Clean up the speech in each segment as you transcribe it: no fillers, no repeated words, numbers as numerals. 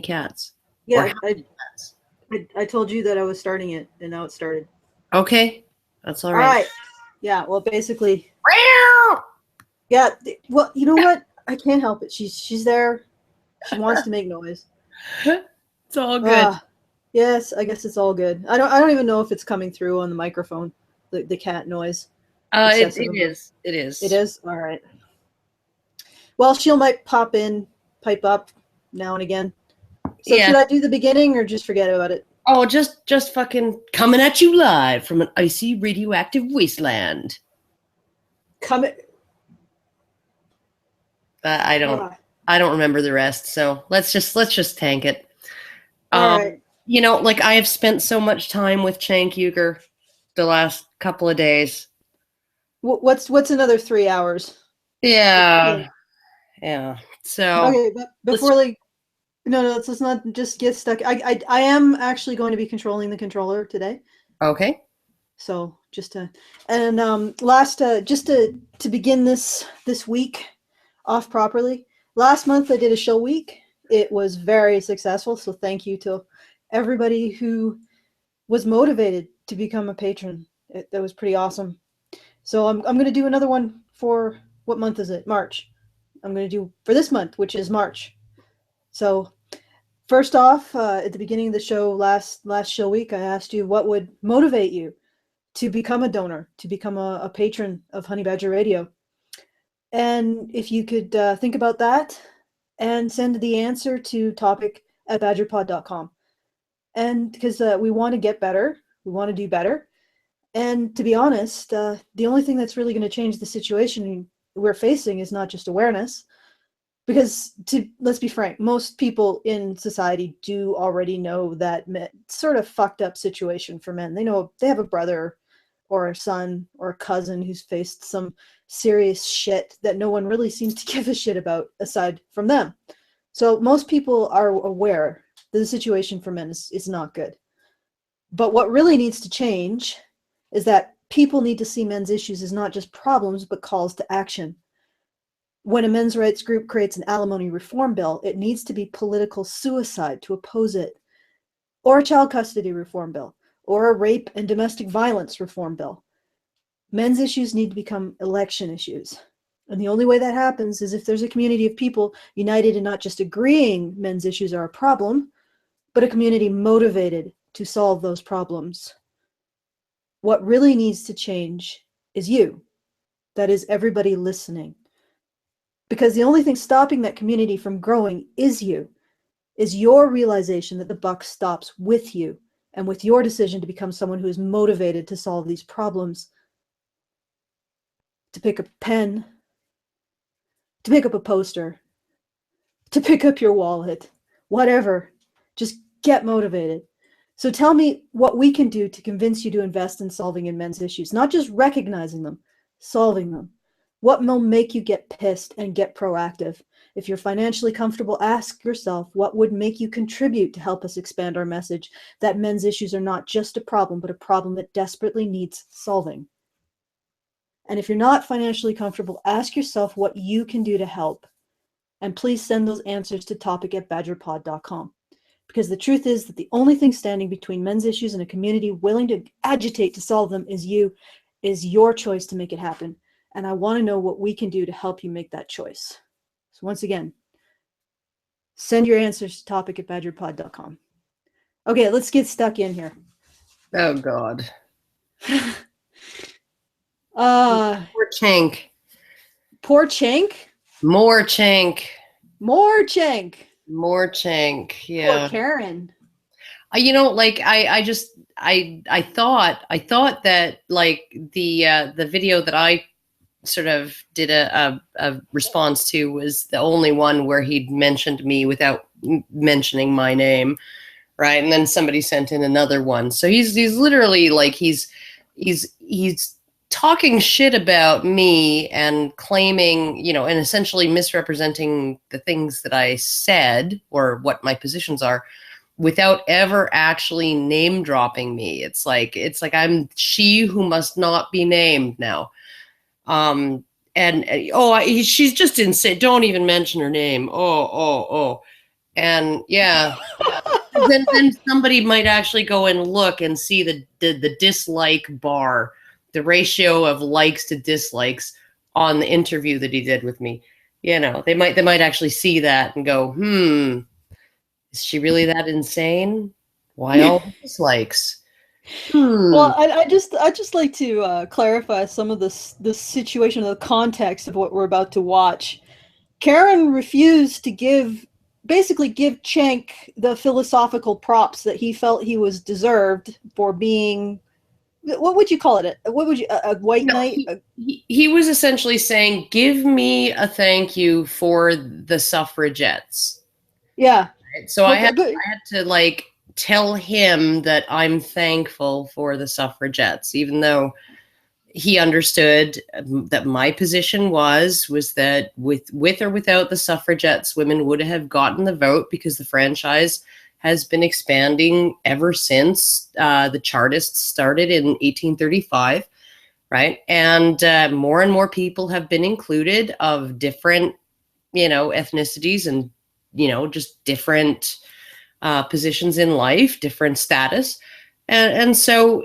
cats? Yeah, I told you that I was starting it, and now it started. Okay, that's all All right. right. Yeah. Well, basically, yeah. Well, you know what? I can't help it. She's there. She wants to make noise. It's all good. Ah, yes. I guess it's all good. I don't even know if it's coming through on the microphone. The cat noise. Excessive It amount. is. It It is. is. All right. Well, she might pop in, pipe up now and again. So Yeah. should I do the beginning or just forget about it? Oh, just fucking coming at you live from an icy radioactive wasteland. Come. I don't remember the rest, so let's just tank it. All right. You know, like I have spent so much time with Cenk Uygur the last couple of days. What's another 3 hours? Yeah. Yeah. So Okay, but before like no, let's not just get stuck. I am actually going to be controlling the controller today. okay. So just to and last just to begin this week off properly. Last month I did a show week. It was very successful, so thank you to everybody who was motivated to become a patron. That was pretty awesome. So I'm going to do another one for what month is it? March. I'm going to do for this month, which is March. So first off, at the beginning of the show last show week, I asked you what would motivate you to become a donor, to become a patron of Honey Badger Radio. And if you could think about that and send the answer to topic@badgerpod.com. And because we want to get better, we want to do better. And to be honest, the only thing that's really going to change the situation we're facing is not just awareness. Because let's be frank, most people in society do already know that sort of fucked up situation for men. They know they have a brother or a son or a cousin who's faced some serious shit that no one really seems to give a shit about aside from them. So most people are aware that the situation for men is not good. But what really needs to change is that people need to see men's issues as not just problems, but calls to action. When a men's rights group creates an alimony reform bill, it needs to be political suicide to oppose it, or a child custody reform bill, or a rape and domestic violence reform bill. Men's issues need to become election issues. And the only way that happens is if there's a community of people united in not just agreeing men's issues are a problem, but a community motivated to solve those problems. What really needs to change is you. That is everybody listening. Because the only thing stopping that community from growing is you, is your realization that the buck stops with you and with your decision to become someone who is motivated to solve these problems, to pick up a pen, to pick up a poster, to pick up your wallet, whatever. Just get motivated. So tell me what we can do to convince you to invest in solving in men's issues, not just recognizing them, solving them. What will make you get pissed and get proactive? If you're financially comfortable, ask yourself what would make you contribute to help us expand our message that men's issues are not just a problem, but a problem that desperately needs solving. And if you're not financially comfortable, ask yourself what you can do to help. And please send those answers to topic@badgerpod.com. Because the truth is that the only thing standing between men's issues and a community willing to agitate to solve them is you, is your choice to make it happen. And I want to know what we can do to help you make that choice. So once again, send your answers to topic@badgerpod.com. Okay, let's get stuck in here. Oh God. Poor Cenk. Poor Cenk? More Cenk. More Cenk. More Cenk. Yeah. Poor Karen. You know, like I thought that like the video that I sort of did a response to was the only one where he'd mentioned me without mentioning my name, right? And then somebody sent in another one. So he's literally like he's talking shit about me and claiming, you know, and essentially misrepresenting the things that I said or what my positions are without ever actually name dropping me. It's like I'm she who must not be named now. And she's just insane. Don't even mention her name. Oh. And yeah, then somebody might actually go and look and see the dislike bar, the ratio of likes to dislikes on the interview that he did with me. You know, they might actually see that and go, is she really that insane? Why all the dislikes? Well, I just like to clarify some of this situation, the context of what we're about to watch. Karen refused to basically give Cenk the philosophical props that he felt he was deserved for being, what would you call it? What would you, a white knight? He was essentially saying, give me a thank you for the suffragettes. Yeah. So I had to like tell him that I'm thankful for the suffragettes, even though he understood that my position was that with or without the suffragettes, women would have gotten the vote because the franchise has been expanding ever since the Chartists started in 1835, right? And more people have been included of different, ethnicities and, just different positions in life, different status. And so,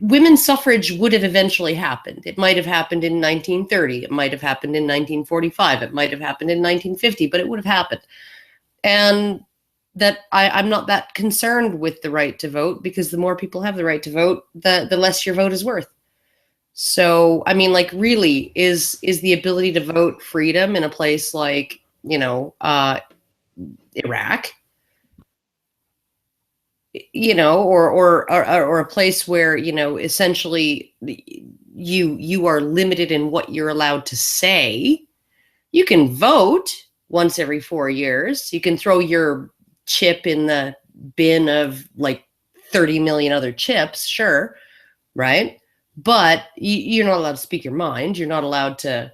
women's suffrage would have eventually happened. It might have happened in 1930. It might have happened in 1945. It might have happened in 1950, but it would have happened. And that I'm not that concerned with the right to vote, because the more people have the right to vote, the less your vote is worth. So, I mean, like, really, is the ability to vote freedom in a place like, Iraq, or a place where, essentially you are limited in what you're allowed to say. You can vote once every 4 years. You can throw your chip in the bin of like 30 million other chips, sure, right? But you're not allowed to speak your mind. You're not allowed to,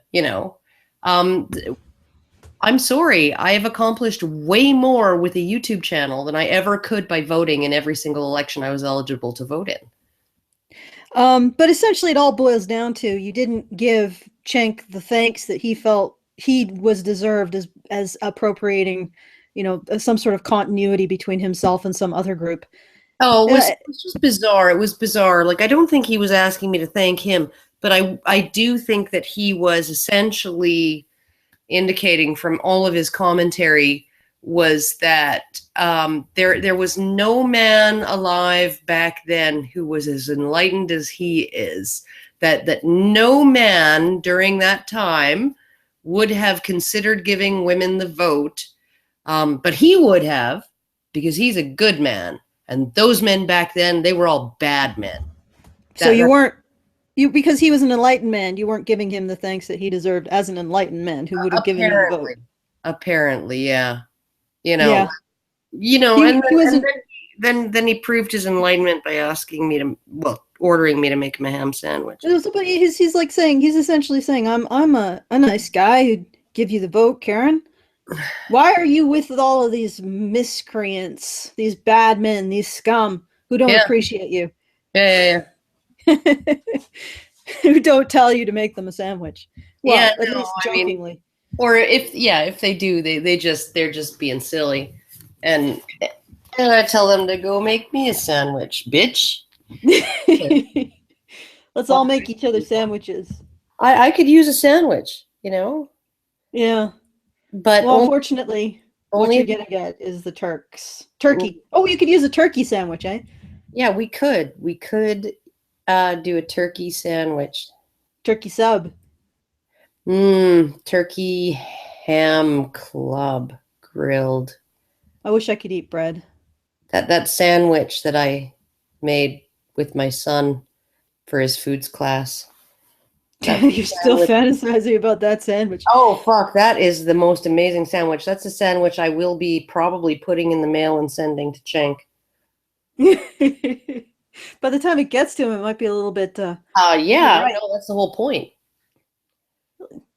I'm sorry, I have accomplished way more with a YouTube channel than I ever could by voting in every single election I was eligible to vote in. But essentially it all boils down to, you didn't give Cenk the thanks that he felt he was deserved as appropriating, some sort of continuity between himself and some other group. Oh, it was just bizarre. It was bizarre. Like, I don't think he was asking me to thank him, but I do think that he was essentially indicating from all of his commentary was that there was no man alive back then who was as enlightened as he is. That no man during that time would have considered giving women the vote, but he would have, because he's a good man. And those men back then, they were all bad men. So because he was an enlightened man, you weren't giving him the thanks that he deserved as an enlightened man who would have given you the vote. Apparently, yeah. Yeah. Then he proved his enlightenment by ordering me to make him a ham sandwich. But he's essentially saying, I'm a nice guy who'd give you the vote, Karen. Why are you with all of these miscreants, these bad men, these scum who don't appreciate you? Yeah. Who don't tell you to make them a sandwich? Well, at least jokingly. I mean, or if they do, they're just being silly, and I tell them to go make me a sandwich, bitch. Let's all make each other sandwiches. I could use a sandwich, Yeah. But unfortunately, what you're gonna get is the turkey. Oh, you could use a turkey sandwich, eh? Yeah, we could do a turkey sandwich. Turkey sub. Turkey ham club grilled. I wish I could eat bread. That sandwich that I made with my son for his foods class. You're still fantasizing about that sandwich. Oh, fuck. That is the most amazing sandwich. That's a sandwich I will be probably putting in the mail and sending to Cenk. By the time it gets to him, it might be a little bit... Yeah, right. No, that's the whole point.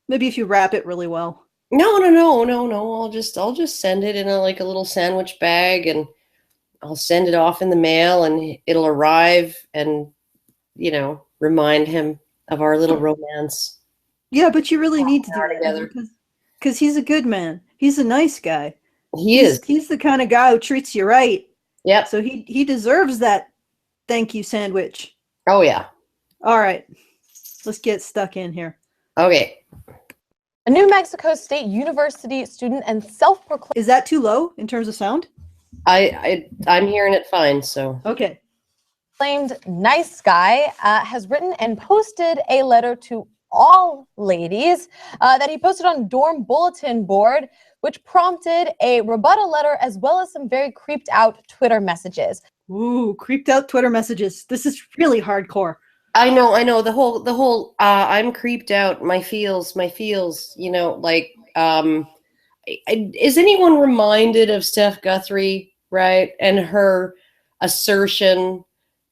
Maybe if you wrap it really well. No. I'll just send it in a little sandwich bag, and I'll send it off in the mail, and it'll arrive and, remind him of our little romance. Yeah, but you really need to do that because he's a good man. He's a nice guy. He is. He's the kind of guy who treats you right. Yep. So he deserves that thank you sandwich. Oh, yeah. All right. Let's get stuck in here. Okay. A New Mexico State University student and self-proclaimed... Is that too low in terms of sound? I'm hearing it fine, so. Okay. Claimed nice guy has written and posted a letter to all ladies that he posted on dorm bulletin board, which prompted a rebuttal letter as well as some very creeped out Twitter messages. Ooh, creeped out Twitter messages. This is really hardcore. I know. The whole I'm creeped out, my feels, you know, like, is anyone reminded of Steph Guthrie, right? And her assertion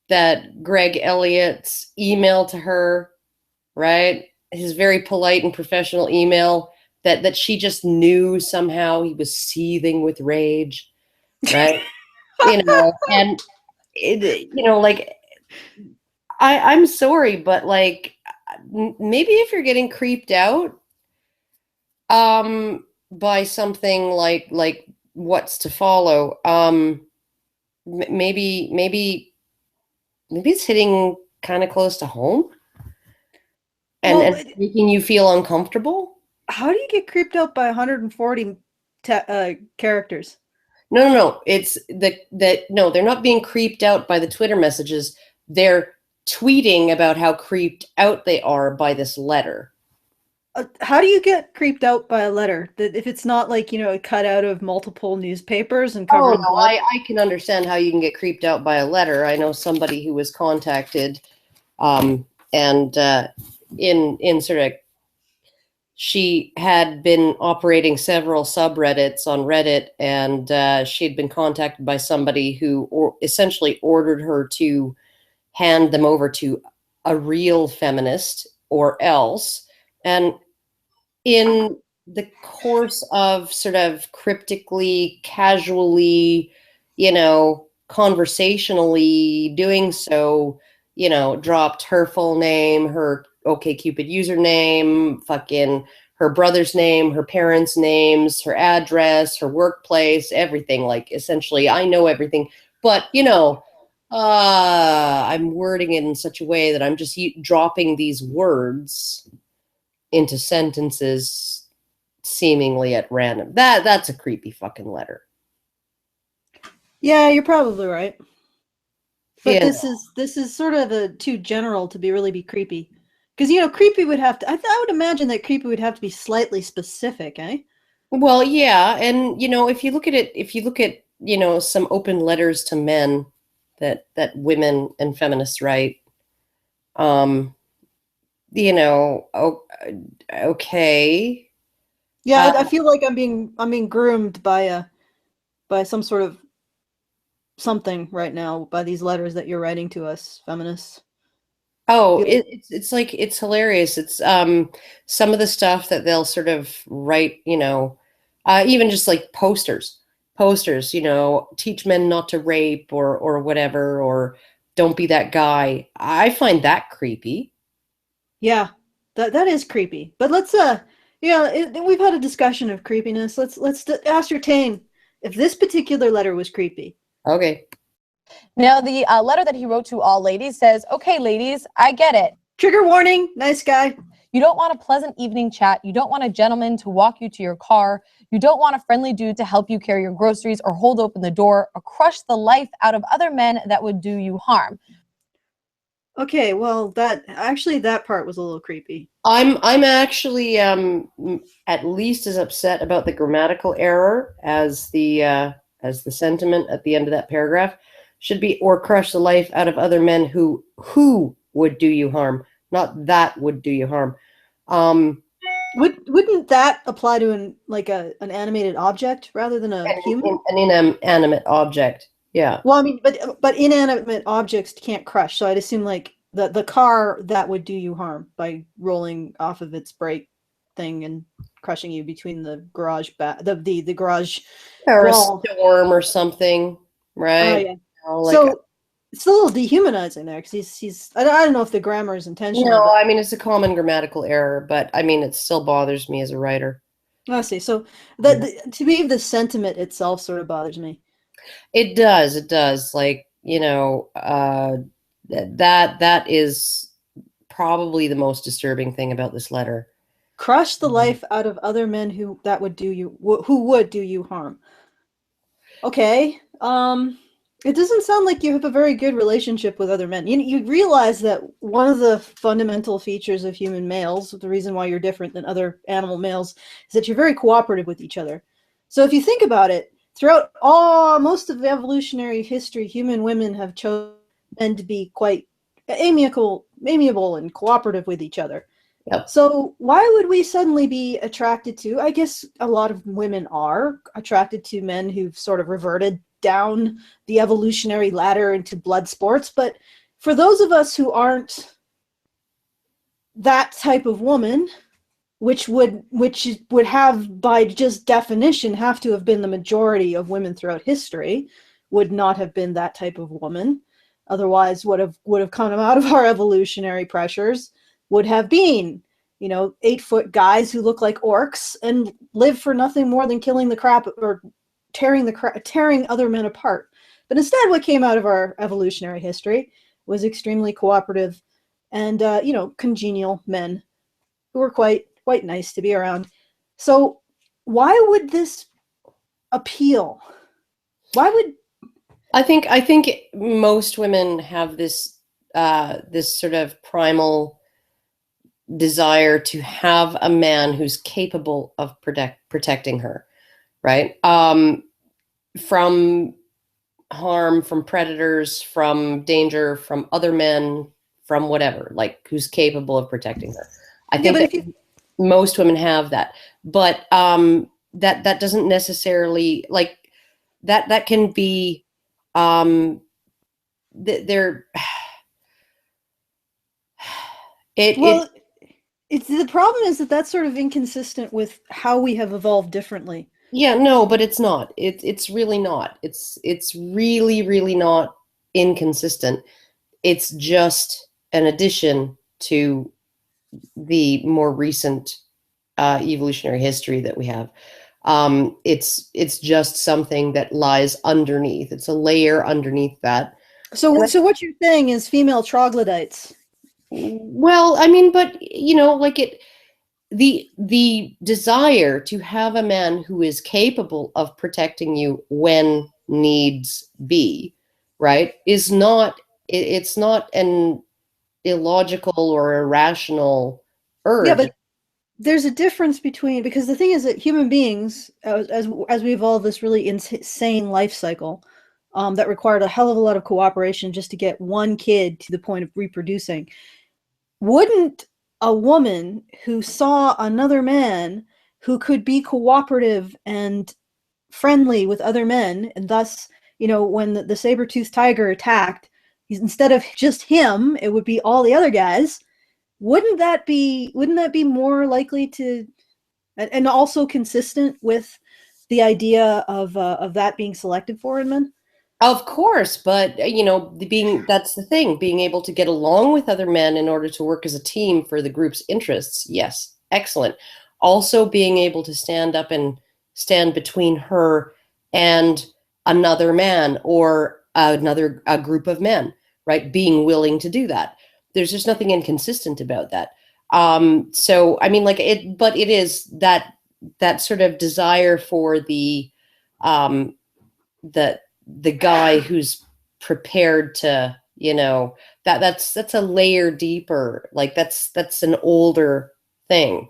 that Greg Elliott's email to her, right? His very polite and professional email that she just knew somehow he was seething with rage, right? You know, and it, you know, like, I'm sorry, but like, maybe if you're getting creeped out, by something like what's to follow, maybe it's hitting kind of close to home and making you feel uncomfortable. How do you get creeped out by 140 characters? No. It's no, they're not being creeped out by the Twitter messages. They're tweeting about how creeped out they are by this letter. How do you get creeped out by a letter? If it's not like, you know, cut out of multiple newspapers and covered in blood? I can understand how you can get creeped out by a letter. I know somebody who was contacted, and in sort of, she had been operating several subreddits on Reddit, and she had been contacted by somebody who essentially ordered her to hand them over to a real feminist or else. And in the course of sort of cryptically, casually, you know, conversationally doing so, you know, dropped her full name, her OkCupid username, fucking her brother's name, her parents' names, her address, her workplace, everything. Like, essentially, I know everything. But, you know, I'm wording it in such a way that I'm just dropping these words into sentences seemingly at random. That's a creepy fucking letter. Yeah, you're probably right. But Yeah. this is sort of too general to be creepy. Because, you know, creepy would have to, I would imagine that creepy would have to be slightly specific, eh? Well, yeah, and you know, if you look at, you know, some open letters to men that women and feminists write, you know, okay. Yeah, I feel like I'm being groomed by some sort of something right now by these letters that you're writing to us, feminists. Oh, it's like, it's hilarious. It's some of the stuff that they'll sort of write, you know, even just like posters, you know, teach men not to rape or whatever, or don't be that guy. I find that creepy. Yeah, that is creepy. But let's we've had a discussion of creepiness. Let's ascertain if this particular letter was creepy. Okay. Now, the letter that he wrote to all ladies says, "Okay, ladies, I get it. Trigger warning, nice guy. You don't want a pleasant evening chat. You don't want a gentleman to walk you to your car. You don't want a friendly dude to help you carry your groceries or hold open the door or crush the life out of other men that would do you harm." Okay, well, that part was a little creepy. I'm actually at least as upset about the grammatical error as the sentiment at the end of that paragraph. Should be, or crush the life out of other men who would do you harm, not that would do you harm. Wouldn't that apply to an animated object rather than a human? An inanimate object. Yeah. Well, I mean, but inanimate objects can't crush, so I'd assume like the car that would do you harm by rolling off of its brake thing and crushing you between the garage the garage Or wall. a storm or something, right? Oh yeah. You know, like So it's a little dehumanizing there because he's I don't know if the grammar is intentional. no, but I mean, it's a common grammatical error, but I mean, it still bothers me as a writer. I see. So that to me, the sentiment itself sort of bothers me. It does. Like, that is probably the most disturbing thing about this letter. Crush the life out of other men who would do you harm. Okay. It doesn't sound like you have a very good relationship with other men. You realize that one of the fundamental features of human males, the reason why you're different than other animal males, is that you're very cooperative with each other. So if you think about it, throughout most of evolutionary history, human women have chosen men to be quite amiable and cooperative with each other. Yep. So why would we suddenly be attracted to, I guess a lot of women are attracted to men who've sort of reverted down the evolutionary ladder into blood sports, but for those of us who aren't that type of woman, which would have, by just definition, have to have been the majority of women throughout history, would not have been that type of woman. Otherwise, would have come out of our evolutionary pressures, would have been, 8-foot guys who look like orcs and live for nothing more than killing the crap or tearing other men apart. But instead, what came out of our evolutionary history was extremely cooperative and congenial men who were quite nice to be around. So why would this appeal? Why would I think most women have this sort of primal desire to have a man who's capable of protecting her, right? From harm, from predators, from danger, from other men, from whatever, like who's capable of protecting her. I think that most women have that, but that doesn't necessarily, like, that can be they're it's the problem is that that's sort of inconsistent with how we have evolved differently. Yeah, no, but it's not. It's really not. It's really not inconsistent. It's just an addition to the more recent evolutionary history that we have. It's just something that lies underneath. It's a layer underneath that. So what you're saying is female troglodytes. Well, I mean, but like the desire to have a man who is capable of protecting you when needs be, right, is not, it's not an illogical or irrational urge. Yeah, but there's a difference between, because the thing is that human beings, as we evolve this really insane life cycle, that required a hell of a lot of cooperation just to get one kid to the point of reproducing. Wouldn't a woman who saw another man who could be cooperative and friendly with other men, and thus, when the saber-toothed tiger attacked, instead of just him, it would be all the other guys, wouldn't that be more likely to, and also consistent with the idea of that being selected for in men? Of course, but that's the thing, being able to get along with other men in order to work as a team for the group's interests. Yes, excellent. Also being able to stand up and stand between her and another man or a group of men, right? Being willing to do that. There's just nothing inconsistent about that. So I mean, like, but it is that sort of desire for the guy who's prepared to, that's a layer deeper. Like that's an older thing.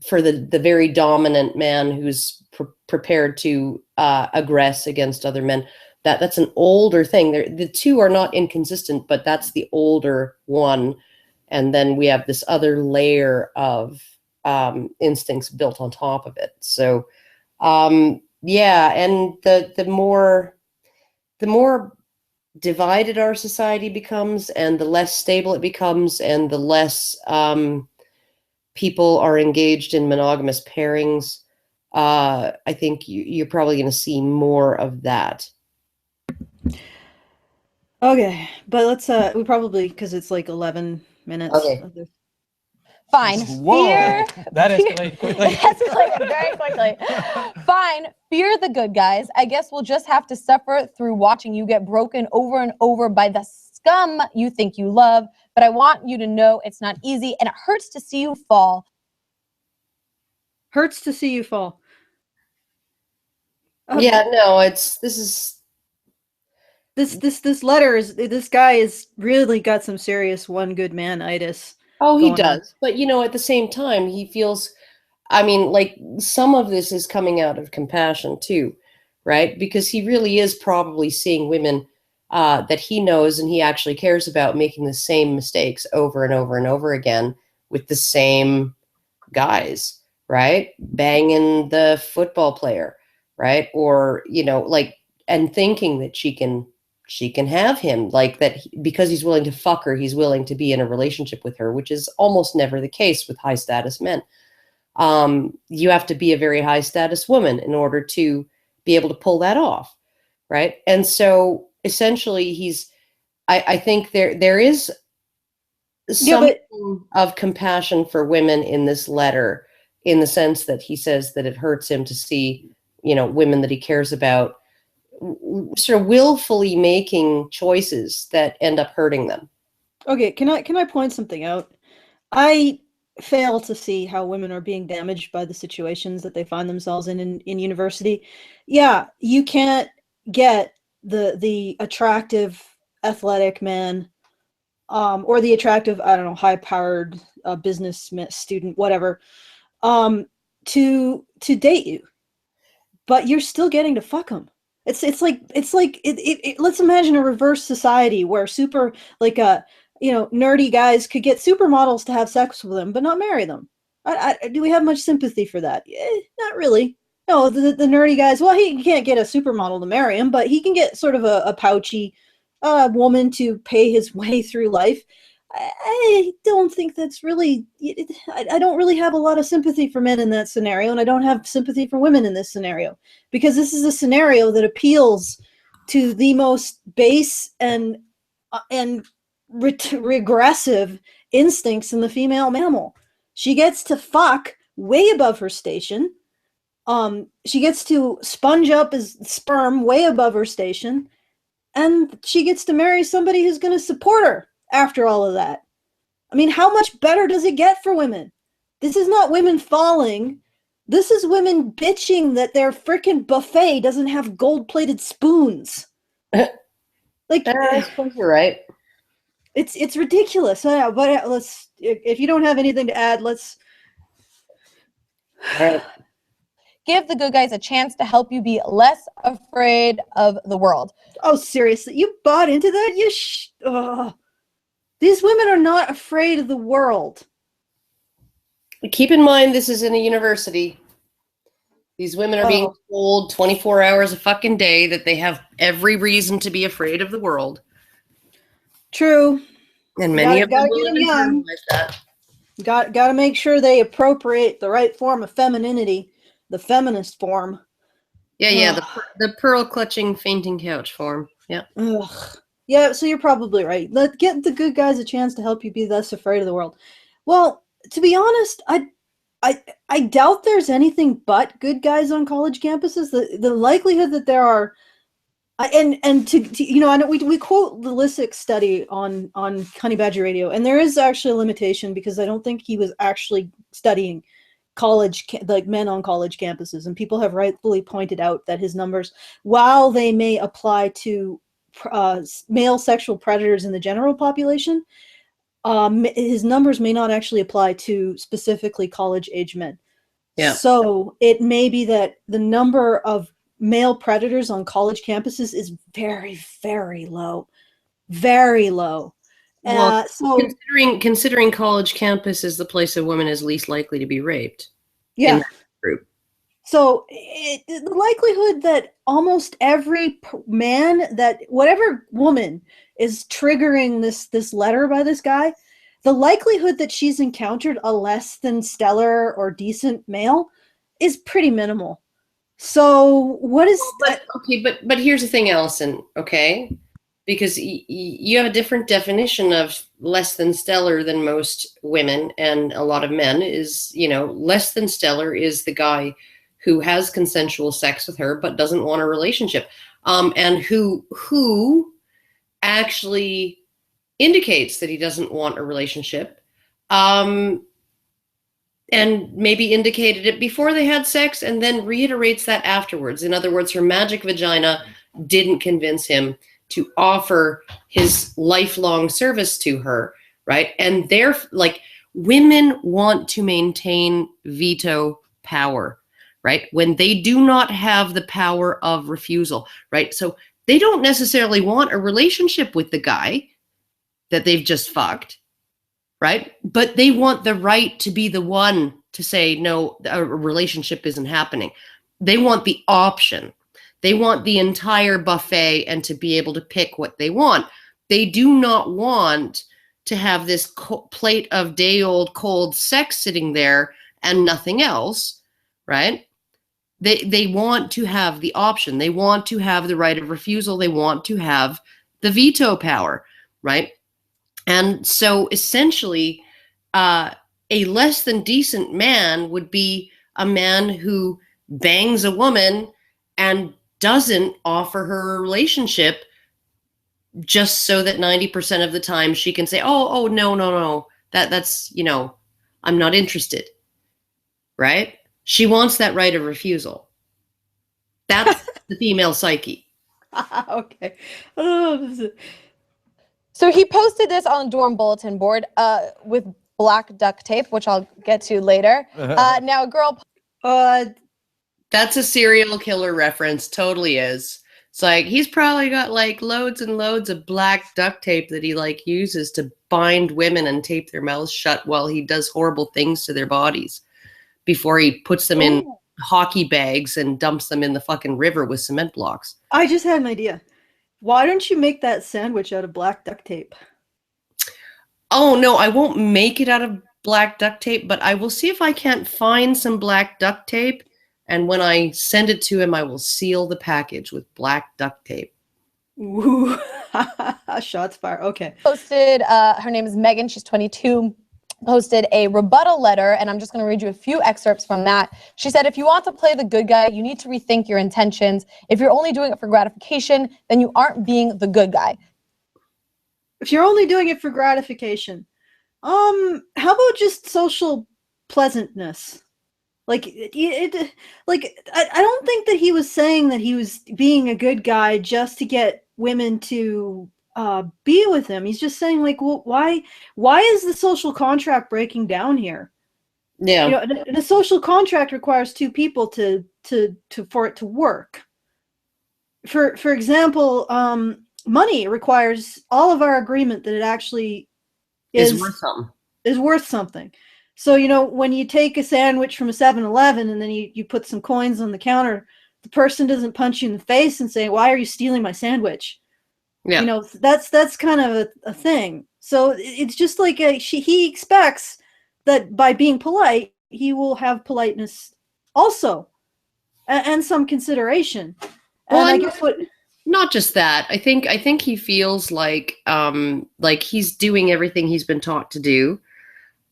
For the very dominant man who's prepared to aggress against other men, that's an older thing. The two are not inconsistent, but that's the older one. And then we have this other layer of instincts built on top of it. So yeah, and the more divided our society becomes, and the less stable it becomes, and the less people are engaged in monogamous pairings, I think you're probably going to see more of that. Okay, but let's we probably, because it's like 11 minutes. Okay. Fine. Whoa, Fear. that escalated quickly. It escalated very quickly. Fine. Fear the good guys. I guess we'll just have to suffer through watching you get broken over and over by the scum you think you love. But I want you to know it's not easy and it hurts to see you fall. Hurts to see you fall. Yeah, no, This letter is, this guy is really got some serious one good man-itis. oh, he going on. does. But, at the same time, he feels, I mean, like, some of this is coming out of compassion too, right? Because he really is probably seeing women that he knows and he actually cares about making the same mistakes over and over and over again with the same guys, right? Banging the football player, right? Or, and thinking that she can have him, like that because he's willing to fuck her, he's willing to be in a relationship with her, which is almost never the case with high status men. You have to be a very high status woman in order to be able to pull that off, right? And so essentially I think there is something of compassion for women in this letter, in the sense that he says that it hurts him to see, women that he cares about sort of willfully making choices that end up hurting them. Okay, can I point something out? I fail to see how women are being damaged by the situations that they find themselves in university. Yeah, you can't get the attractive athletic man or the attractive, I don't know, high-powered business student, whatever, to date you, but you're still getting to fuck them. It's like let's imagine a reverse society where super nerdy guys could get supermodels to have sex with them, but not marry them. Do we have much sympathy for that? Not really. No, the nerdy guys. Well, he can't get a supermodel to marry him, but he can get sort of a pouchy woman to pay his way through life. I don't think that's really. I don't really have a lot of sympathy for men in that scenario, and I don't have sympathy for women in this scenario, because this is a scenario that appeals to the most base and regressive instincts in the female mammal. She gets to fuck way above her station. She gets to sponge up as sperm way above her station, and she gets to marry somebody who's going to support her after all of that. I mean, how much better does it get for women? This is not women falling. This is women bitching that their frickin' buffet doesn't have gold-plated spoons. Like, I suppose you're right. It's ridiculous. But let's. If you don't have anything to add, let's. All right. Give the good guys a chance to help you be less afraid of the world. Oh, seriously, you bought into that? These women are not afraid of the world. Keep in mind, this is in a university. These women are being told 24 hours a fucking day that they have every reason to be afraid of the world. True. And many of them gotta will get them young. internalize that. Got to make sure they appropriate the right form of femininity, the feminist form. Yeah, the pearl clutching fainting couch form. Yeah. Ugh. Yeah, so you're probably right. Let get the good guys a chance to help you be less afraid of the world. Well, to be honest, I doubt there's anything but good guys on college campuses. The likelihood that there are, and to I know we quote the Lissick study on Honey Badger Radio, and there is actually a limitation because I don't think he was actually studying college, like men on college campuses, and people have rightfully pointed out that his numbers, while they may apply to male sexual predators in the general population, his numbers may not actually apply to specifically college-age men. Yeah. So it may be that the number of male predators on college campuses is very, very low. Very low. Well, so considering college campus is the place a woman is least likely to be raped. Yeah. In that group. So the likelihood that almost every man, that whatever woman is triggering this letter by this guy, the likelihood that she's encountered a less than stellar or decent male is pretty minimal. So what is but here's the thing, Alison, okay? because you have a different definition of less than stellar than most women and a lot of men. Is, less than stellar is the guy who has consensual sex with her but doesn't want a relationship, and who actually indicates that he doesn't want a relationship, and maybe indicated it before they had sex and then reiterates that afterwards. In other words, her magic vagina didn't convince him to offer his lifelong service to her, right? And they're like, women want to maintain veto power, right? When they do not have the power of refusal, right? So they don't necessarily want a relationship with the guy that they've just fucked, right? But they want the right to be the one to say, no, a relationship isn't happening. They want the option. They want the entire buffet and to be able to pick what they want. They do not want to have this plate of day-old cold sex sitting there and nothing else, right? They want to have the option. They want to have the right of refusal. They want to have the veto power, right? And so essentially, a less than decent man would be a man who bangs a woman and doesn't offer her a relationship just so that 90% of the time she can say, oh, no, that's, I'm not interested, right? She wants that right of refusal. That's the female psyche. Okay. Oh, So he posted this on the dorm bulletin board with black duct tape, which I'll get to later. Now, a girl. That's a serial killer reference. Totally is. It's like he's probably got like loads and loads of black duct tape that he like uses to bind women and tape their mouths shut while he does horrible things to their bodies before he puts them in hockey bags and dumps them in the fucking river with cement blocks. I just had an idea. Why don't you make that sandwich out of black duct tape? Oh, no, I won't make it out of black duct tape, but I will see if I can't find some black duct tape. And when I send it to him, I will seal the package with black duct tape. Ooh, shots fired. Okay. Posted, her name is Megan, she's 22, posted a rebuttal letter, and I'm just going to read you a few excerpts from that. She said, if you want to play the good guy, you need to rethink your intentions. If you're only doing it for gratification, then you aren't being the good guy. If you're only doing it for gratification, how about just social pleasantness? Like, I don't think that he was saying that he was being a good guy just to get women to be with him. He's just saying, like, well, why is the social contract breaking down here? Yeah. The social contract requires two people for it to work. For example, money requires all of our agreement that it actually is worth something. So, when you take a sandwich from a 7-Eleven and then you put some coins on the counter, the person doesn't punch you in the face and say, why are you stealing my sandwich? Yeah. That's kind of a thing. So it's just like he expects that by being polite, he will have politeness also and some consideration. Well, and I guess not just that. I think he feels like he's doing everything he's been taught to do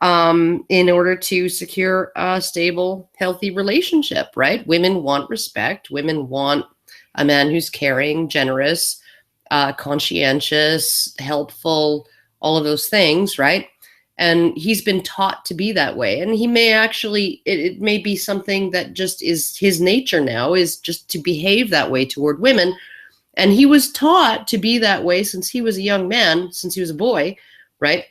in order to secure a stable, healthy relationship, right? Women want respect. Women want a man who's caring, generous, conscientious, helpful, all of those things, right? And he's been taught to be that way. And he may actually, it may be something that just is his nature now, is just to behave that way toward women. And he was taught to be that way since he was a young man, since he was a boy, right?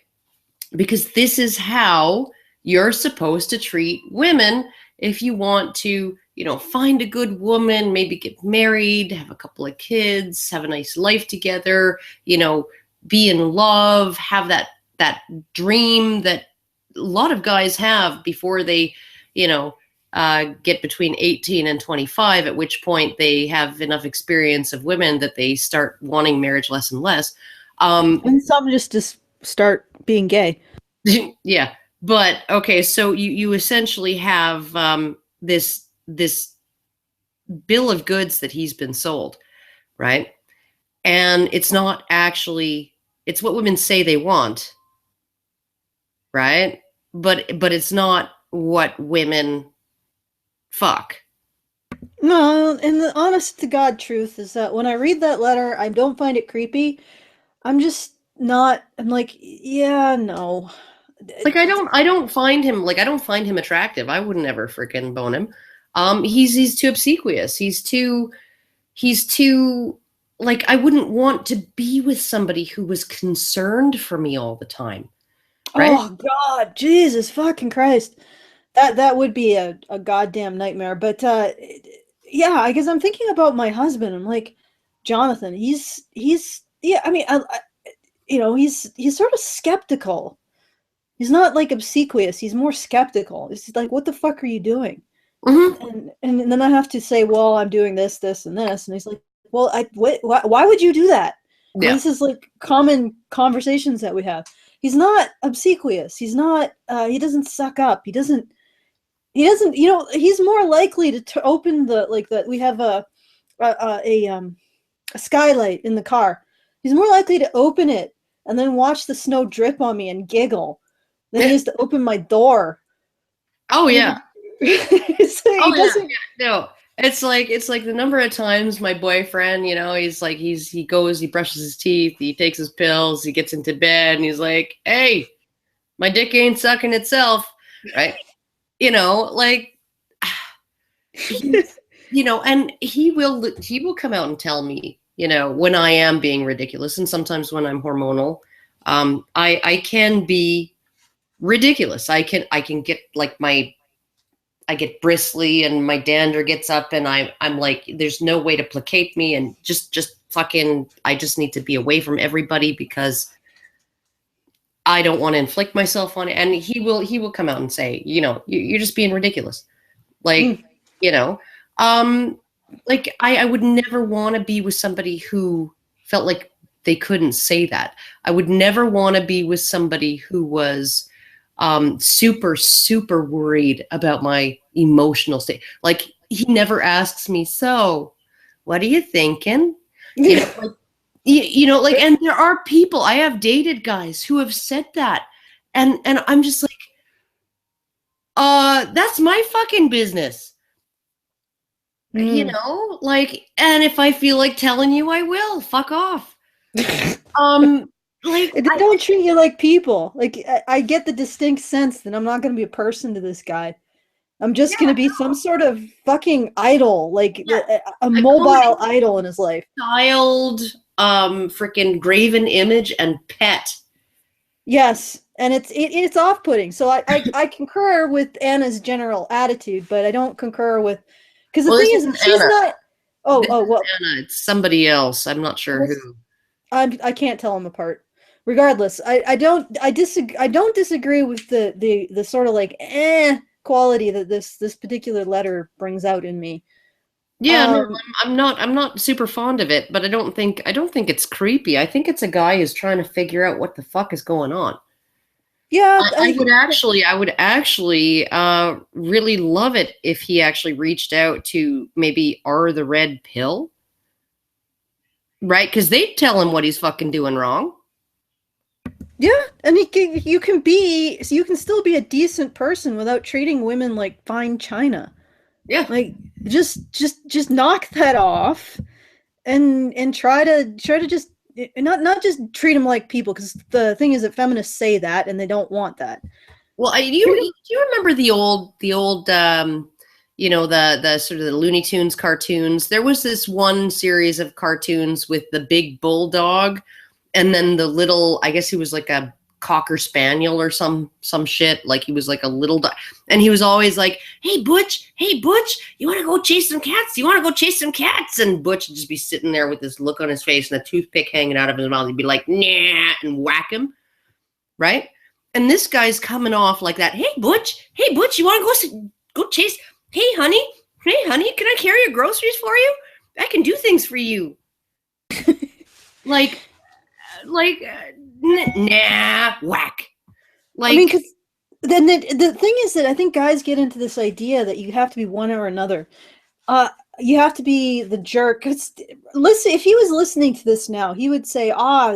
Because this is how you're supposed to treat women if you want to, find a good woman, maybe get married, have a couple of kids, have a nice life together, be in love, have that dream that a lot of guys have before they, get between 18 and 25, at which point they have enough experience of women that they start wanting marriage less and less. And some just start being gay. Yeah. But okay, so you essentially have this bill of goods that he's been sold, right? and it's not actually, it's what women say they want, right? But it's not what women fuck. No, and the honest to God truth is that when I read that letter, I don't find it creepy. I'm just not, I'm like, yeah, no. Like I don't find him, like I don't find him attractive. I wouldn't ever freaking bone him. He's too obsequious. He's too like, I wouldn't want to be with somebody who was concerned for me all the time. Right? Oh God, Jesus fucking Christ. That would be a goddamn nightmare. But yeah, I guess I'm thinking about my husband. I'm like, Jonathan, he's yeah, I mean, you know, he's sort of skeptical. He's not like obsequious. He's more skeptical. It's like, what the fuck are you doing? Mm-hmm. And then I have to say, well, I'm doing this, this, and this. And he's like, well, why would you do that? Yeah. This is like common conversations that we have. He's not obsequious. He's not, he doesn't suck up. He doesn't, you know, he's more likely to open we have a skylight in the car. He's more likely to open it and then watch the snow drip on me and giggle than he is to open my door. Oh yeah. Doesn't. Yeah. No, it's like the number of times my boyfriend, you know, he's like, he goes, he brushes his teeth, he takes his pills, he gets into bed, and he's like, hey, my dick ain't sucking itself, right? You know, like, you know, and he will come out and tell me, you know, when I am being ridiculous, and sometimes when I'm hormonal, I can be ridiculous. I can get like I get bristly and my dander gets up, and I'm like, there's no way to placate me, and just fucking, I just need to be away from everybody because I don't want to inflict myself on it. And he will come out and say, you know, you're just being ridiculous. Like, you know, like I would never want to be with somebody who felt like they couldn't say that. I would never want to be with somebody who was super worried about my emotional state. Like, he never asks me, so what are you thinking? You know, like, you know, like, and there are people, I have dated guys who have said that, and I'm just like, that's my fucking business. You know, like, and if I feel like telling you, I will. Fuck off. Like, They don't treat you like people. Like, I get the distinct sense that I'm not going to be a person to this guy. I'm just going to be some sort of fucking idol, like a mobile idol in his life. Child, freaking graven image and pet. Yes, and it's off-putting. So I concur with Anna's general attitude, but I don't concur with, because the thing is, she's Anna. not. Oh, well, Anna, it's somebody else. I'm not sure who. I can't tell them apart. Regardless, I don't disagree with the sort of like quality that this particular letter brings out in me. Yeah, no, I'm not super fond of it, but I don't think it's creepy. I think it's a guy who's trying to figure out what the fuck is going on. Yeah, I would actually really love it if he actually reached out to maybe the Red Pill, right? Because they'd tell him what he's fucking doing wrong. Yeah, and you can still be a decent person without treating women like fine china. Yeah, like just knock that off, and try to just not just treat them like people, because the thing is that feminists say that and they don't want that. Well, do you remember the old you know, the sort of the Looney Tunes cartoons? There was this one series of cartoons with the big bulldog, and then the little, I guess he was like a Cocker Spaniel or some shit. Like, he was like a little dog, and he was always like, hey Butch, you want to go chase some cats? And Butch would just be sitting there with this look on his face and a toothpick hanging out of his mouth. He'd be like, nah, and whack him, right? And this guy's coming off like that. Hey Butch, you want to go chase? Hey honey, can I carry your groceries for you? I can do things for you. like, nah, whack. Like, I mean, because then the thing is that I think guys get into this idea that you have to be one or another. You have to be the jerk. Cause listen, if he was listening to this now, he would say,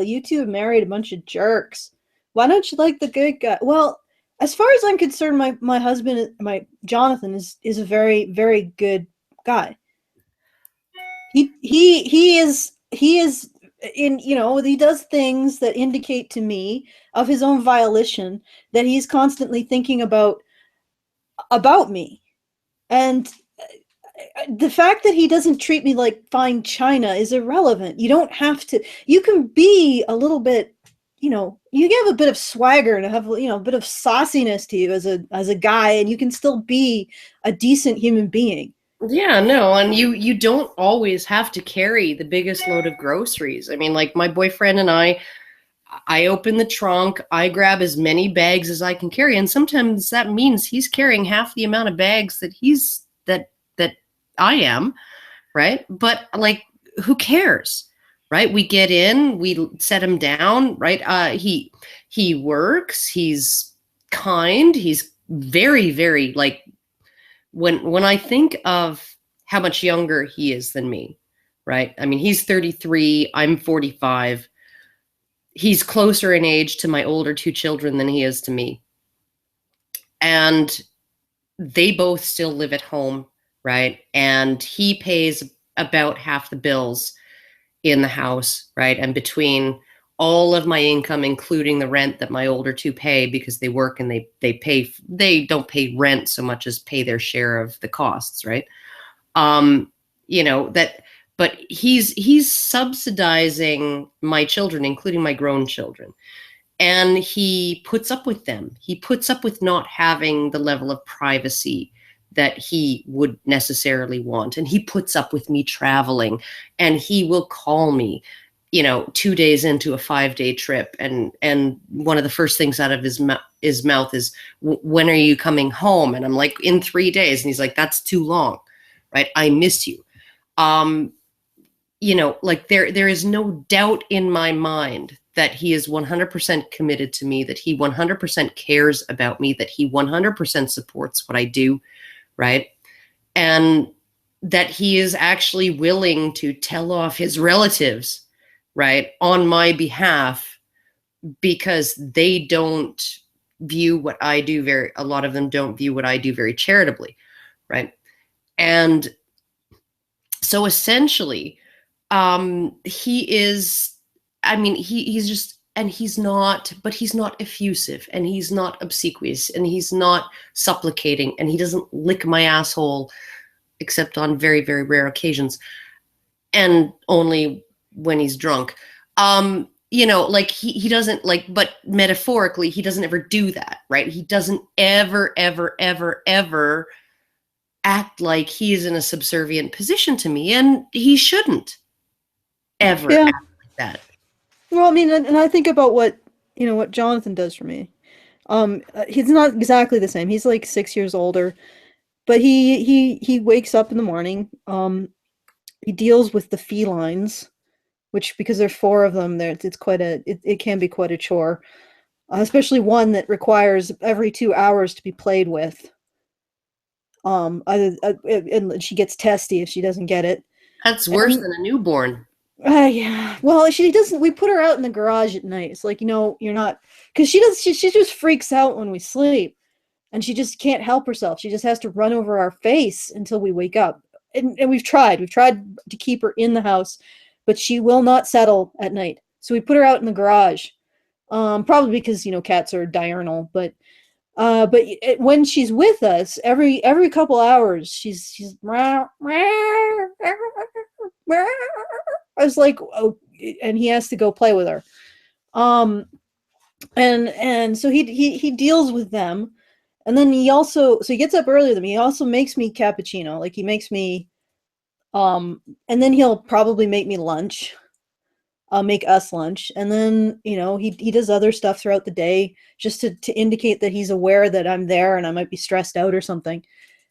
you two have married a bunch of jerks. Why don't you like the good guy? Well, as far as I'm concerned, my husband, my Jonathan, is a very, very good guy. He is in, he does things that indicate to me of his own volition that he's constantly thinking about me. And the fact that he doesn't treat me like fine china is irrelevant. You don't have to, you can be a little bit, you have a bit of swagger and have, a bit of sauciness to you as a guy, and you can still be a decent human being. Yeah, no, and you don't always have to carry the biggest load of groceries. I mean, like my boyfriend and I open the trunk, I grab as many bags as I can carry, and sometimes that means he's carrying half the amount of bags that that I am, right? But like, who cares, right? We get in, we set him down, right? He works, he's kind, he's very, very like. When I think of how much younger he is than me, right? I mean, he's 33, I'm 45. He's closer in age to my older two children than he is to me. And they both still live at home, right? And he pays about half the bills in the house, right? And between all of my income, including the rent that my older two pay because they work and they don't pay rent so much as pay their share of the costs, right? But he's subsidizing my children, including my grown children. And he puts up with them. He puts up with not having the level of privacy that he would necessarily want. And he puts up with me traveling, and he will call me 2 days into a 5-day trip. And one of the first things out of his mouth is, when are you coming home? And I'm like, in 3 days. And he's like, that's too long, right? I miss you. Like there is no doubt in my mind that he is 100% committed to me, that he 100% cares about me, that he 100% supports what I do, right? And that he is actually willing to tell off his relatives, right, on my behalf, because they don't view what I do a lot of them don't view what I do very charitably, right? And so essentially, he is, I mean, he's just, and he's not effusive, and he's not obsequious, and he's not supplicating, and he doesn't lick my asshole except on very, very rare occasions, and only when he's drunk. Like he doesn't, like, but metaphorically, he doesn't ever do that, right? He doesn't ever, ever, ever, ever act like he is in a subservient position to me, and he shouldn't ever act like that. Well, I mean, and I think about what Jonathan does for me. He's not exactly the same. He's like 6 years older, but he wakes up in the morning. He deals with the felines, which, because there's 4 of them, it can be quite a chore, especially one that requires every 2 hours to be played with. And she gets testy if she doesnn't get it. That's worse than a newborn. Yeah. Well, she doesn't. We put her out in the garage at night. It's like, you're not, because she just freaks out when we sleep, and she just can't help herself. She just has to run over our face until we wake up. And we've tried to keep her in the house, but she will not settle at night. So we put her out in the garage, probably because, cats are diurnal, but when she's with us, every couple hours, she's I was like, oh, and he has to go play with her. And so he deals with them. And then he gets up earlier than me. He also makes me cappuccino. Like, he makes me, and then he'll probably make me lunch. Make us lunch. And then, he does other stuff throughout the day just to indicate that he's aware that I'm there and I might be stressed out or something.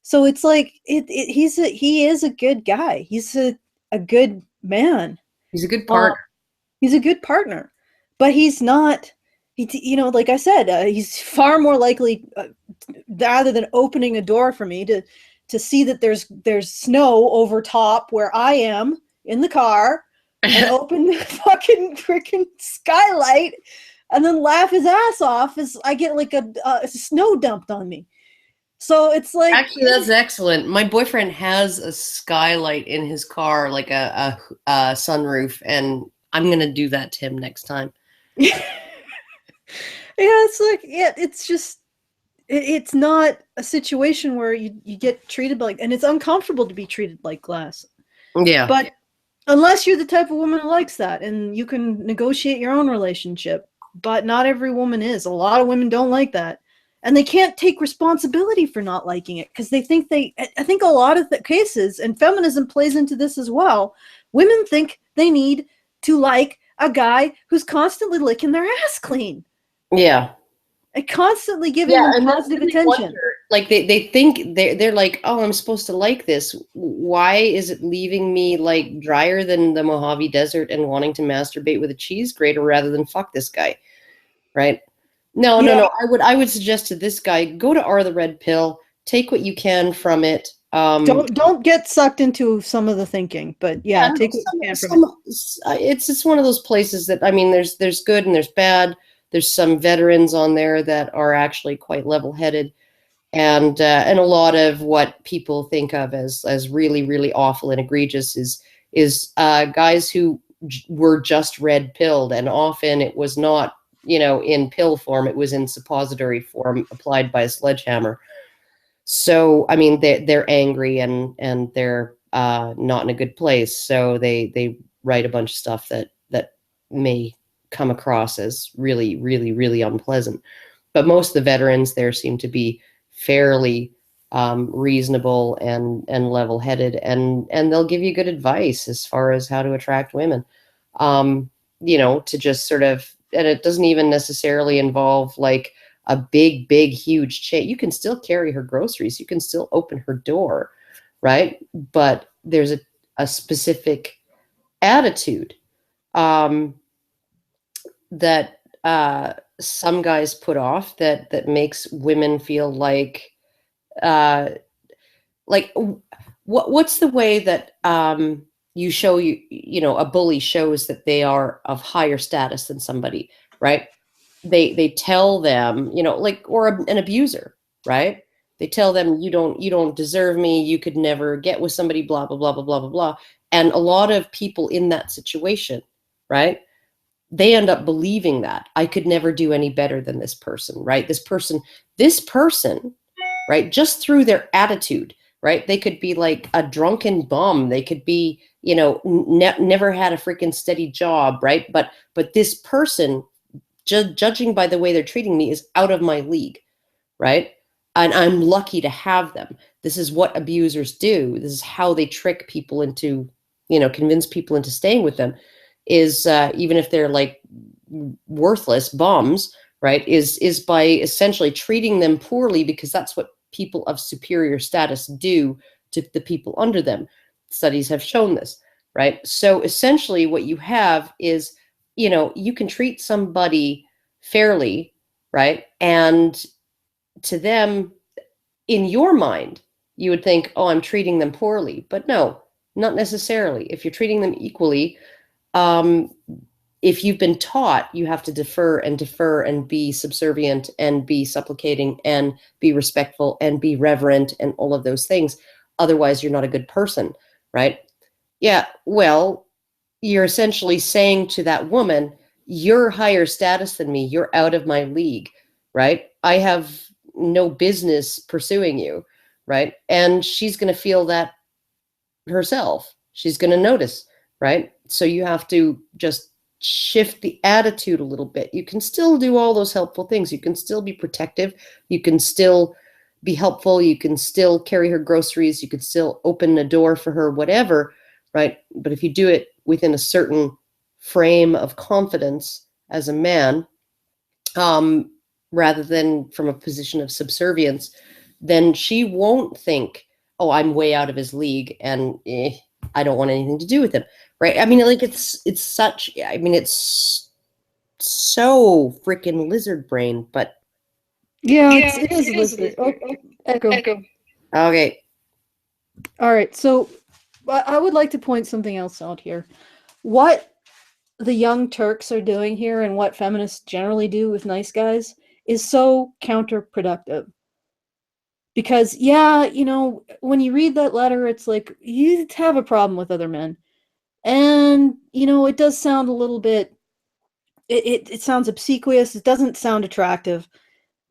So it's like, he is a good guy. He's a good man. He's a good partner. He's a good partner, but he's not, like I said, he's far more likely, rather than opening a door for me to see that there's snow over top where I am in the car and open the fucking freaking skylight and then laugh his ass off as I get like a snow dumped on me. So it's like, actually, that's excellent. My boyfriend has a skylight in his car, like a sunroof, and I'm gonna do that to him next time. yeah, it's like, yeah, it's just, it's not a situation where you get treated like, and it's uncomfortable to be treated like glass. Yeah. But unless you're the type of woman who likes that, and you can negotiate your own relationship, but not every woman is. A lot of women don't like that. And they can't take responsibility for not liking it because they think I think a lot of the cases, and feminism plays into this as well, women think they need to like a guy who's constantly licking their ass clean. Yeah. And constantly giving them positive attention. Wonder, like they think they're like, oh, I'm supposed to like this. Why is it leaving me like drier than the Mojave Desert and wanting to masturbate with a cheese grater rather than fuck this guy? Right? No. I would suggest to this guy, go to R the Red Pill, take what you can from it. Don't get sucked into some of the thinking, but yeah, take what you can from it. It's one of those places that, I mean, there's good and there's bad. There's some veterans on there that are actually quite level-headed, and a lot of what people think of as really, really awful and egregious is guys who were just red pilled, and often it was not, in pill form, it was in suppository form applied by a sledgehammer. So, I mean, they're angry and they're not in a good place. So they write a bunch of stuff that may come across as really, really, really unpleasant. But most of the veterans there seem to be fairly reasonable and level-headed, and they'll give you good advice as far as how to attract women. To just sort of, and it doesn't even necessarily involve like a big, huge chain. You can still carry her groceries. You can still open her door, right? But there's a specific attitude that some guys put off that makes women feel like what's the way that you show a bully shows that they are of higher status than somebody, right? They tell them, or an abuser, right? They tell them, you don't deserve me, you could never get with somebody, blah blah blah blah blah blah blah. And a lot of people in that situation, right, they end up believing that I could never do any better than this person, right? This person, right, just through their attitude, right? They could be like a drunken bum. They could be, never had a freaking steady job, right? But this person, judging by the way they're treating me, is out of my league, right? And I'm lucky to have them. This is what abusers do. This is how they trick people into, convince people into staying with them, is even if they're like worthless bums, right, is by essentially treating them poorly, because that's what people of superior status do to the people under them. Studies have shown this, right? So essentially what you have is, you can treat somebody fairly, right? And to them, in your mind, you would think, oh, I'm treating them poorly. But no, not necessarily. If you're treating them equally, if you've been taught you have to defer and be subservient and be supplicating and be respectful and be reverent and all of those things, otherwise you're not a good person, right? Yeah, well, you're essentially saying to that woman, you're higher status than me, you're out of my league, right? I have no business pursuing you, right? And she's going to feel that herself. She's going to notice, right? So you have to just shift the attitude a little bit. You can still do all those helpful things. You can still be protective. You can still be helpful. You can still carry her groceries. You could still open a door for her, whatever, right? But if you do it within a certain frame of confidence as a man, rather than from a position of subservience, then she won't think, oh, I'm way out of his league and I don't want anything to do with him, right? I mean, like it's so freaking lizard brain, but yeah, it is lizard. Oh, echo. Okay. All right, so I would like to point something else out here. What the Young Turks are doing here and what feminists generally do with nice guys is so counterproductive. Because, yeah, you know, when you read that letter, it's like, you have a problem with other men. And, you know, it does sound a little bit, it sounds obsequious. It doesn't sound attractive.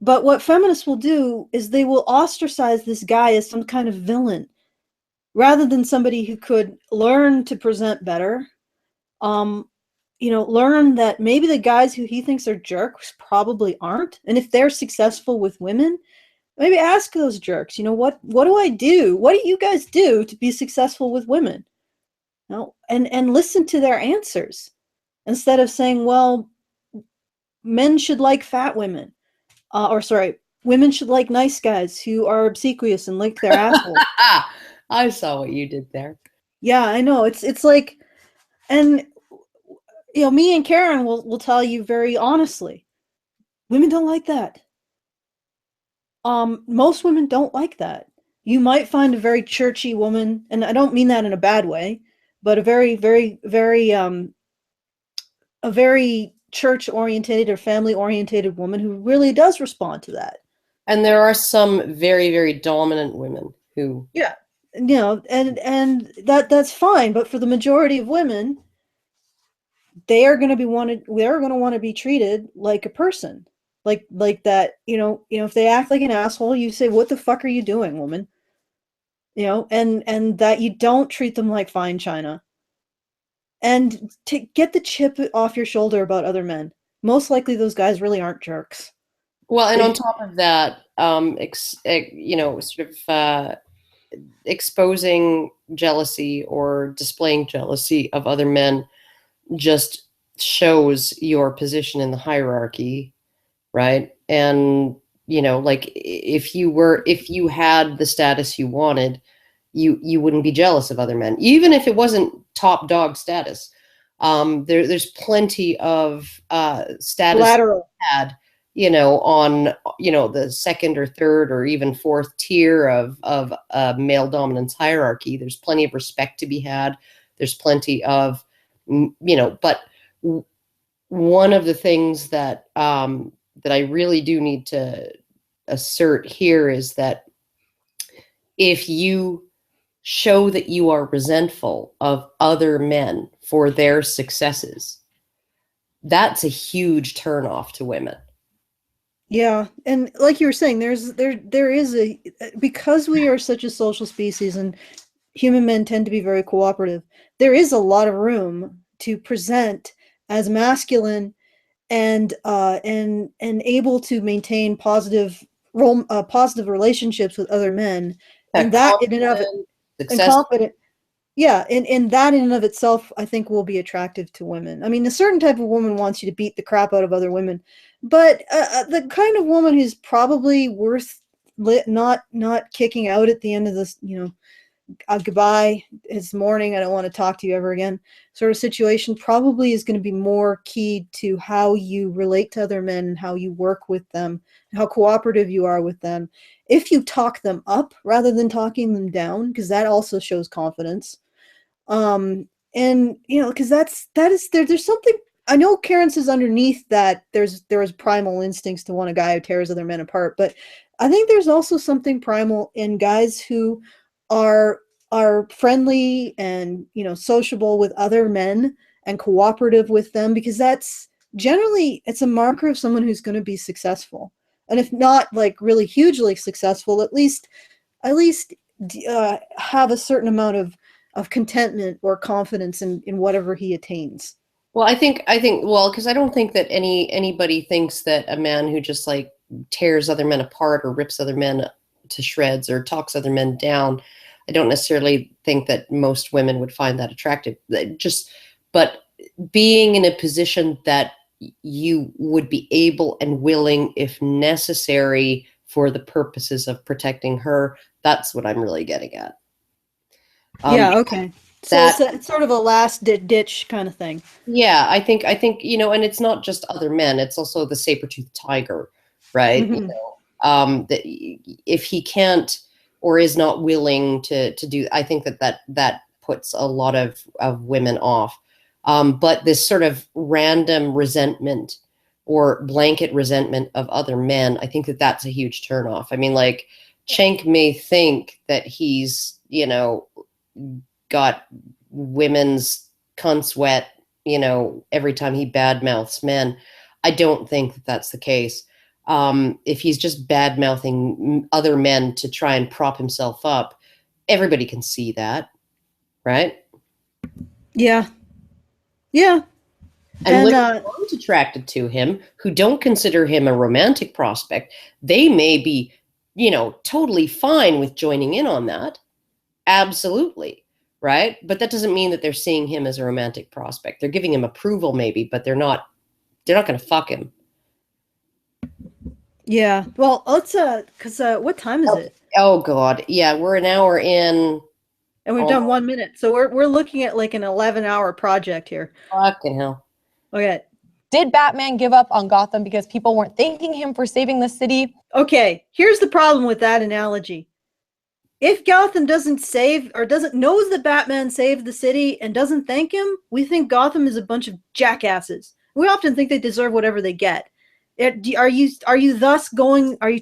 But what feminists will do is they will ostracize this guy as some kind of villain rather than somebody who could learn to present better. You know, learn that maybe the guys who he thinks are jerks probably aren't. And if they're successful with women, maybe ask those jerks, you know, what do I do? What do you guys do to be successful with women? You know, and listen to their answers instead of saying, well, men should like fat women. Or sorry, women should like nice guys who are obsequious and lick their asshole. I saw what you did there. Yeah, I know. It's like, and you know, me and Karen will tell you very honestly, women don't like that. Most women don't like that. You might find a very churchy woman, and I don't mean that in a bad way, but a very, very, very, a very church-oriented or family-oriented woman who really does respond to that. And there are some very, very dominant women who, yeah, you know, and that's fine. But for the majority of women, they're going to want to be treated like a person, like that. You know, if they act like an asshole, you say, "What the fuck are you doing, woman?" You know, and that you don't treat them like fine china. And to get the chip off your shoulder about other men. Most likely, those guys really aren't jerks. well, and on top of that, you know, sort of exposing jealousy or displaying jealousy of other men just shows your position in the hierarchy, right? And you know, like if you had the status you wanted, you wouldn't be jealous of other men, even if it wasn't top dog status. There's plenty of status Lateral. had, you know, on, you know, the second or third or even fourth tier of male dominance hierarchy. There's plenty of respect to be had. There's plenty of, you know, but one of the things that that I really do need to assert here is that if you show that you are resentful of other men for their successes, that's a huge turnoff to women. Yeah, and like you were saying, there is a, because we are such a social species and human men tend to be very cooperative, there is a lot of room to present as masculine and able to maintain positive relationships with other men, and that in and of it, and confident. Yeah, and that in and of itself, I think, will be attractive to women. I mean, a certain type of woman wants you to beat the crap out of other women, but the kind of woman who's probably worth not kicking out at the end of this, you know, goodbye, it's morning, I don't want to talk to you ever again, sort of situation, probably is going to be more keyed to how you relate to other men and how you work with them, how cooperative you are with them. If you talk them up rather than talking them down, because that also shows confidence. And you know, because there's something, I know Karen says underneath that there's primal instincts to want a guy who tears other men apart, but I think there's also something primal in guys who are friendly and, you know, sociable with other men and cooperative with them, because that's generally, it's a marker of someone who's going to be successful, and if not like really hugely successful, at least have a certain amount of contentment or confidence in whatever he attains. Well, I think, well, because I don't think that anybody thinks that a man who just like tears other men apart or rips other men to shreds or talks other men down, I don't necessarily think that most women would find that attractive. But being in a position that you would be able and willing, if necessary, for the purposes of protecting her, that's what I'm really getting at. Yeah, okay. So it's sort of a last ditch kind of thing. Yeah, I think, you know, and it's not just other men, it's also the saber-toothed tiger, right? Mm-hmm. You know, that if he can't or is not willing to do, I think that puts a lot of women off. But this sort of random resentment or blanket resentment of other men, I think that that's a huge turnoff. I mean, like, Cenk may think that he's, you know, got women's cunts wet, you know, every time he badmouths men. I don't think that that's the case. If he's just bad-mouthing other men to try and prop himself up, everybody can see that, right? Yeah. Yeah. And women who aren't attracted to him, who don't consider him a romantic prospect, they may be, you know, totally fine with joining in on that. Absolutely. Right? But that doesn't mean that they're seeing him as a romantic prospect. They're giving him approval maybe, but they're not going to fuck him. Yeah. Well, let's because what time is it? Oh God. Yeah, we're an hour in. And we've done 1 minute. So we're looking at like an 11-hour project here. Fucking hell. Okay. Did Batman give up on Gotham because people weren't thanking him for saving the city? Okay, here's the problem with that analogy. If Gotham doesn't save or doesn't knows that Batman saved the city and doesn't thank him, we think Gotham is a bunch of jackasses. We often think they deserve whatever they get. Are you thus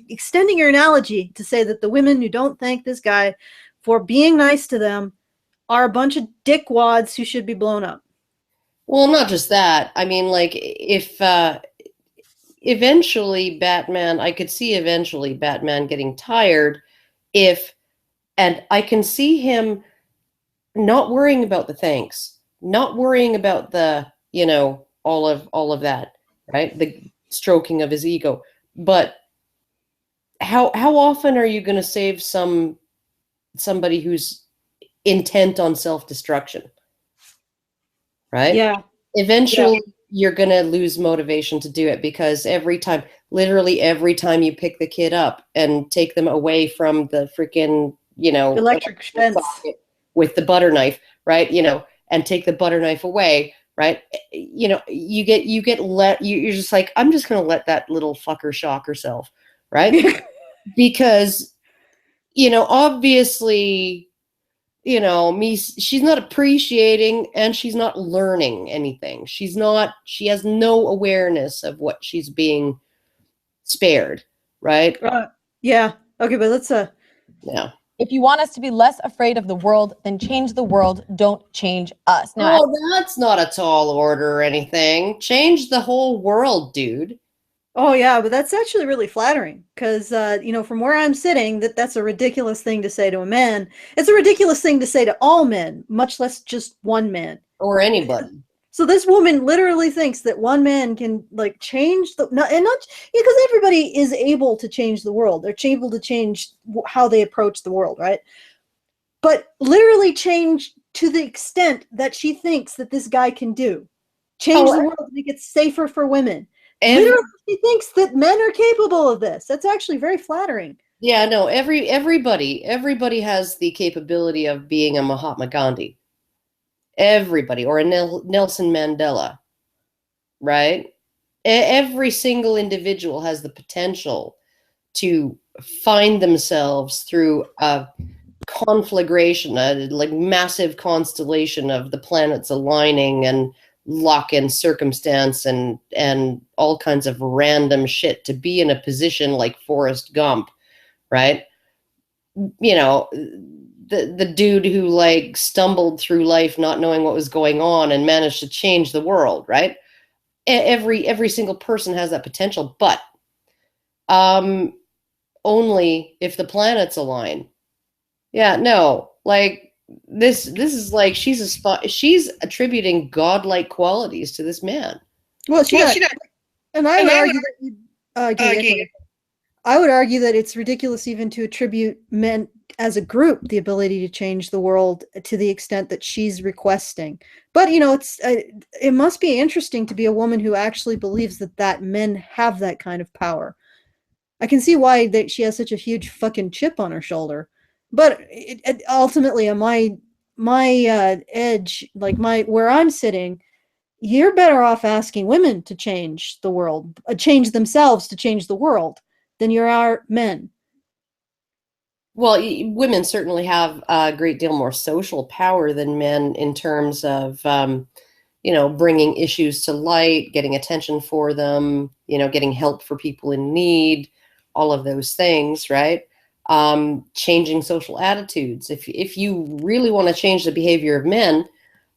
extending your analogy to say that the women who don't thank this guy for being nice to them are a bunch of dickwads who should be blown up? Well, not just that. I mean, like, if eventually Batman, I could see eventually Batman getting tired and I can see him not worrying about the thanks, not worrying about the, you know, all of that, right? The stroking of his ego. But how often are you going to save somebody who's intent on self-destruction? Right? Yeah. Eventually, you're going to lose motivation to do it because literally every time you pick the kid up and take them away from the freaking, you know, electric fence with the butter knife, right? You know, and take the butter knife away, right? You know, you're just like, I'm just going to let that little fucker shock herself, right? Because, you know, obviously, you know, she's not appreciating and she's not learning anything. She has no awareness of what she's being spared, right? Yeah. Okay, but let's yeah. If you want us to be less afraid of the world, then change the world. Don't change us. Now, that's not a tall order or anything. Change the whole world, dude. Oh yeah, but that's actually really flattering because, you know, from where I'm sitting, that's a ridiculous thing to say to a man. It's a ridiculous thing to say to all men, much less just one man. Or anybody. So this woman literally thinks that one man can like change not because everybody is able to change the world. They're able to change how they approach the world, right? But literally change to the extent that she thinks that this guy can do. Change the world to make it safer for women. Literally, she thinks that men are capable of this. That's actually very flattering. Yeah, no, everybody has the capability of being a Mahatma Gandhi. Everybody, or a Nelson Mandela, right? Every single individual has the potential to find themselves through a conflagration, a like massive constellation of the planets aligning and luck and circumstance and all kinds of random shit to be in a position like Forrest Gump, right? You know, the dude who like stumbled through life not knowing what was going on and managed to change the world, right? Every single person has that potential, but only if the planets align. Yeah, no, like this is like she's attributing godlike qualities to this man. Well, she does. And I would argue that I would argue that it's ridiculous even to attribute men as a group the ability to change the world to the extent that she's requesting. But you know, it must be interesting to be a woman who actually believes that men have that kind of power. I can see why that she has such a huge fucking chip on her shoulder. But ultimately, on my edge, like where I'm sitting, you're better off asking women to change the world, change themselves to change the world, than you are men. Well, women certainly have a great deal more social power than men in terms of, bringing issues to light, getting attention for them, getting help for people in need, all of those things, right? Changing social attitudes. If you really want to change the behavior of men,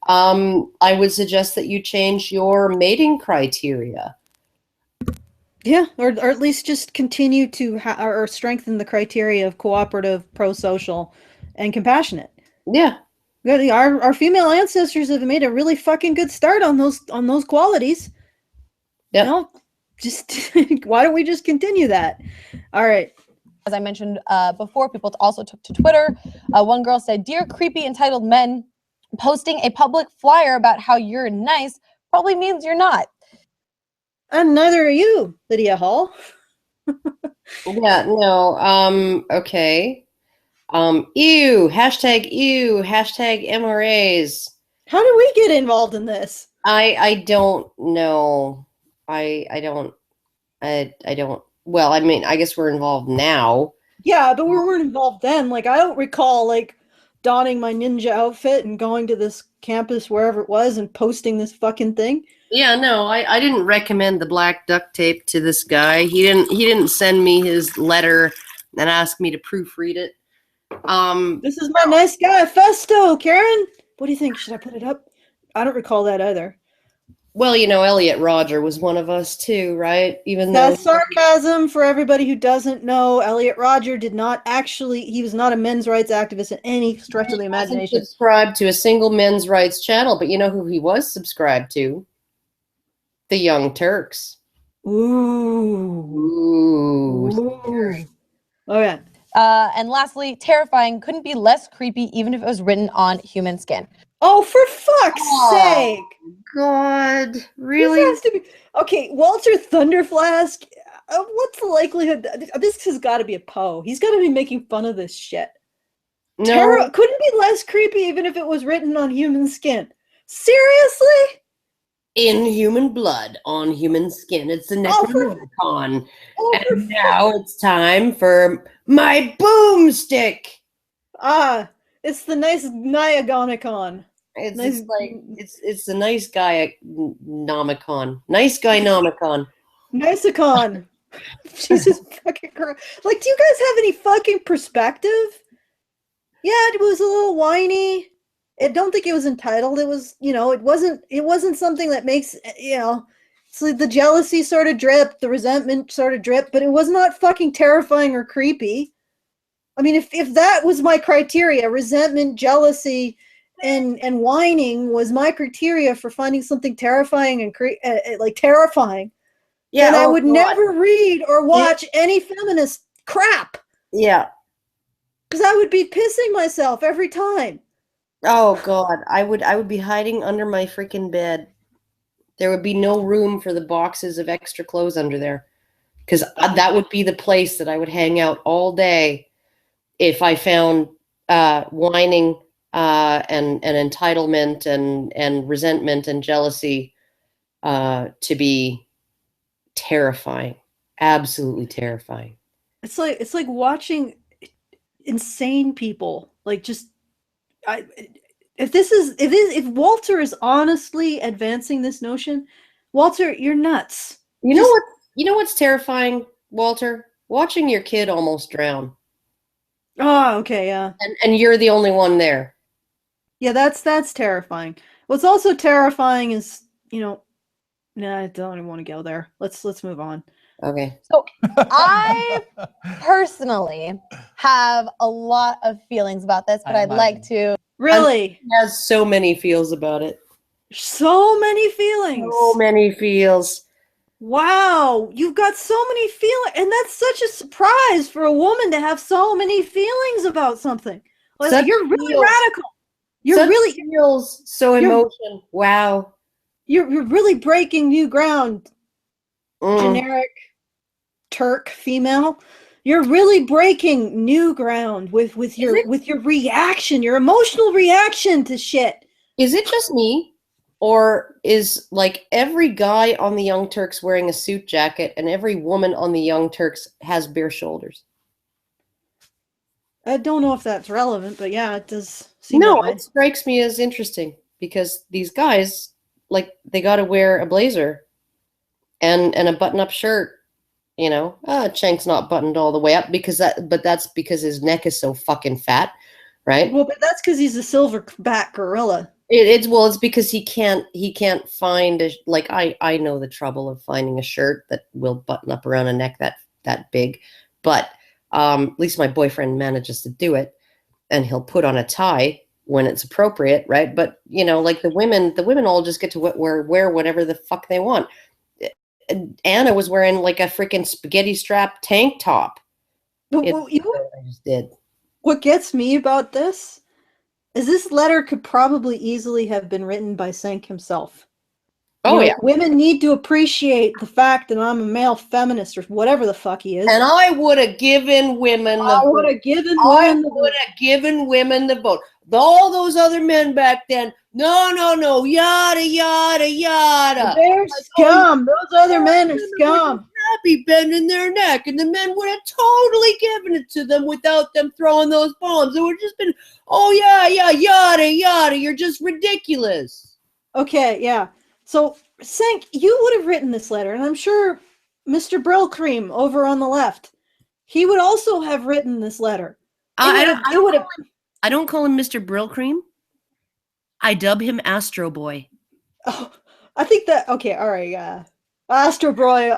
I would suggest that you change your mating criteria. Yeah, or at least just continue to or strengthen the criteria of cooperative, pro-social, and compassionate. Yeah. Our female ancestors have made a really fucking good start on those qualities. Yep. No, just why don't we just continue that? All right. As I mentioned before, people also took to Twitter. One girl said, "Dear creepy entitled men, posting a public flyer about how you're nice probably means you're not." And neither are you, Lydia Hall. Yeah, no, okay. Ew, hashtag MRAs. How do we get involved in this? I don't know. I don't, well, I mean, I guess we're involved now. Yeah, but we weren't involved then. Like, I don't recall, like, donning my ninja outfit and going to this campus, wherever it was, and posting this fucking thing. Yeah, no, I didn't recommend the black duct tape to this guy. He didn't send me his letter and ask me to proofread it. This is my nice guy, Festo, Karen. What do you think? Should I put it up? I don't recall that either. Well, Elliot Rodger was one of us too, right? Even That's sarcasm for everybody who doesn't know. Elliot Rodger did not actually, he was not a men's rights activist in any stretch of the imagination. He wasn't subscribed to a single men's rights channel, but you know who he was subscribed to? The Young Turks. Ooh. Okay. And lastly, terrifying couldn't be less creepy even if it was written on human skin. Oh, for fuck's sake. God, really? This has to be okay. Walter Thunderflask. What's the likelihood? This has got to be a Poe. He's got to be making fun of this shit. No, couldn't be less creepy even if it was written on human skin. Seriously? in human blood, on human skin. It's the Necronomicon. And now it's time for my boomstick. It's the nice Niagonicon. It's Nice. like it's the nice guy nomicon. Nice guy nomicon. Nicicon. Jesus fucking Christ. Like, do you guys have any fucking perspective? Yeah, it was a little whiny. I don't think it was entitled. It was, it wasn't something that makes, it's like the jealousy sort of dripped, the resentment sort of dripped, but it was not fucking terrifying or creepy. I mean, if that was my criteria, resentment, jealousy, and whining was my criteria for finding something terrifying and terrifying, then I would never read or watch any feminist crap. Yeah. Because I would be pissing myself every time. Oh God, I would be hiding under my freaking bed. There would be no room for the boxes of extra clothes under there, because that would be the place that I would hang out all day if I found whining and entitlement and resentment and jealousy to be terrifying, absolutely terrifying. It's like watching insane people, like, just if Walter is honestly advancing this notion, Walter, you're nuts. You know what's terrifying, Walter? Watching your kid almost drown. Oh, okay, yeah. And you're the only one there. Yeah, that's terrifying. What's also terrifying is, nah, I don't even want to go there. Let's move on. Okay. So I personally have a lot of feelings about this, but I'd like to. Really? He has so many feels about it. So many feelings. So many feels. Wow, you've got so many feelings, and that's such a surprise for a woman to have so many feelings about something. Like, you're really radical. You're really feels, so emotion. Wow. You're really breaking new ground. Generic Turk female. You're really breaking new ground with your reaction, your emotional reaction to shit. Is it just me? Or is, like, every guy on the Young Turks wearing a suit jacket and every woman on the Young Turks has bare shoulders? I don't know if that's relevant, but yeah, it does seem No, that way. it strikes me as interesting because these guys, like, they got to wear a blazer and a button-up shirt. You know, Chank's not buttoned all the way up but that's because his neck is so fucking fat, right? Well, but that's because he's a silverback gorilla. It's because he can't find like I know the trouble of finding a shirt that will button up around a neck that big, but at least my boyfriend manages to do it, and he'll put on a tie when it's appropriate, right? But you know, like the women all just get to wear whatever the fuck they want. Anna was wearing like a freaking spaghetti strap tank top. But I just did. What gets me about this is this letter could probably easily have been written by Senk himself. Oh, yeah. Women need to appreciate the fact that I'm a male feminist or whatever the fuck he is. And I would have given women the vote. I would have given women the vote. All those other men back then, no, yada, yada, yada. They're scum. Those other men are scum. Happy bending their neck, and the men would have totally given it to them without them throwing those bombs. It would have just been, oh, yeah, yada, yada. You're just ridiculous. Okay, yeah. So, Senk, you would have written this letter, and I'm sure Mr. Brillcream over on the left, he would also have written this letter. I don't call him Mr. Brillcream. I dub him Astro Boy. Oh, I think that, okay, all right, Astro Boy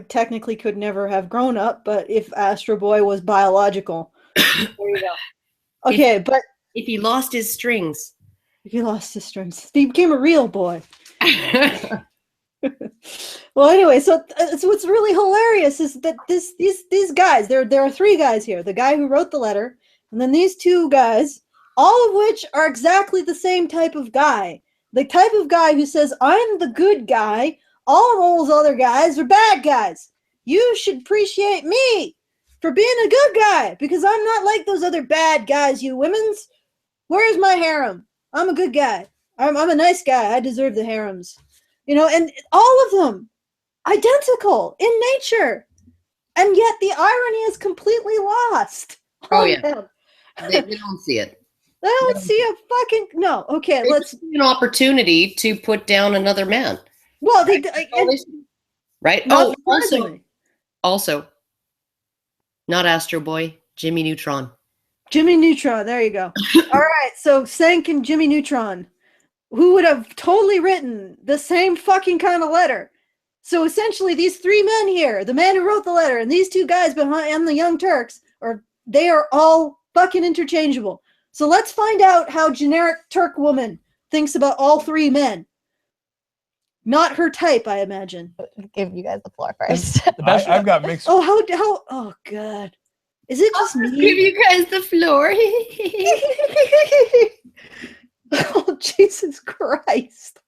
technically could never have grown up, but if Astro Boy was biological, there you go. Okay, but if he lost his strings. He lost his strings. He became a real boy. Well, anyway, so what's really hilarious is that these guys, there are three guys here. The guy who wrote the letter, and then these two guys, all of which are exactly the same type of guy. The type of guy who says, I'm the good guy. All of those other guys are bad guys. You should appreciate me for being a good guy because I'm not like those other bad guys, you women's. Where's my harem? I'm a good guy. I'm a nice guy. I deserve the harems. You know, and all of them identical in nature. And yet the irony is completely lost. Oh, yeah. They don't see it. They don't see a fucking... No, okay, let's... see an opportunity to put down another man. Well, right? Oh, also, not Astro Boy, Jimmy Neutron. Jimmy Neutron, there you go. All right, so Senk and Jimmy Neutron, who would have totally written the same fucking kind of letter. So essentially, these three men here, the man who wrote the letter, and these two guys behind the Young Turks, they are all fucking interchangeable. So let's find out how generic Turk woman thinks about all three men. Not her type, I imagine. I'll give you guys the floor first. I've got mixed. Oh God. Is it just me? Give you guys the floor. Oh, Jesus Christ.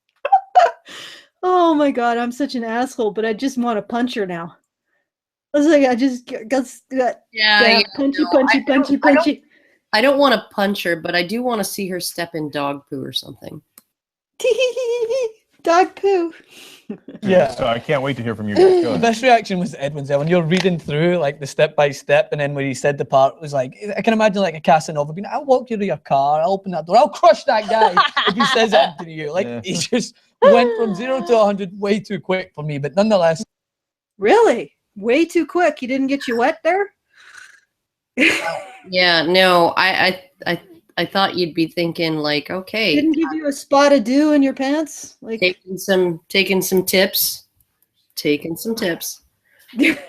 Oh my God, I'm such an asshole, but I just want to punch her now. I was like, I just got punchy. I don't want to punch her, but I do want to see her step in dog poo or something. Dog poo. Yeah. So I can't wait to hear from you guys. The best reaction was Edwin's there when you're reading through like the step by step, and then when he said the part, it was like, I can imagine like a Casanova being, I'll walk you to your car, I'll open that door, I'll crush that guy if he says that to you. Like he just went from 0 to 100 way too quick for me, but nonetheless. Really? Way too quick. He didn't get you wet there? Yeah, no, I thought you'd be thinking like, okay. Didn't give you a spot of dew in your pants? Like taking some tips. The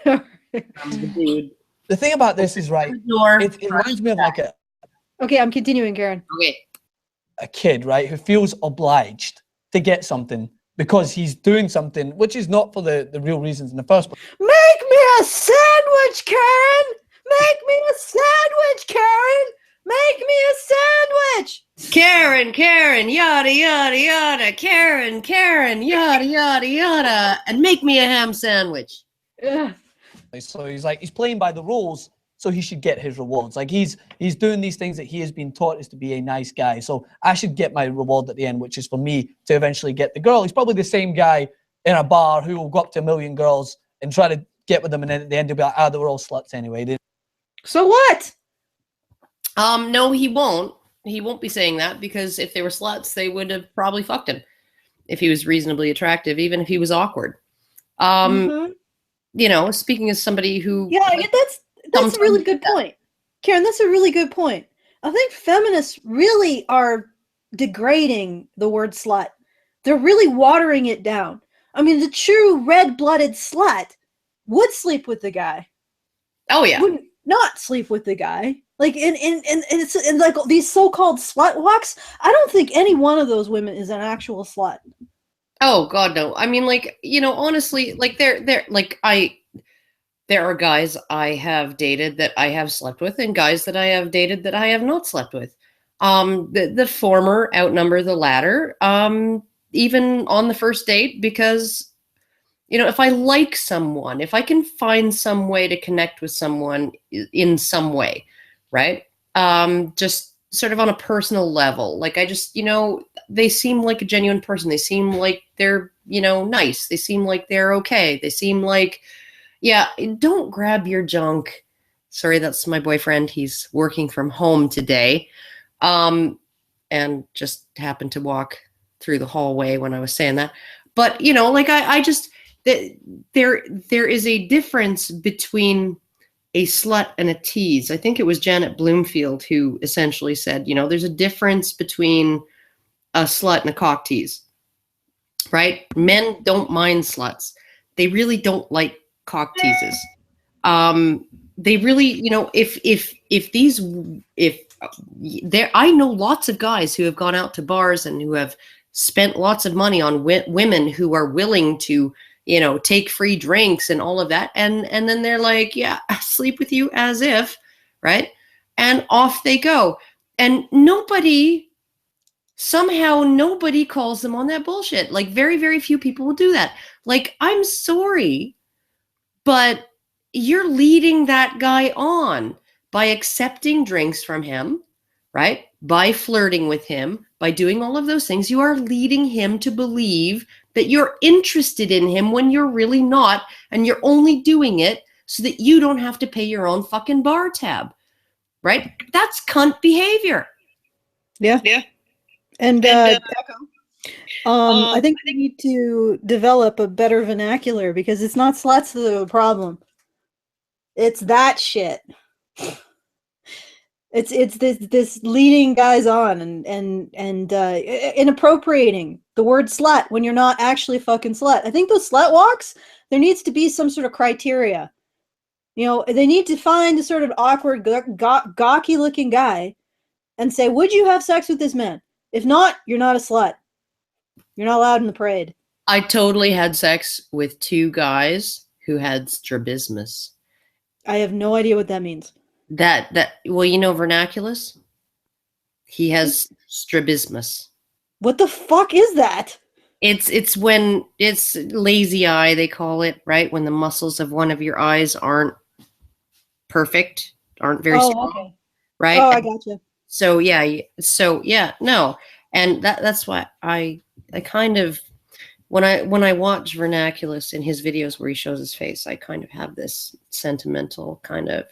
thing about this is right. It reminds me of like Okay, I'm continuing, Karen. Okay. A kid, right, who feels obliged to get something because he's doing something which is not for the real reasons in the first place. Make me a sandwich, Karen! Make me a sandwich, Karen! Make me a sandwich! Karen, yada, yada, yada. Karen, yada, yada, yada. And make me a ham sandwich. Yeah. So he's playing by the rules, so he should get his rewards. Like he's doing these things that he has been taught is to be a nice guy. So I should get my reward at the end, which is for me to eventually get the girl. He's probably the same guy in a bar who will go up to 1 million girls and try to get with them, and then at the end he'll be like, they were all sluts anyway. So what? No, he won't. He won't be saying that, because if they were sluts, they would have probably fucked him if he was reasonably attractive, even if he was awkward. Mhm. You know, speaking as somebody who, Yeah, that's a sometimes really good point, Karen. That's a really good point. I think feminists really are degrading the word slut. They're really watering it down. I mean, the true red-blooded slut would sleep with the guy. oh yeah, Wouldn't not sleep with the guy. Like in like these so-called slut walks, I don't think any one of those women is an actual slut. oh god, no. I mean, like, you know, honestly, like they're like there are guys I have dated that I have slept with, and guys that I have dated that I have not slept with. The former outnumber the latter, even on the first date, because, you know, if I like someone, if I can find some way to connect with someone in some way, right? Just sort of on a personal level, like I just, you know, they seem like a genuine person. They seem like they're, you know, nice. They seem like they're okay. They seem like, yeah, don't grab your junk. Sorry, that's my boyfriend. He's working from home today. And just happened to walk through the hallway when I was saying that. But, you know, like I just, there is a difference between a slut and a tease. I think it was Janet Bloomfield who essentially said, you know, there's a difference between a slut and a cock tease, right? Men don't mind sluts. They really don't like cock teases. They really, you know, if there, I know lots of guys who have gone out to bars and who have spent lots of money on women who are willing to, you know, take free drinks and all of that, and then they're like, yeah, I'll sleep with you as if, right? And off they go, and somehow nobody calls them on that bullshit. Like very, very few people will do that. Like, I'm sorry, but you're leading that guy on by accepting drinks from him, right? By flirting with him, by doing all of those things. You are leading him to believe that you're interested in him when you're really not, and you're only doing it so that you don't have to pay your own fucking bar tab, right? That's cunt behavior. Yeah. And I think we need to develop a better vernacular, because it's not sluts that are the problem. It's that shit. It's this leading guys on and inappropriating the word slut when you're not actually a fucking slut. I think those slut walks, there needs to be some sort of criteria. You know, they need to find a sort of awkward, gawky looking guy and say, would you have sex with this man? If not, you're not a slut. You're not allowed in the parade. I totally had sex with 2 guys who had strabismus. I have no idea what that means. Well, you know vernaculus? He has strabismus. What the fuck is that? It's when it's lazy eye, they call it, right? When the muscles of one of your eyes aren't perfect, aren't very strong, okay. right? Oh, I gotcha. So yeah, no. And that's why I kind of, when I watch Vernaculus in his videos where he shows his face, I kind of have this sentimental kind of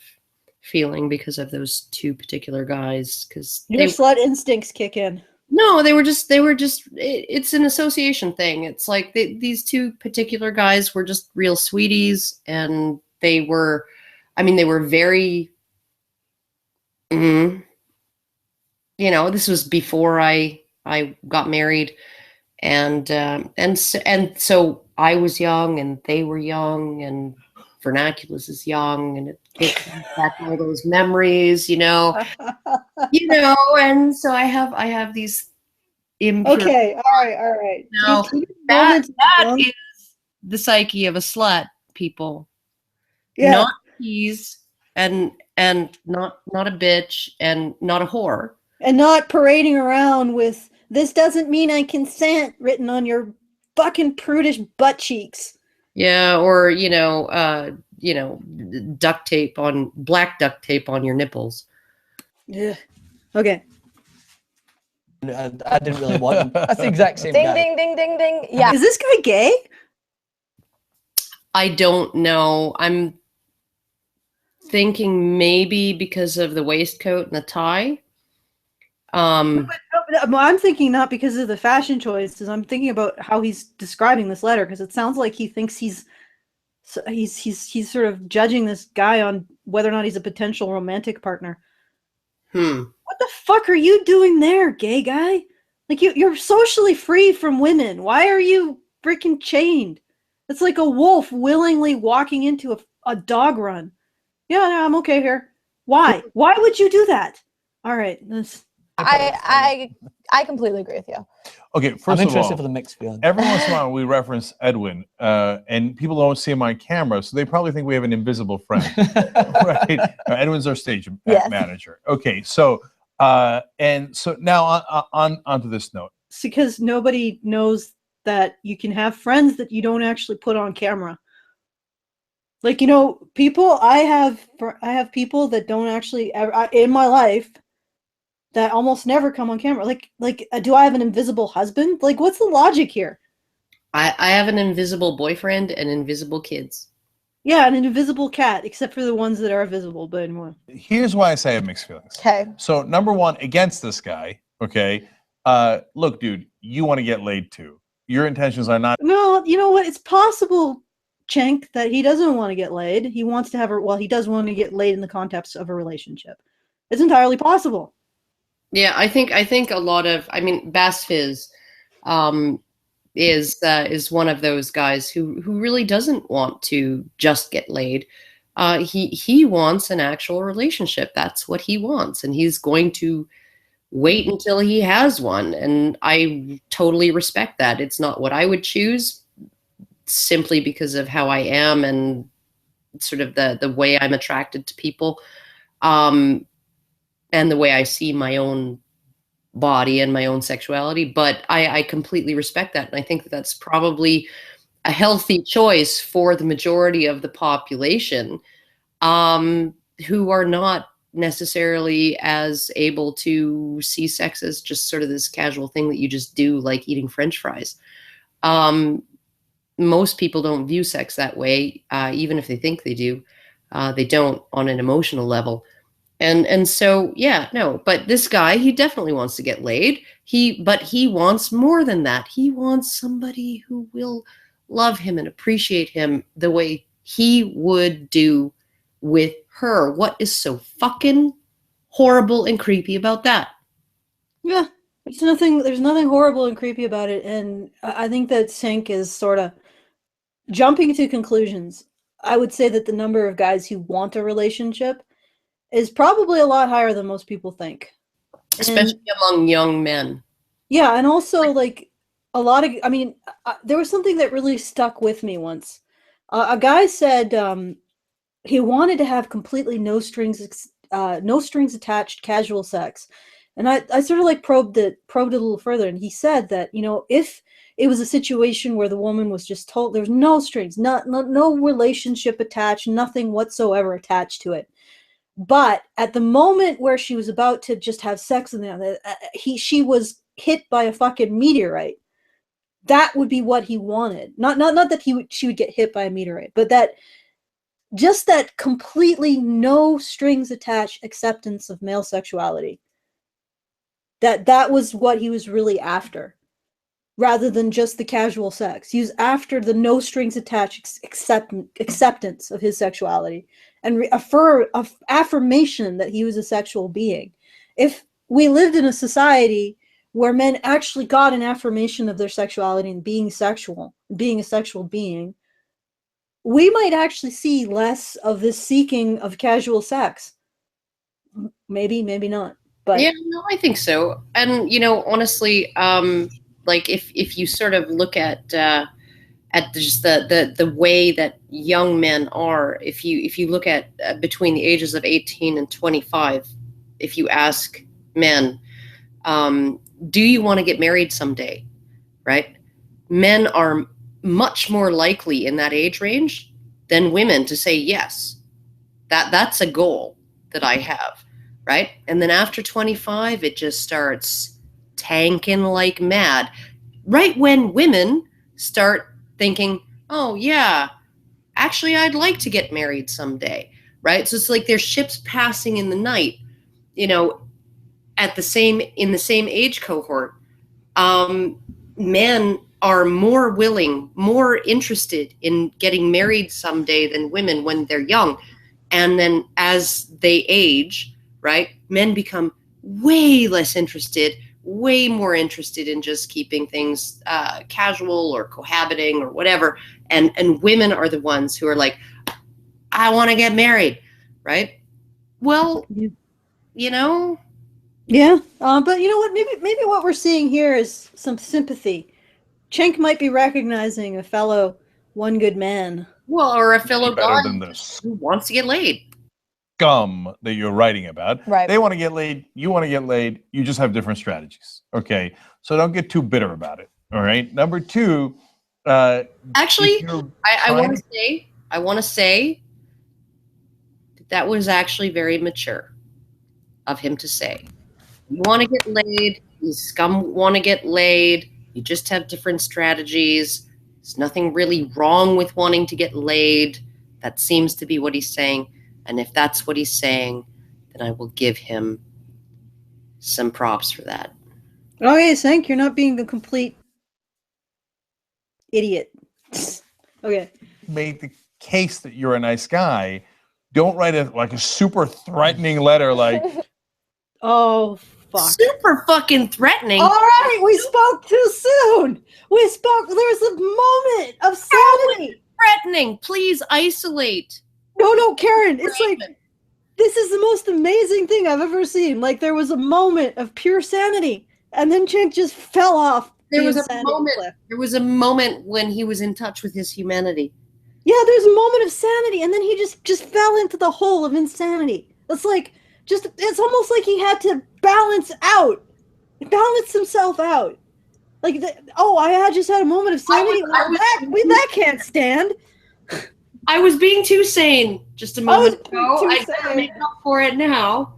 feeling because of those 2 particular guys, because your slut instincts kick in. No, they were just it's an association thing. It's like these 2 particular guys were just real sweeties, and they were very, you know, this was before I got married, and so I was young and they were young, and Vernaculus is young, and it takes back all those memories, you know, and so I have these impure. Okay, all right. No, that is the psyche of a slut, people. Yeah. Not tease, and not a bitch, and not a whore. And not parading around with "this doesn't mean I consent" written on your fucking prudish butt cheeks. Yeah, or duct tape on black duct tape on your nipples. Yeah. Okay. I didn't really want him. That's the exact same ding, guy. Ding, ding, ding, ding. Yeah. Is this guy gay? I don't know. thinking maybe because of the waistcoat and the tie. No, I'm thinking not because of the fashion choices. I'm thinking about how he's describing this letter, because it sounds like he thinks he's sort of judging this guy on whether or not he's a potential romantic partner. What the fuck are you doing there, gay guy? Like, you're socially free from women. Why are you freaking chained? It's like a wolf willingly walking into a dog run. Yeah, I'm okay here. Why? Why would you do that? All right. I completely agree with you. Okay, I'm first of interested all, for the mixed feelings. every once in a while we reference Edwin, and people don't see him on camera, so they probably think we have an invisible friend. Right? Edwin's our stage manager. Okay, so and so now onto this note. It's because nobody knows that you can have friends that you don't actually put on camera. Like, people, I have people that don't actually ever, in my life, that almost never come on camera. Like, do I have an invisible husband? Like, what's the logic here? I have an invisible boyfriend and invisible kids. Yeah, and an invisible cat, except for the ones that are visible. But anyway, Here's why I say I have mixed feelings. Okay. So number one, against this guy. Okay, look, dude, you want to get laid too. Your intentions are not. no, you know what? It's possible, Cenk, that he doesn't want to get laid. He wants to have he does want to get laid in the context of a relationship. It's entirely possible. Yeah, I think a lot of, Bass Fizz is one of those guys who really doesn't want to just get laid. He wants an actual relationship. That's what he wants, and he's going to wait until he has one. And I totally respect that. It's not what I would choose, simply because of how I am and sort of the way I'm attracted to people. And the way I see my own body and my own sexuality. But I completely respect that. And I think that's probably a healthy choice for the majority of the population, who are not necessarily as able to see sex as just sort of this casual thing that you just do, like eating French fries. Most people don't view sex that way, even if they think they do. They don't on an emotional level. And so, yeah, no, but this guy, he definitely wants to get laid. But he wants more than that. He wants somebody who will love him and appreciate him the way he would do with her. What is so fucking horrible and creepy about that? Yeah, there's nothing horrible and creepy about it. And I think that Cenk is sort of jumping to conclusions. I would say that the number of guys who want a relationship is probably a lot higher than most people think. Especially among young men. Yeah, and also, like, a lot of, there was something that really stuck with me once. A guy said he wanted to have completely no strings attached casual sex. And I sort of like probed it a little further, and he said that, if it was a situation where the woman was just told there's no strings, no relationship attached, nothing whatsoever attached to it. But at the moment where she was about to just have sex with him, she was hit by a fucking meteorite. That would be what he wanted. Not that she would get hit by a meteorite, but that completely no strings attached acceptance of male sexuality. That was what he was really after, rather than just the casual sex. He was after the no strings attached acceptance of his sexuality and affirmation that he was a sexual being. If we lived in a society where men actually got an affirmation of their sexuality and being sexual, being a sexual being, we might actually see less of this seeking of casual sex. Maybe not. But yeah, no, I think so. And honestly, like if you sort of look at just the way that young men are, if you look at between the ages of 18 and 25, if you ask men, do you want to get married someday, right? Men are much more likely in that age range than women to say yes. That's a goal that I have, right? And then after 25, it just starts tanking like mad. Right when women start thinking, oh yeah, actually I'd like to get married someday. right? So it's like there's ships passing in the night, you know, in the same age cohort. Men are more willing, more interested in getting married someday than women when they're young. And then as they age, right, men become way less interested, way more interested in just keeping things casual or cohabiting or whatever. And women are the ones who are like, I want to get married, right? Well, you know. Yeah, but you know what? Maybe what we're seeing here is some sympathy. Cenk might be recognizing a fellow one good man. Well, or a fellow Better guy than this who wants to get laid. scum that you're writing about. Right. They want to get laid. You want to get laid. You just have different strategies. Okay. So don't get too bitter about it. All right. Number two. Actually, I want to say that was actually very mature of him to say. You want to get laid. You scum want to get laid. You just have different strategies. There's nothing really wrong with wanting to get laid. That seems to be what he's saying. And if that's what he's saying, then I will give him some props for that. Okay, Cenk, you're not being a complete idiot. Okay. Made the case that you're a nice guy. Don't write a super threatening letter like, Oh, fuck. Super fucking threatening. All right, we spoke too soon. We spoke. There was a moment of sanity. Threatening. Please isolate. No, Karen. It's like, this is the most amazing thing I've ever seen. Like, there was a moment of pure sanity, and then Cenk just fell off. There was a moment when he was in touch with his humanity. Yeah, there's a moment of sanity, and then he just fell into the hole of insanity. It's like, it's almost like he had to balance himself out. Like, I just had a moment of sanity. That can't stand. I was being too sane just a moment ago. I gotta make up for it now.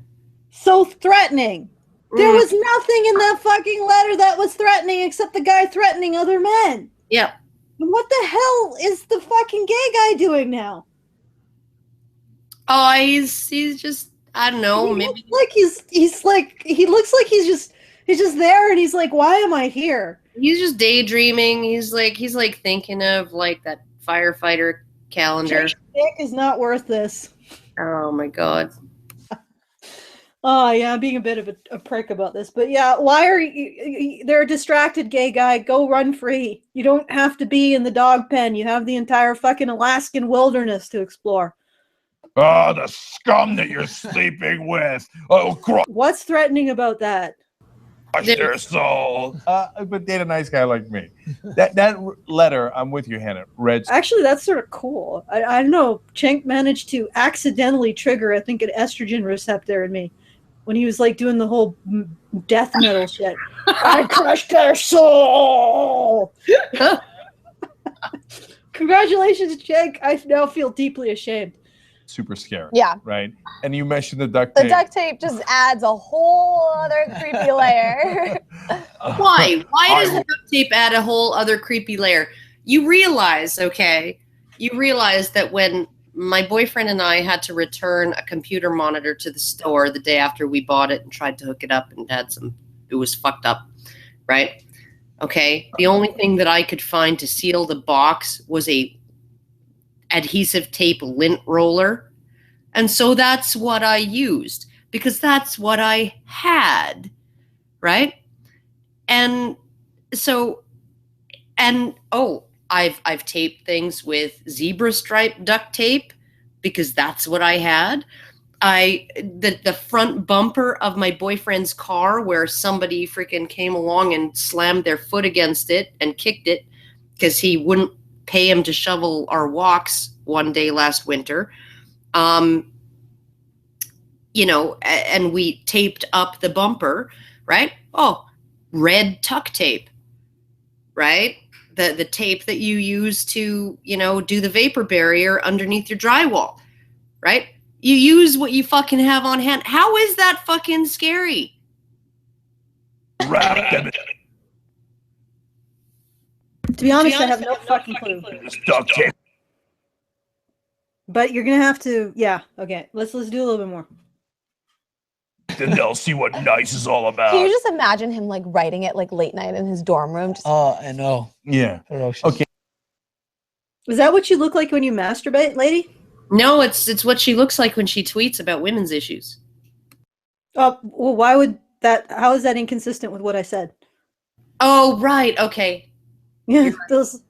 So threatening. There was nothing in that fucking letter that was threatening except the guy threatening other men. Yep. What the hell is the fucking gay guy doing now? Oh, he's just, I don't know, maybe like he looks like he's just there, and he's like, why am I here? He's just daydreaming. He's like thinking of like that firefighter calendar. Dick is not worth this. Oh my god. Oh yeah, I'm being a bit of a prick about this, but yeah, why are you? They're a distracted gay guy. Go run free. You don't have to be in the dog pen. You have the entire fucking Alaskan wilderness to explore. oh, the scum that you're sleeping with. Oh, crush What's threatening about that? their soul. But date a nice guy like me. That letter, I'm with you, Hannah. Actually, that's sort of cool. I don't know. Cenk managed to accidentally trigger, I think, an estrogen receptor in me when he was like doing the whole death metal shit. I crushed their soul. Congratulations, Cenk. I now feel deeply ashamed. Super scary. Yeah. Right. And you mentioned the duct The tape. duct tape just adds a whole other creepy layer. Why? Why does the duct tape add a whole other creepy layer? You realize that when my boyfriend and I had to return a computer monitor to the store the day after we bought it and tried to hook it up and it was fucked up, right? Okay. The only thing that I could find to seal the box was a adhesive tape lint roller. And so that's what I used because that's what I had, right? And so, I've taped things with zebra stripe duct tape because that's what I had. The front bumper of my boyfriend's car where somebody freaking came along and slammed their foot against it and kicked it because he wouldn't pay him to shovel our walks one day last winter. And we taped up the bumper, right? Oh, red tuck tape, right? The tape that you use to, do the vapor barrier underneath your drywall, right? You use what you fucking have on hand. How is that fucking scary? Wrap them To be honest, I have no fucking clue. in this duct tape. But you're gonna have to, yeah. Okay, let's do a little bit more. Then they'll see what nice is all about. Can you just imagine him like writing it like late night in his dorm room? Just Oh, I know. Yeah. Ferocious. Okay. Is that what you look like when you masturbate, lady? No, it's what she looks like when she tweets about women's issues. Oh, well, why would that? How is that inconsistent with what I said? Oh, right. Okay. Yeah, those.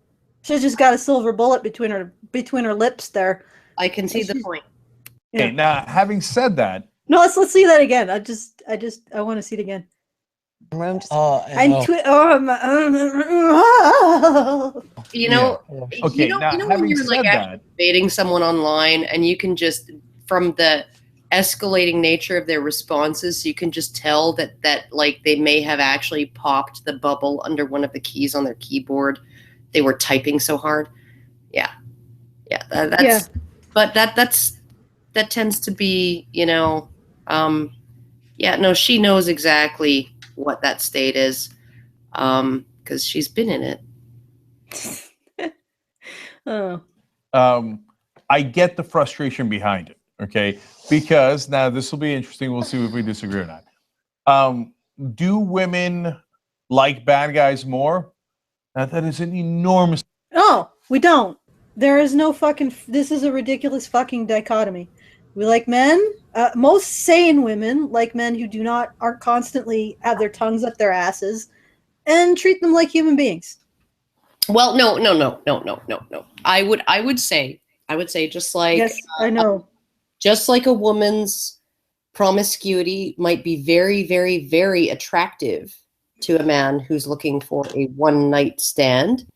She's just got a silver bullet between her lips there. I can see the point. Yeah. Okay, now, having said that, No, let's see that again. I want to see it again. room. Just Oh, I know. You know, okay, you know, now when having you're said like actually debating someone online and you can just, from the escalating nature of their responses, you can just tell that like they may have actually popped the bubble under one of the keys on their keyboard. They were typing so hard. Yeah. But that tends to be, no, she knows exactly what that state is, because she's been in it. Oh. I get the frustration behind it, okay? Because now this will be interesting. We'll see if we disagree or not. Do women like bad guys more? Now, that is an enormous. Oh, we don't. There is no fucking. This is a ridiculous fucking dichotomy. We like men. Most sane women like men who aren't constantly have their tongues up their asses, and treat them like human beings. Well, no. I would say just like, Yes, I know. Just like a woman's promiscuity might be very, very, very attractive to a man who's looking for a one-night stand,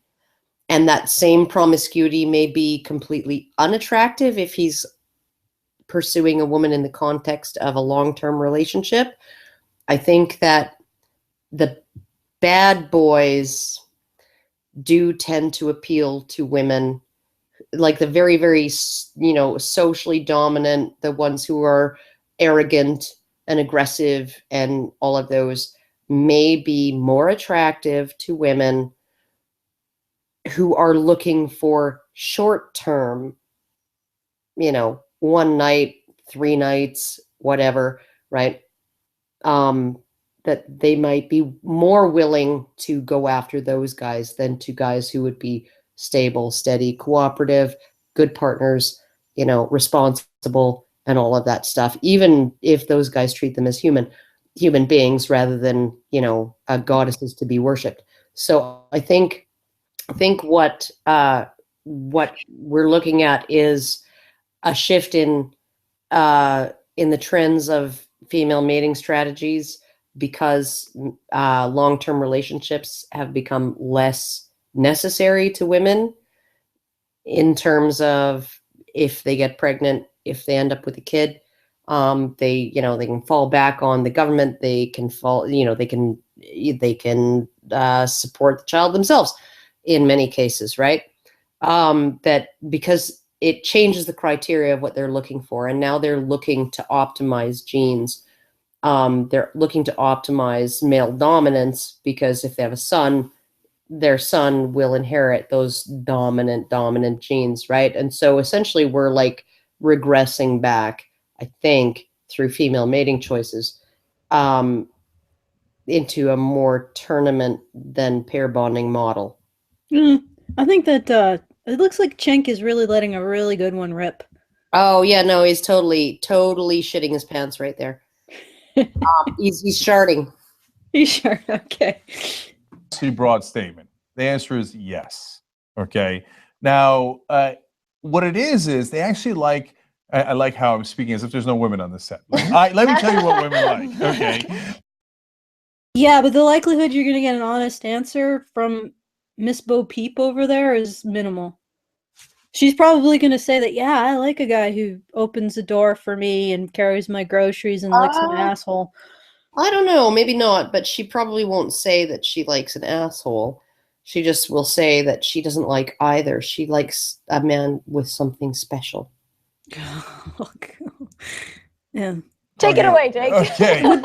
and that same promiscuity may be completely unattractive if he's pursuing a woman in the context of a long-term relationship. I think that the bad boys do tend to appeal to women, like the very, very, socially dominant, the ones who are arrogant and aggressive and all of those may be more attractive to women who are looking for short-term, 1 night, 3 nights, whatever, right? That they might be more willing to go after those guys than to guys who would be stable, steady, cooperative, good partners, responsible, and all of that stuff, even if those guys treat them as human beings rather than, goddesses to be worshipped. So I think what we're looking at is a shift in the trends of female mating strategies, because long-term relationships have become less necessary to women in terms of if they get pregnant, if they end up with a kid, they can fall back on the government. They can they can support the child themselves in many cases, right? That because it changes the criteria of what they're looking for, and now they're looking to optimize genes. They're looking to optimize male dominance, because if they have a son, their son will inherit those dominant genes, right? And so essentially we're like regressing back, I think, through female mating choices, into a more tournament than pair bonding model. I think that it looks like Cenk is really letting a really good one rip. Oh yeah, no, he's totally shitting his pants right there. He's sharding. You sure? Okay. Pretty broad statement. The answer is yes. Okay. Now, what it is they actually like. I like how I'm speaking as if there's no women on the set. Let me tell you what women like. Okay. Yeah, but the likelihood you're going to get an honest answer from Miss Bo Peep over there is minimal. She's probably going to say that, yeah, I like a guy who opens the door for me and carries my groceries and licks my asshole. I don't know, maybe not, but she probably won't say that she likes an asshole. She just will say that she doesn't like either. She likes a man with something special. Yeah. Take it away, Jake. Okay.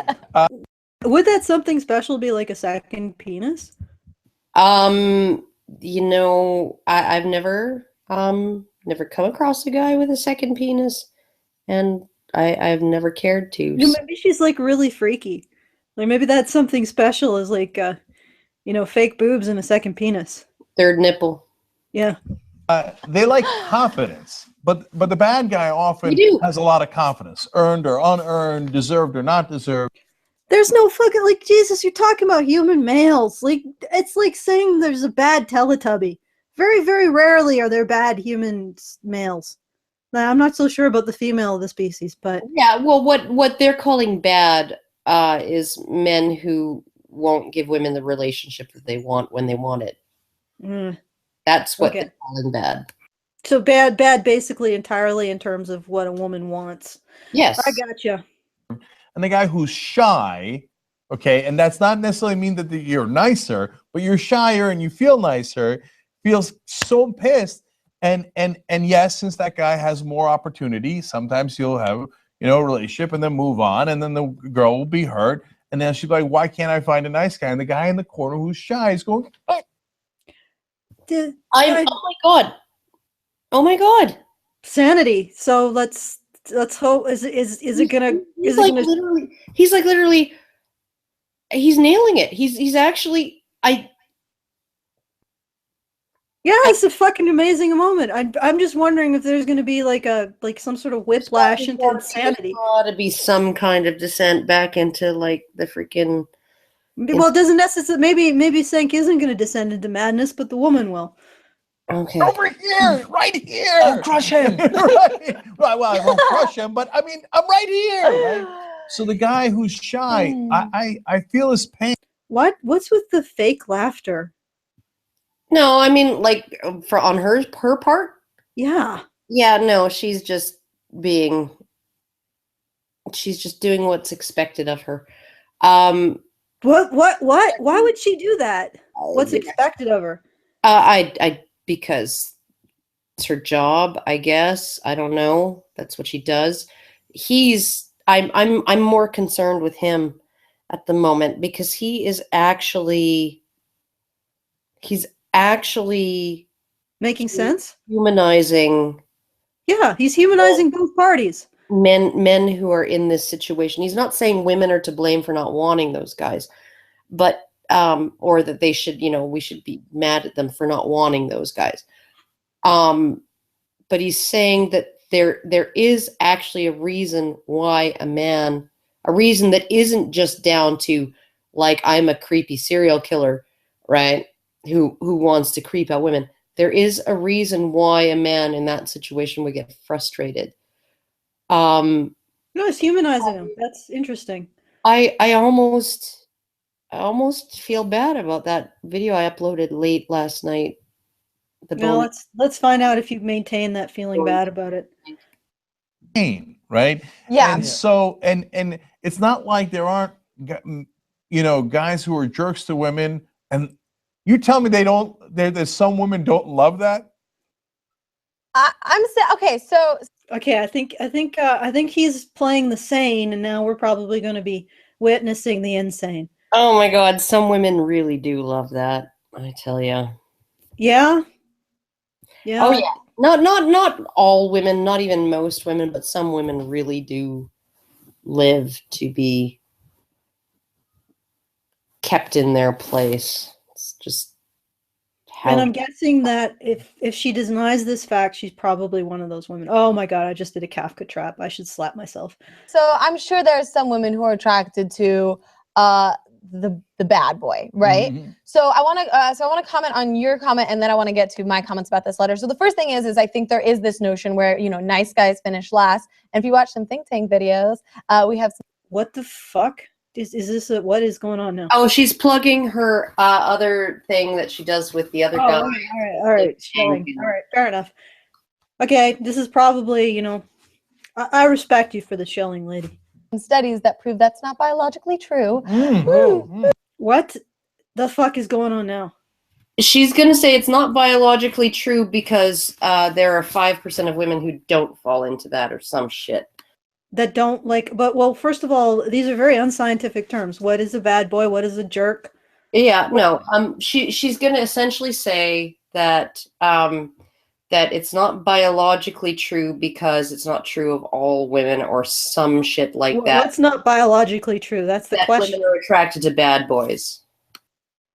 Would that something special be like a second penis? I've never never come across a guy with a second penis, and I've never cared to. You know, maybe she's like really freaky. Like maybe that's something special, is like you know, fake boobs and a second penis. Third nipple. Yeah. They like confidence, but the bad guy often has a lot of confidence, earned or unearned, deserved or not deserved. There's no fucking, like, Jesus, you're talking about human males. Like, it's like saying there's a bad Teletubby. Very, very rarely are there bad human males. Now, I'm not so sure about the female of the species, but yeah. Well, what they're calling bad is men who won't give women the relationship that they want when they want it. That's what they're calling bad. So bad basically entirely in terms of what a woman wants. Yes. I gotcha. And the guy who's shy, okay, and that's not necessarily mean that you're nicer, but you're shyer and you feel nicer, feels so pissed. And yes, since that guy has more opportunity, sometimes you'll have, you know, a relationship and then move on, and then the girl will be hurt, and then she'll be like, why can't I find a nice guy? And the guy in the corner who's shy is going, oh. Oh my god. Sanity. So let's hope is it gonna he's literally he's nailing it. He's actually it's a fucking amazing moment. I'm just wondering if there's gonna be like some sort of whiplash into insanity. There's gotta be some kind of descent back into like the freaking. Well, it doesn't necessarily. Maybe Sank isn't going to descend into madness, but the woman will. Okay. Over here, right here. I'll crush him. Right. Well, I won't crush him, but I mean, I'm right here. Right? So the guy who's shy, I feel his pain. What's with the fake laughter? No, I mean, like on her part. Yeah. Yeah. No, she's just doing what's expected of her. What? Why would she do that? What's expected of her? Because it's her job, I guess. I don't know. That's what she does. I'm more concerned with him at the moment because he's actually making sense. Humanizing. Yeah, he's humanizing both parties. Men who are in this situation. He's not saying women are to blame for not wanting those guys, but or that they should, we should be mad at them for not wanting those guys. But he's saying that there is actually a reason why a reason that isn't just down to like, I'm a creepy serial killer, right? Who wants to creep out women. There is a reason why a man in that situation would get frustrated. No, it's humanizing him. That's interesting. I almost feel bad about that video I uploaded late last night. Now let's find out if you maintain that feeling bad about it. Right? Yeah. And so and it's not like there aren't guys who are jerks to women, and you tell me there's some women don't love that. Okay, I think he's playing the sane, and now we're probably going to be witnessing the insane. Oh my God, some women really do love that. I tell you. Yeah. Yeah. Oh yeah. Not all women, not even most women, but some women really do live to be kept in their place. It's just. And I'm guessing that if she denies this fact, she's probably one of those women. Oh my God, I just did a Kafka trap. I should slap myself. So I'm sure there's some women who are attracted to the bad boy, right? Mm-hmm. So I want to comment on your comment, and then I want to get to my comments about this letter. So the first thing is I think there is this notion where nice guys finish last. And if you watch some think tank videos, we have some. What the fuck? Is this what is going on now? Oh, she's plugging her other thing that she does with the other guy. All right, shilling. All right, fair enough. Okay, this is probably, I respect you for the shilling, lady. Studies that prove that's not biologically true. What the fuck is going on now? She's going to say it's not biologically true because there are 5% of women who don't fall into that or some shit. That don't first of all, these are very unscientific terms. What is a bad boy? What is a jerk? Yeah, no. She's going to essentially say that that it's not biologically true because it's not true of all women or some shit like that. What's not biologically true? That's the that question. women are attracted to bad boys.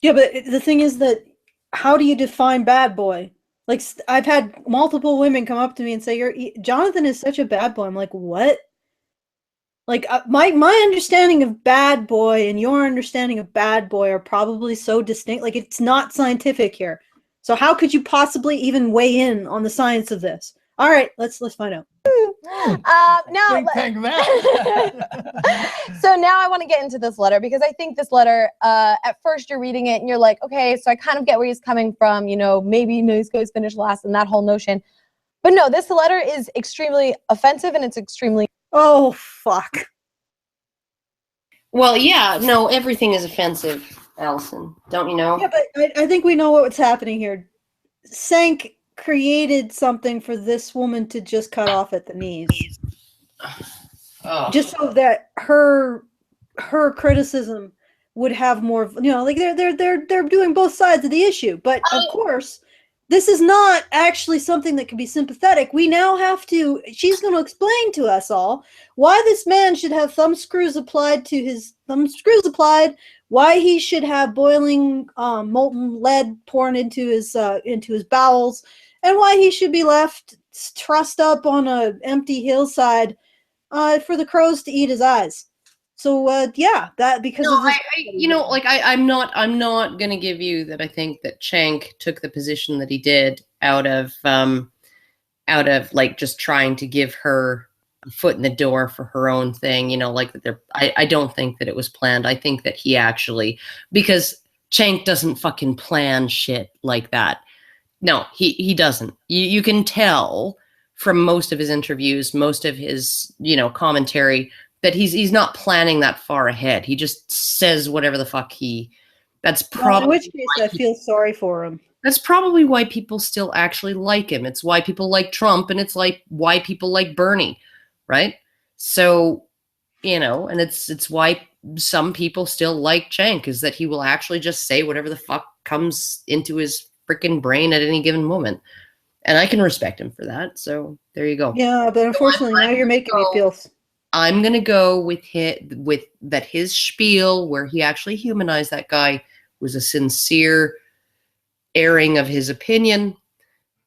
Yeah, but the thing is that how do you define bad boy? Like, I've had multiple women come up to me and say, Jonathan is such a bad boy. I'm like, what? Like, my understanding of bad boy and your understanding of bad boy are probably so distinct. Like, it's not scientific here. So how could you possibly even weigh in on the science of this? All right, let's find out. Think that. So now I want to get into this letter because I think this letter, at first you're reading it and you're like, okay, so I kind of get where he's coming from, you know, maybe nice guys finish last and that whole notion. But no, this letter is extremely offensive and it's extremely... Oh, fuck. Well, yeah, no, everything is offensive, Alison. Don't you know? Yeah, but I think we know what's happening here. Sank created something for this woman to just cut off at the knees. Oh. Just so that her criticism would have more, you know, like they're doing both sides of the issue. But of course, this is not actually something that can be sympathetic. We now have to, she's going to explain to us all why this man should have thumb screws applied to his why he should have boiling molten lead poured into his bowels, and why he should be left trussed up on an empty hillside for the crows to eat his eyes. So yeah, that because no, of this, I'm not gonna give you that. I think that Cenk took the position that he did out of like just trying to give her a foot in the door for her own thing. You know, like that. I don't think that it was planned. I think that he actually, because Cenk doesn't fucking plan shit like that. No, he doesn't. You can tell from most of his interviews, most of his, you know, commentary, that he's not planning that far ahead. He just says whatever the fuck that's probably, in which case I feel sorry for him. That's probably why people still actually like him. It's why people like Trump, and it's like why people like Bernie, right? So, you know, and it's why some people still like Cenk, is that he will actually just say whatever the fuck comes into his freaking brain at any given moment. And I can respect him for that. So there you go. Yeah, but unfortunately now you're making me feel... I'm going to go with his spiel where he actually humanized that guy was a sincere airing of his opinion,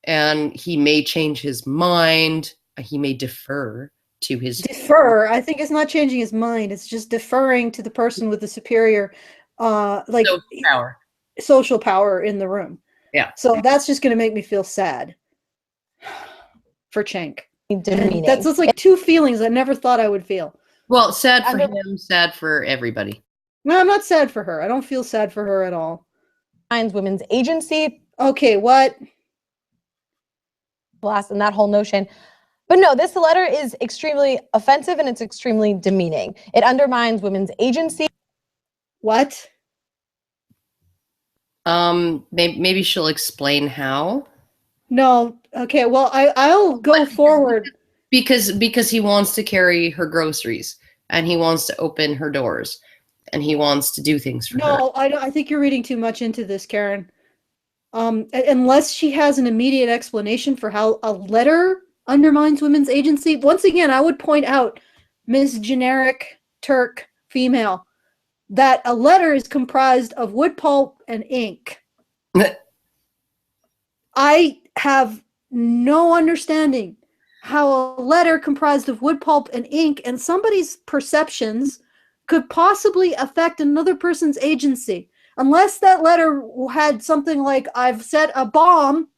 and he may change his mind. He may defer to his... Defer? I think it's not changing his mind. It's just deferring to the person with the superior, like social power in the room. Yeah. So that's just going to make me feel sad for Cenk. That's just like two feelings I never thought I would feel. Well, sad for him, sad for everybody. No, I'm not sad for her. I don't feel sad for her at all. Women's agency. Okay, what? Blast and that whole notion. But no, this letter is extremely offensive and it's extremely demeaning. It undermines women's agency. What? Maybe she'll explain how. No. Okay, well, I'll go forward. Because he wants to carry her groceries, and he wants to open her doors, and he wants to do things for her. No, I think you're reading too much into this, Karen. Unless she has an immediate explanation for how a letter undermines women's agency. Once again, I would point out, Ms. Generic Turk female, that a letter is comprised of wood pulp and ink. I have no understanding how a letter comprised of wood pulp and ink and somebody's perceptions could possibly affect another person's agency, unless that letter had something like, I've set a bomb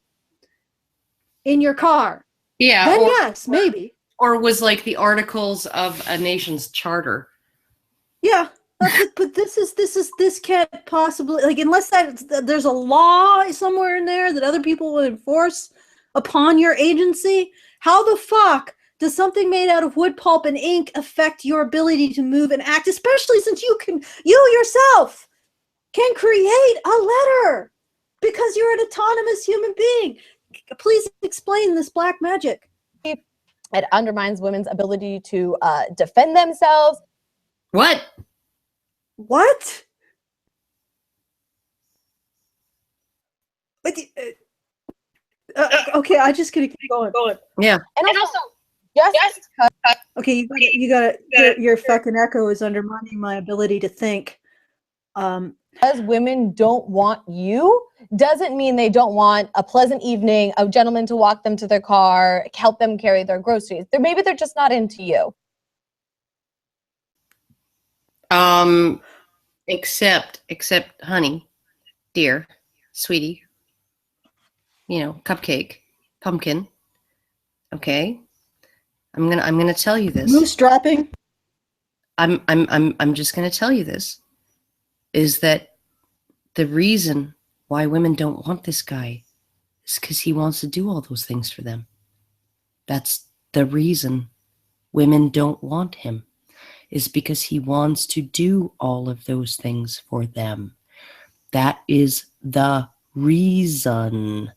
in your car. Yeah. Then yes, maybe. Or was like the articles of a nation's charter. Yeah. But this can't possibly, like, unless there's a law somewhere in there that other people will enforce upon your agency. How the fuck does something made out of wood pulp and ink affect your ability to move and act, especially since you yourself can create a letter because you're an autonomous human being? Please explain this black magic. It undermines women's ability to defend themselves. What? What? Okay, I just gotta keep going. Yeah. And also, just Okay, your fucking echo is undermining my ability to think. because women don't want you doesn't mean they don't want a pleasant evening, a gentleman to walk them to their car, help them carry their groceries. Maybe they're just not into you. Except, honey, dear, sweetie, cupcake, pumpkin. Okay, I'm gonna tell you this. Moose dropping. I'm just gonna tell you this. Is that the reason why women don't want this guy is because he wants to do all those things for them. That's the reason women don't want him, is because he wants to do all of those things for them. That is the reason.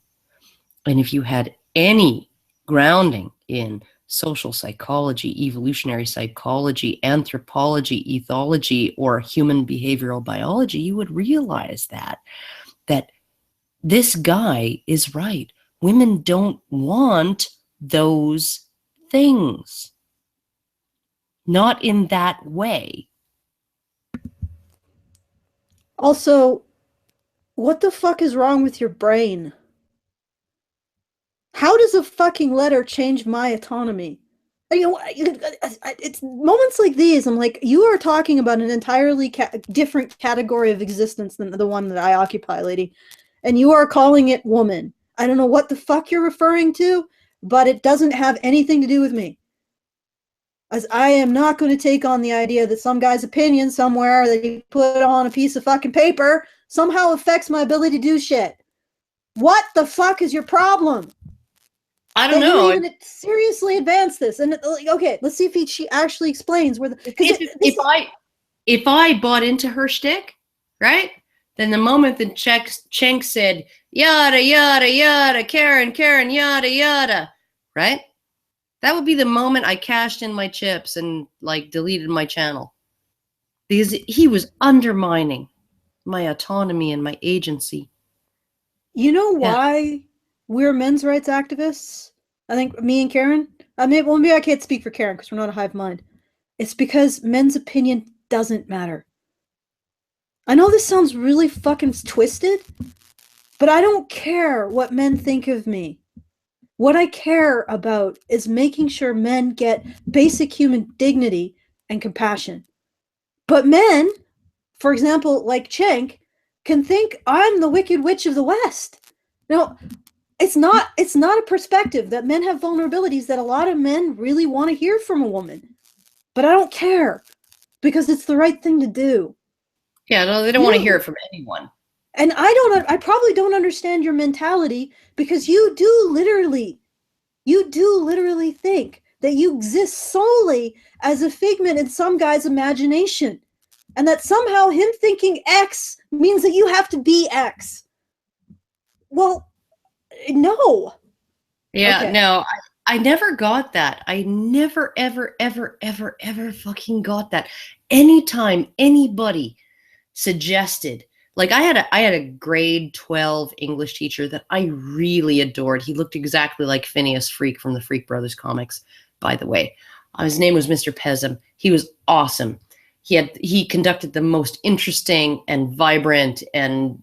And if you had any grounding in social psychology, evolutionary psychology, anthropology, ethology, or human behavioral biology, you would realize that this guy is right. Women don't want those things. Not in that way. Also, what the fuck is wrong with your brain? How does a fucking letter change my autonomy? It's moments like these, I'm like, you are talking about an entirely different category of existence than the one that I occupy, lady. And you are calling it woman. I don't know what the fuck you're referring to, but it doesn't have anything to do with me. As I am not going to take on the idea that some guy's opinion somewhere that he put on a piece of fucking paper somehow affects my ability to do shit. What the fuck is your problem? I don't know. You even seriously advance this, and okay, let's see if she actually explains where. If I bought into her shtick, right? Then the moment that Cenk said yada yada yada, Karen yada yada, right? That would be the moment I cashed in my chips and deleted my channel, because he was undermining my autonomy and my agency. You know why we're men's rights activists? I think me and Karen. Maybe I can't speak for Karen because we're not a hive mind. It's because men's opinion doesn't matter. I know this sounds really fucking twisted, but I don't care what men think of me. What I care about is making sure men get basic human dignity and compassion. But men, for example, like Cenk, can think I'm the Wicked Witch of the West. Now, it's not a perspective that men have vulnerabilities that a lot of men really want to hear from a woman. But I don't care, because it's the right thing to do. Yeah, no, they don't want to hear it from anyone. And I probably don't understand your mentality, because you do literally think that you exist solely as a figment in some guy's imagination. And that somehow him thinking X means that you have to be X. Well, no. Yeah, okay. No, I never got that. I never, ever, ever, ever, ever fucking got that. Anytime anybody suggested, I had a grade 12 English teacher that I really adored. He looked exactly like Phineas Freak from the Freak Brothers comics, by the way. His name was Mr. Pesum. He was awesome. He conducted the most interesting and vibrant and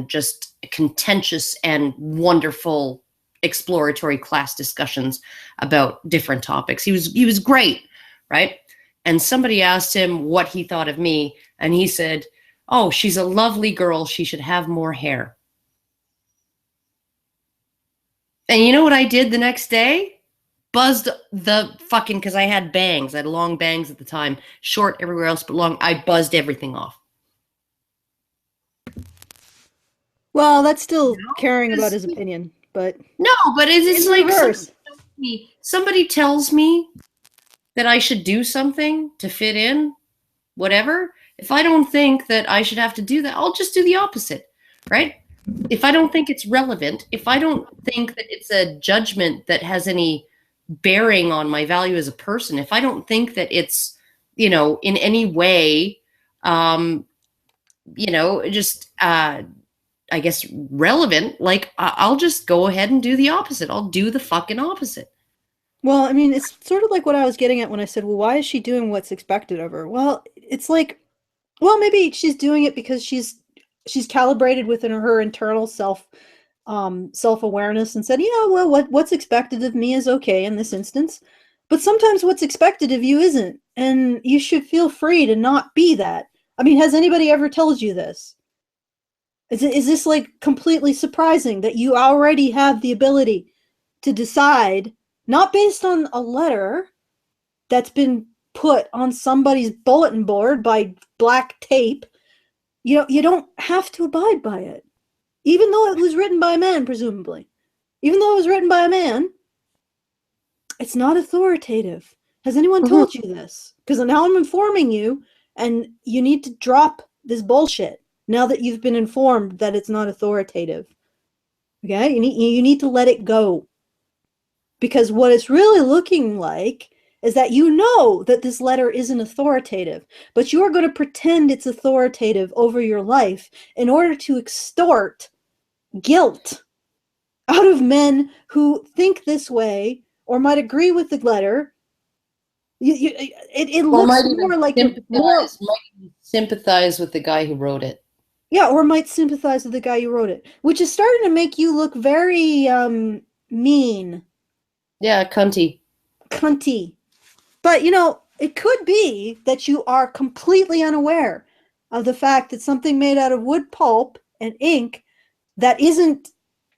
just contentious and wonderful exploratory class discussions about different topics. He was great, right? And somebody asked him what he thought of me, and he said, "Oh, she's a lovely girl. She should have more hair." And you know what I did the next day? Buzzed the fucking, because I had bangs. I had long bangs at the time, short everywhere else but long. I buzzed everything off. Well, that's still caring about his opinion, but no, but it's like reverse. Somebody tells me that I should do something to fit in, whatever. If I don't think that I should have to do that, I'll just do the opposite, right? If I don't think it's relevant, if I don't think that it's a judgment that has any bearing on my value as a person, if I don't think that it's, in any way, just I guess, relevant, like I'll just go ahead and do the opposite. I'll do the fucking opposite. Well, I mean, it's sort of like what I was getting at when I said, well, why is she doing what's expected of her? Well, it's like, well, maybe she's doing it because she's calibrated within her internal self-awareness and said, well, what's expected of me is okay in this instance. But sometimes what's expected of you isn't, and you should feel free to not be that. I mean, has anybody ever told you this? Is this like completely surprising that you already have the ability to decide, not based on a letter that's been put on somebody's bulletin board by black tape? You don't have to abide by it. Even though it was written by a man, presumably. Even though it was written by a man, it's not authoritative. Has anyone told you this? Because now I'm informing you, and you need to drop this bullshit now that you've been informed that it's not authoritative. Okay? You need to let it go. Because what it's really looking like is that you know that this letter isn't authoritative, but you are going to pretend it's authoritative over your life in order to extort guilt out of men who think this way or might agree with the letter. It looks more like you're more sympathize with the guy who wrote it. Yeah, or might sympathize with the guy who wrote it, which is starting to make you look very mean. Yeah, cunty. But it could be that you are completely unaware of the fact that something made out of wood pulp and ink that isn't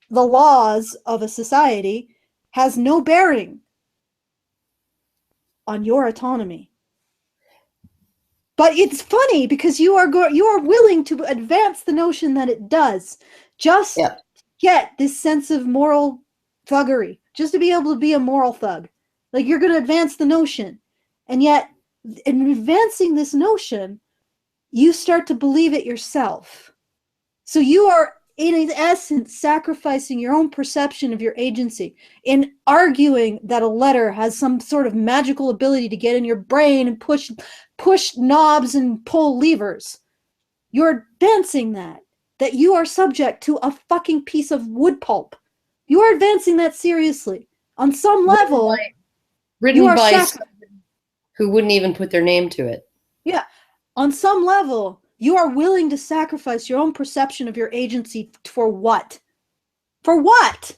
the laws of a society has no bearing on your autonomy. But it's funny because you are willing to advance the notion that it does, just get this sense of moral thuggery, just to be able to be a moral thug. Like, you're going to advance the notion, and yet in advancing this notion, you start to believe it yourself. So you are, in essence, sacrificing your own perception of your agency in arguing that a letter has some sort of magical ability to get in your brain and push knobs and pull levers. You're advancing that you are subject to a fucking piece of wood pulp. You are advancing that seriously. On some level, written by someone who wouldn't even put their name to it. Yeah. On some level, you are willing to sacrifice your own perception of your agency for what? For what?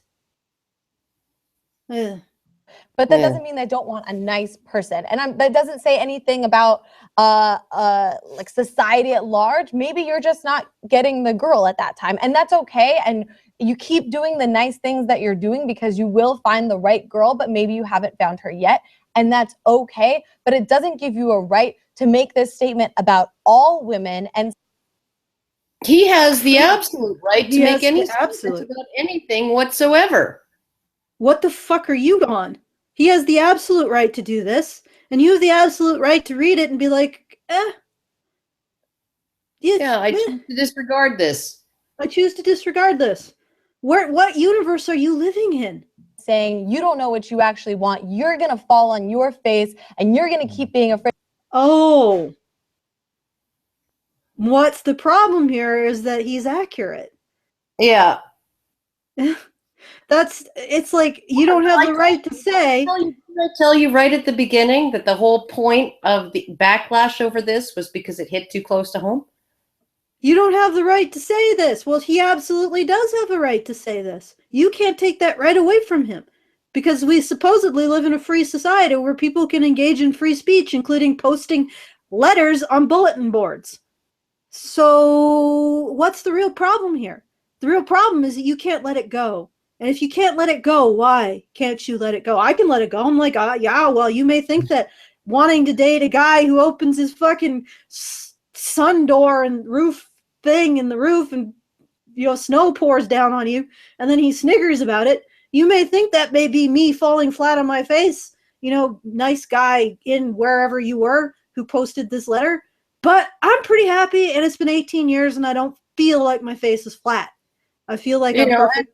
But that doesn't mean they don't want a nice person. And that doesn't say anything about like society at large. Maybe you're just not getting the girl at that time, and that's okay. And you keep doing the nice things that you're doing because you will find the right girl, but maybe you haven't found her yet, and that's okay. But it doesn't give you a right to make this statement about all women. And he has the absolute right to make any statements about anything whatsoever. What the fuck are you on? He has the absolute right to do this, and you have the absolute right to read it and be like, yeah, I choose to disregard this. I choose to disregard this. What universe are you living in? Saying you don't know what you actually want, you're going to fall on your face, and you're going to keep being afraid. Oh. What's the problem here is that he's accurate. Yeah. It's like, you don't have the right to say. Did I tell you right at the beginning that the whole point of the backlash over this was because it hit too close to home? You don't have the right to say this. Well, he absolutely does have the right to say this. You can't take that right away from him, because we supposedly live in a free society where people can engage in free speech, including posting letters on bulletin boards. So what's the real problem here? The real problem is that you can't let it go. And if you can't let it go, why can't you let it go? I can let it go. I'm like, yeah, well, you may think that wanting to date a guy who opens his fucking sun door and roof thing in the roof and, snow pours down on you and then he sniggers about it. You may think that may be me falling flat on my face, nice guy in wherever you were who posted this letter. But I'm pretty happy, and it's been 18 years and I don't feel like my face is flat. I feel like I'm perfect.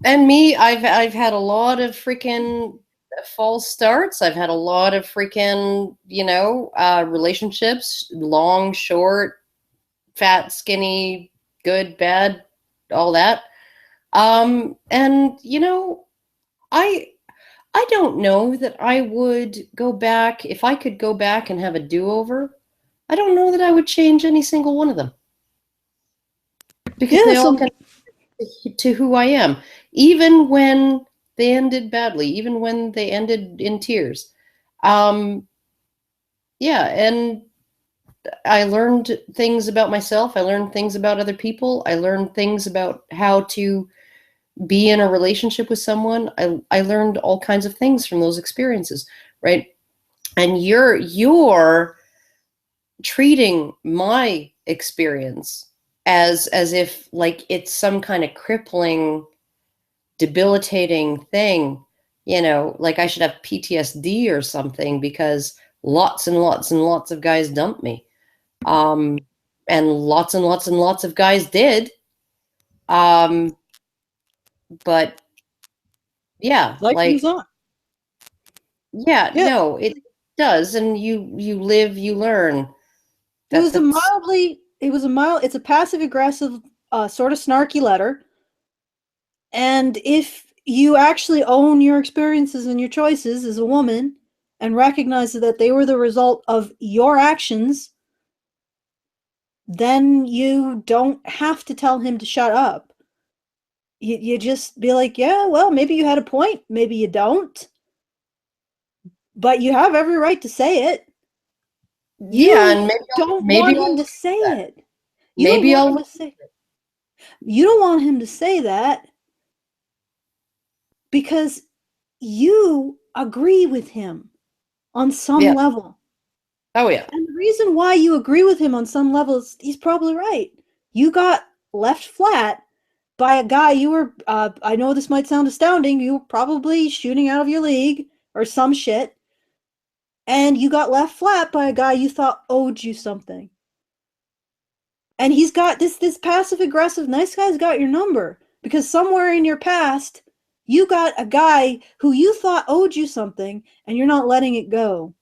And me, I've had a lot of freaking false starts. I've had a lot of freaking, relationships, long, short, fat, skinny, good, bad, all that. And you know, I don't know that I would go back if I could go back and have a do-over. I don't know that I would change any single one of them, because they all connect to who I am, even when they ended badly, even when they ended in tears. Yeah, and I learned things about myself. I learned things about other people. I learned things about how to be in a relationship with someone. I learned all kinds of things from those experiences, right? And you're treating my experience as if like it's some kind of crippling, debilitating thing, you know, like I should have PTSD or something because lots and lots and lots of guys dumped me. And lots and lots and lots of guys did. But yeah, Life moves on. Yeah, no, it does. And you live, you learn. It's a passive aggressive, sort of snarky letter. And if you actually own your experiences and your choices as a woman and recognize that they were the result of your actions, then you don't have to tell him to shut up. You just be like, yeah, well, maybe you had a point, maybe you don't. But you have every right to say it. Yeah, and maybe want him to say it. You don't want him to say that because you agree with him on some level. Oh, yeah. And the reason why you agree with him on some level is he's probably right. You got left flat by a guy you were, I know this might sound astounding, you were probably shooting out of your league or some shit. And you got left flat by a guy you thought owed you something. And he's got this passive aggressive nice guy's got your number because somewhere in your past you got a guy who you thought owed you something and you're not letting it go.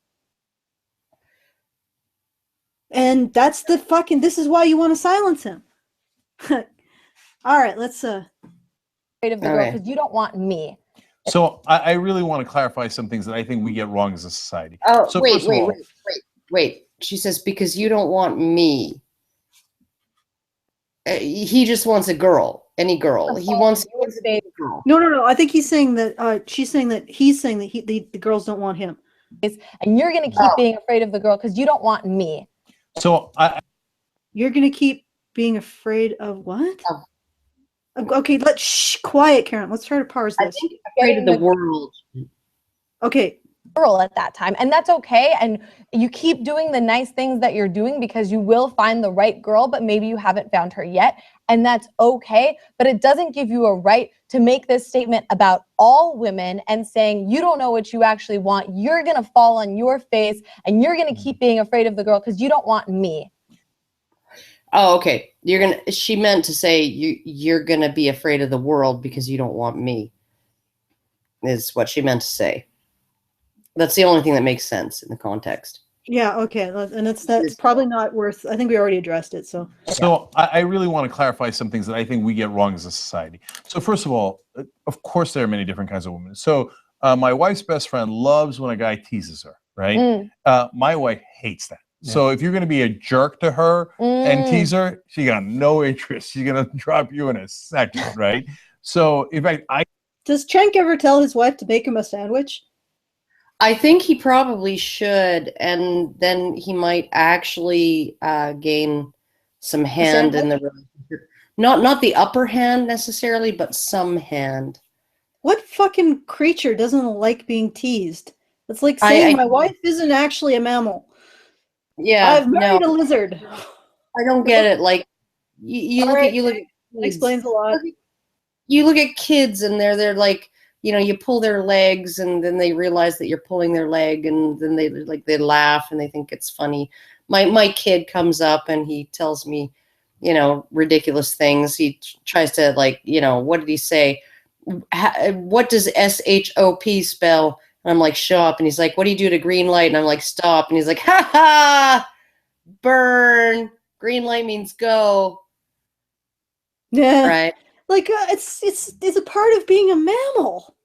And that's this is why you want to silence him. All right, let's afraid of the girl because you don't want me. So I really want to clarify some things that I think we get wrong as a society. Oh, so wait. She says, because you don't want me. He just wants a girl, any girl. He wants a girl. No. I think he's saying that he's saying that the girls don't want him. And you're going to keep being afraid of the girl because you don't want me. So you're going to keep being afraid of what? Okay, quiet, Karen. Let's try to parse this. I think afraid of the world. Okay. Girl at that time, and that's okay. And you keep doing the nice things that you're doing because you will find the right girl, but maybe you haven't found her yet, and that's okay. But it doesn't give you a right to make this statement about all women and saying you don't know what you actually want. You're gonna fall on your face, and you're gonna keep being afraid of the girl because you don't want me. Oh, okay. She meant to say you're gonna be afraid of the world because you don't want me, is what she meant to say. That's the only thing that makes sense in the context. Yeah, okay. And that's probably not worth, I think we already addressed it. So I really want to clarify some things that I think we get wrong as a society. So first of all, of course, there are many different kinds of women. So my wife's best friend loves when a guy teases her, right? My wife hates that. Yeah. So if you're going to be a jerk to her and tease her, she got no interest. She's going to drop you in a second, right? So in fact, does Cenk ever tell his wife to make him a sandwich? I think he probably should, and then he might actually gain some hand in the relationship. Not the upper hand necessarily, but some hand. What fucking creature doesn't like being teased? It's like saying my wife isn't actually a mammal. Yeah, I've married a lizard. I don't get it. Like you look at that explains a lot. You look at kids and they're like, you know, you pull their legs and then they realize that you're pulling their leg and then they laugh and they think it's funny. My kid comes up and he tells me, you know, ridiculous things. He tries to what did he say? What does SHOP spell? And I'm like, show up. And he's like, what do you do to green light? And I'm like, stop. And he's like, ha ha, burn. Green light means go. Yeah. right? Like it's a part of being a mammal.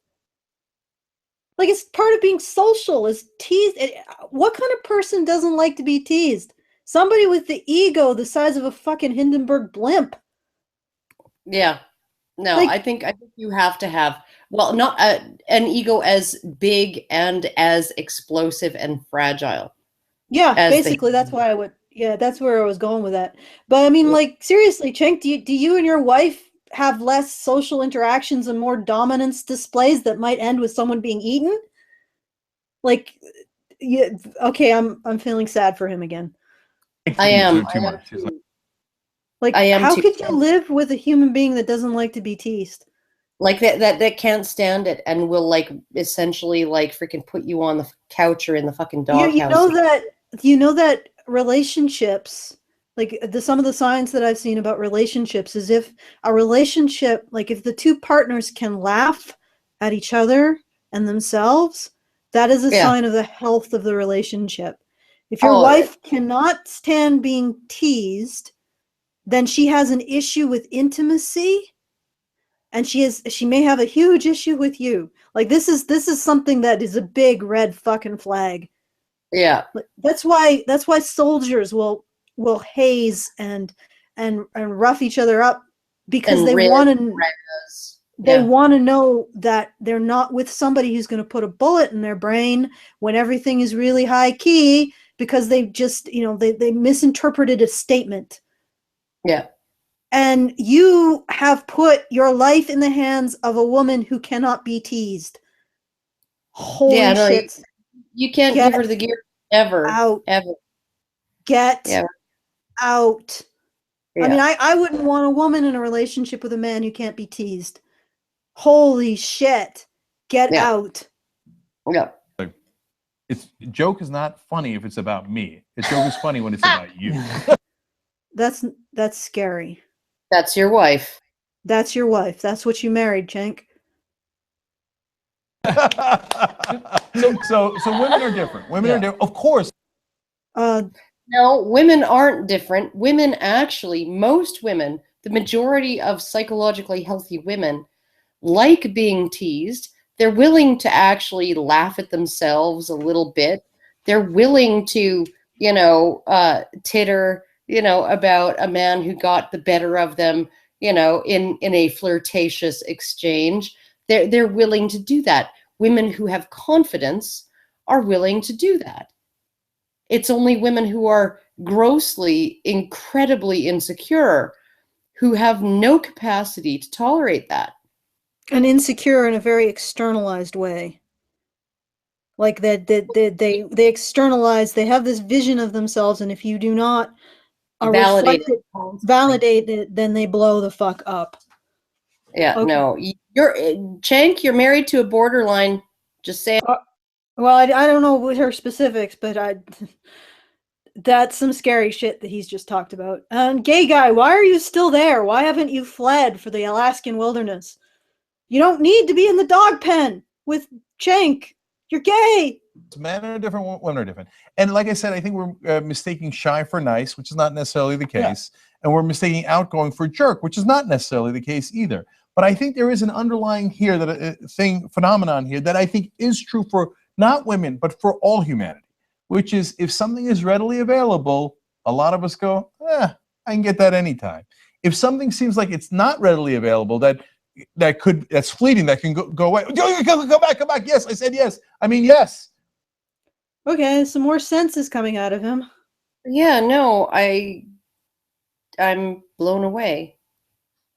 Like it's part of being social. Is teased. What kind of person doesn't like to be teased? Somebody with the ego the size of a fucking Hindenburg blimp. Yeah. No, Like, I think you have to have, well, not an ego as big and as explosive and fragile yeah, as basically that's why I would. Yeah, that's where I was going with that. But I mean, like seriously, Chink, do you and your wife have less social interactions and more dominance displays that might end with someone being eaten? Like, yeah, okay, I'm feeling sad for him again. I am. Too much. It's like, Like, I am how too. could you live with a human being that doesn't like to be teased? Like that can't stand it and will like essentially like freaking put you on the couch or in the fucking You doghouse. know that relationships, like some of the signs that I've seen about relationships is if a relationship, like if the two partners can laugh at each other and themselves, that is a Yeah. sign of the health of the relationship. If your Oh, wife cannot stand being teased, then she has an issue with intimacy, and she may have a huge issue with you. Like this is something that is a big red fucking flag. yeah. That's why soldiers will haze and rough each other up, because And they red want to res. they Yeah. want to know that they're not with somebody who's going to put a bullet in their brain when everything is really high key, because they just, they misinterpreted a statement. Yeah. And you have put your life in the hands of a woman who cannot be teased. Holy Yeah, no, shit. You can't Get give her the gear ever. out. Ever. Get Yeah. out. Yeah. I mean, I wouldn't want a woman in a relationship with a man who can't be teased. Holy shit. Get Yeah. out. Yeah. joke is not funny if it's about me. A joke is funny when it's about you. That's scary. That's your wife. That's your wife. That's what you married, Cenk. so women are different. Women are different, of course. No, women aren't different. Women actually, most women, the majority of psychologically healthy women like being teased. They're willing to actually laugh at themselves a little bit. They're willing to, titter, about a man who got the better of them, in a flirtatious exchange. They're willing to do that. Women who have confidence are willing to do that. It's only women who are grossly, incredibly insecure who have no capacity to tolerate that. And insecure in a very externalized way. Like that they externalize, they have this vision of themselves, and if you do not validate it, then they blow the fuck up. Yeah, Okay. no. Cenk, you're married to a borderline. Just saying. Well, I don't know what her specifics, but that's some scary shit that he's just talked about. And gay guy, why are you still there? Why haven't you fled for the Alaskan wilderness? You don't need to be in the dog pen with Cenk. You're gay. Men are different, women are different. And like I said, I think we're mistaking shy for nice, which is not necessarily the case. Yeah. And we're mistaking outgoing for jerk, which is not necessarily the case either. But I think there is an underlying here, phenomenon here that I think is true for not women, but for all humanity, which is if something is readily available, a lot of us go, I can get that anytime. If something seems like it's not readily available, that's fleeting, that can go away. Go back. Yes, I said yes. I mean, yes. Okay, some more sense is coming out of him. Yeah, no, I'm blown away.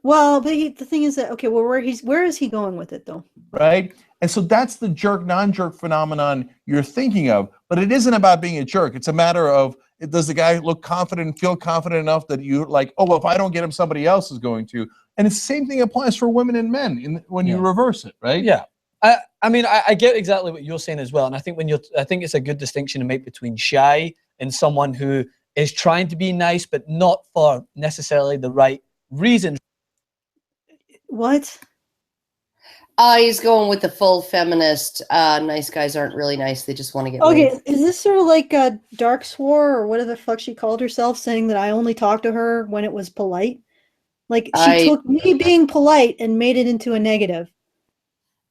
Well, but the thing is that, okay, well, where is he going with it, though? Right? And so that's the jerk, non-jerk phenomenon you're thinking of. But it isn't about being a jerk. It's a matter of, does the guy look confident and feel confident enough that you like, oh, well, if I don't get him, somebody else is going to. And it's the same thing applies for women and men when you reverse it, right? Yeah. I mean, I get exactly what you're saying as well. And I think I think it's a good distinction to make between shy and someone who is trying to be nice, but not for necessarily the right reasons. What? He's going with the full feminist. Nice guys aren't really nice. They just want to get okay. laid. Is this sort of like Dark Swore or whatever the fuck she called herself, saying that I only talked to her when it was polite? Like she took me being polite and made it into a negative.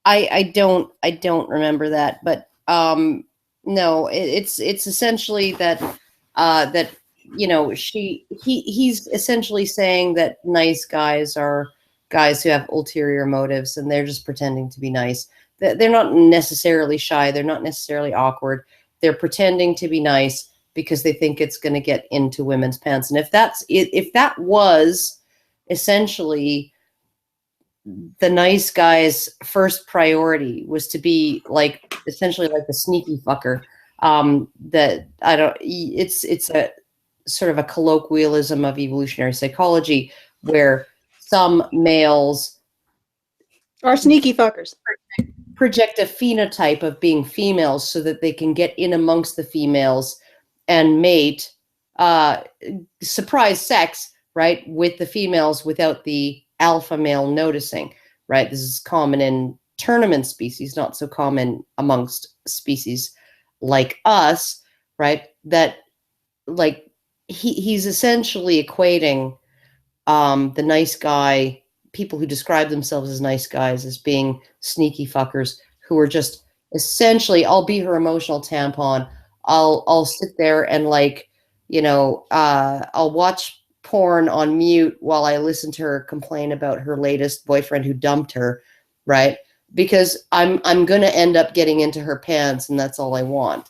I don't remember that, but no, it's essentially that that he's essentially saying that nice guys are guys who have ulterior motives and they're just pretending to be nice. They're not necessarily shy. They're not necessarily awkward. They're pretending to be nice because they think it's going to get into women's pants. And if that was essentially the nice guy's first priority was to be like essentially like the sneaky fucker, it's a sort of a colloquialism of evolutionary psychology where some males are sneaky fuckers, project a phenotype of being females so that they can get in amongst the females and mate, surprise sex, right, with the females without the alpha male noticing, right? This is common in tournament species, not so common amongst species like us, right? That like he's essentially equating the nice guy, people who describe themselves as nice guys, as being sneaky fuckers who are just essentially, I'll be her emotional tampon. I'll sit there and I'll watch porn on mute while I listen to her complain about her latest boyfriend who dumped her, right? Because I'm going to end up getting into her pants and that's all I want,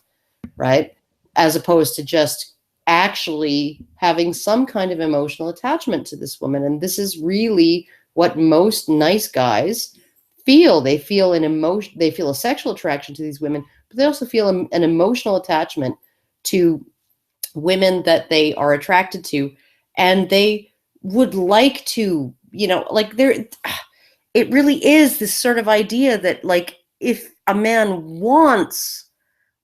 right? As opposed to just actually having some kind of emotional attachment to this woman. And this is really what most nice guys feel. They feel an emotion, they feel a sexual attraction to these women, but they also feel an emotional attachment to women that they are attracted to. And they would like to, it really is this sort of idea that like, if a man wants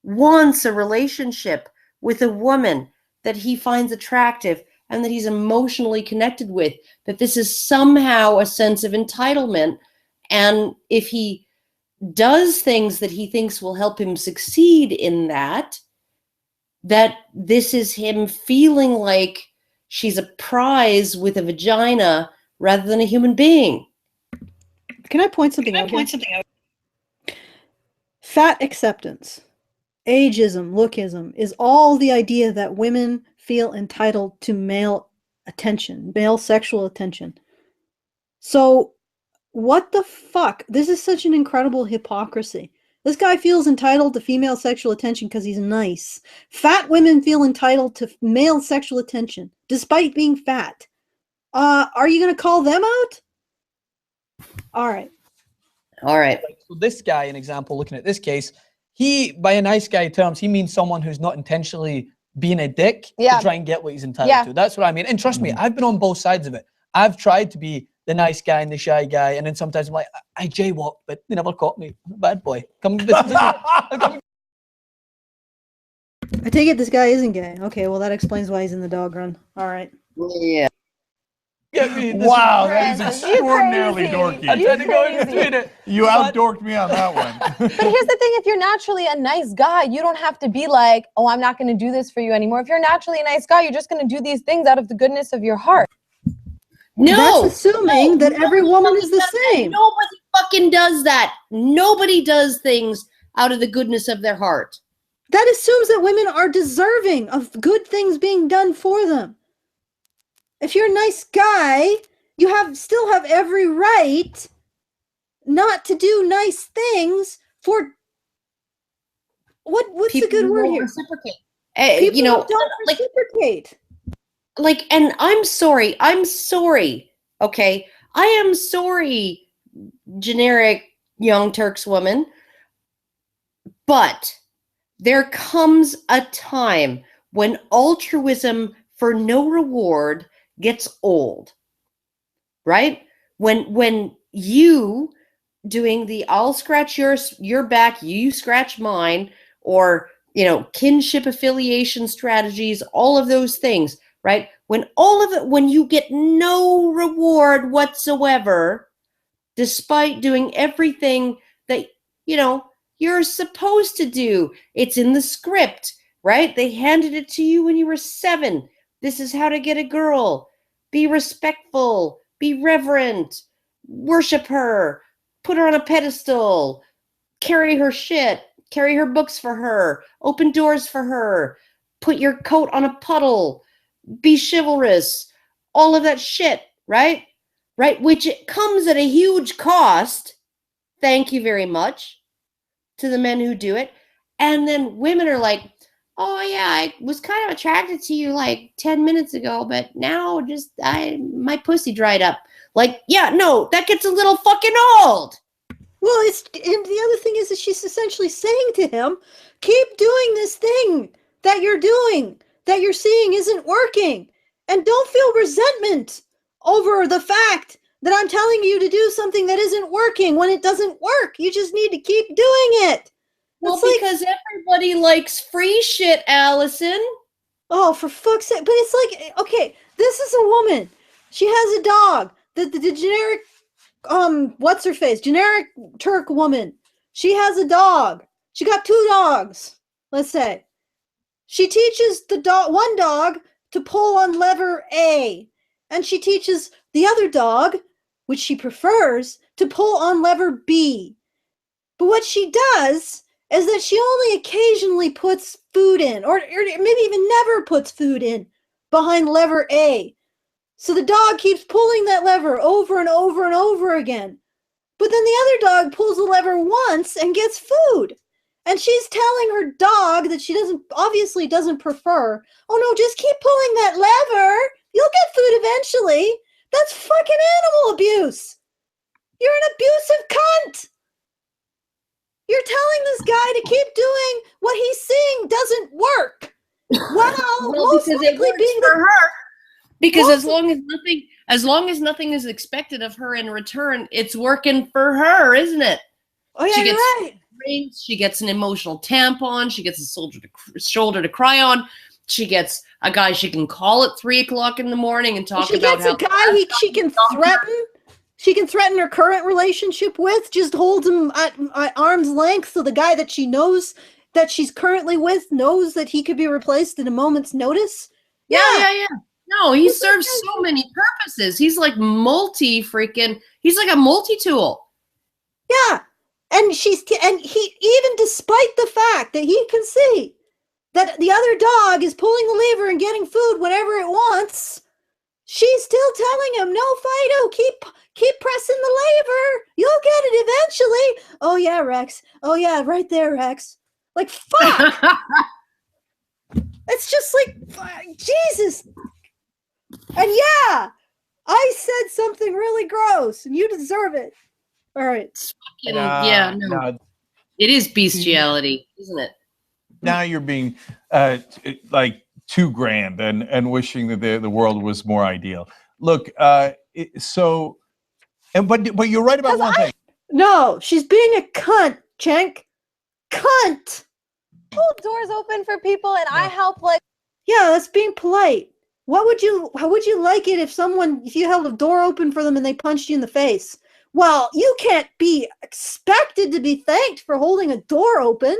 a relationship with a woman that he finds attractive and that he's emotionally connected with, that this is somehow a sense of entitlement. And if he does things that he thinks will help him succeed in that this is him feeling like she's a prize with a vagina rather than a human being. Can I point something out? Fat acceptance, ageism, lookism is all the idea that women feel entitled to male attention, male sexual attention. So what the fuck? This is such an incredible hypocrisy. This guy feels entitled to female sexual attention because he's nice. Fat women feel entitled to male sexual attention despite being fat. Are you going to call them out? All right. So this guy, an example, looking at this case, he, by a nice guy terms, he means someone who's not intentionally being a dick to try and get what he's entitled to. That's what I mean. And trust me, I've been on both sides of it. I've tried to be the nice guy and the shy guy, and then sometimes I'm like, I jaywalk, but they never caught me. Bad boy. Come. I take it this guy isn't gay. Okay, well that explains why he's in the dog run. All right. Yeah. Wow, that is extraordinarily dorky. I tried to go in between it. You out-dorked me on that one. But here's the thing, if you're naturally a nice guy, you don't have to be like, oh, I'm not going to do this for you anymore. If you're naturally a nice guy, you're just going to do these things out of the goodness of your heart. No, that's assuming that every woman is the same. Nobody fucking does that. Nobody does things out of the goodness of their heart. That assumes that women are deserving of good things being done for them. If you're a nice guy, you still have every right not to do nice things for what's people a good word here? Reciprocate. People don't reciprocate. And I'm sorry. Okay. I am sorry, generic Young Turks woman. But there comes a time when altruism for no reward gets old, right? When you doing the I'll scratch your back, you scratch mine, or kinship affiliation strategies, all of those things, right? When you get no reward whatsoever, despite doing everything that you're supposed to do. It's in the script, right? They handed it to you when you were 7. This is how to get a girl. Be respectful. be reverent, worship her, put her on a pedestal, carry her shit, carry her books for her, open doors for her, put your coat on a puddle, be chivalrous, all of that shit, right? Right? Which it comes at a huge cost. Thank you very much to the men who do it. And then women are like, oh yeah, I was kind of attracted to you like 10 minutes ago, but now just my pussy dried up. Like, yeah, no, that gets a little fucking old. Well, and the other thing is that she's essentially saying to him, keep doing this thing that you're doing, that you're seeing isn't working. And don't feel resentment over the fact that I'm telling you to do something that isn't working when it doesn't work. You just need to keep doing it. Well, because everybody likes free shit, Alison. Oh, for fuck's sake. But it's like, okay, this is a woman. She has a dog. The generic, what's her face? Generic Turk woman. She has a dog. She got 2 dogs, let's say. She teaches one dog to pull on lever A. And she teaches the other dog, which she prefers, to pull on lever B. But what she does is that she only occasionally puts food in, or maybe even never puts food in behind lever A. So the dog keeps pulling that lever over and over and over again. But then the other dog pulls the lever once and gets food. And she's telling her dog that she obviously doesn't prefer, oh no, just keep pulling that lever. You'll get food eventually. That's fucking animal abuse. You're an abusive cunt. You're telling this guy to keep doing what he's seeing doesn't work. Well, most because likely it works being for her. Because Well, as long as nothing is expected of her in return, it's working for her, isn't it? Oh yeah, She you're gets right. rings, she gets an emotional tampon, she gets a shoulder to cry on, she gets a guy she can call at 3 o'clock in the morning and talk She about gets a guy she can threaten. She can threaten her current relationship with. Just holds him at arm's length, so the guy that she knows that she's currently with knows that he could be replaced in a moment's notice. Yeah. No, he serves so many purposes. He's like he's like a multi-tool. Yeah. And he, even despite the fact that he can see that the other dog is pulling the lever and getting food whenever it wants, she's still telling him, no, Fido, keep pressing the lever. You'll get it eventually. Oh yeah, Rex. Oh yeah, right there, Rex. Like, fuck. It's just like, Jesus. And yeah, I said something really gross, and you deserve it. All right. No. It is bestiality, isn't it? Now you're being like too grand and wishing that the world was more ideal. Look, but you're right about one thing. No, she's being a cunt, Cenk. Cunt. Hold doors open for people, and I help like. Yeah, that's being polite. How would you like it if you held a door open for them and they punched you in the face? Well, you can't be expected to be thanked for holding a door open.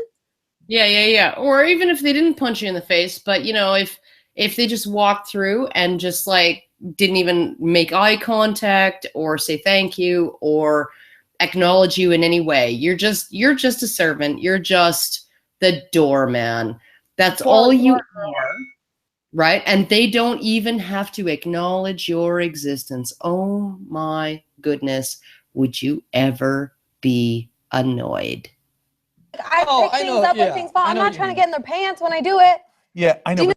Yeah. Or even if they didn't punch you in the face, but if they just walked through and just like didn't even make eye contact or say thank you or acknowledge you in any way, you're just a servant. You're just the doorman. That's all you are. Right? And they don't even have to acknowledge your existence. Oh my goodness. Would you ever be annoyed? I pick things up when things fall. I'm not trying to get in their pants when I do it. Yeah, I know.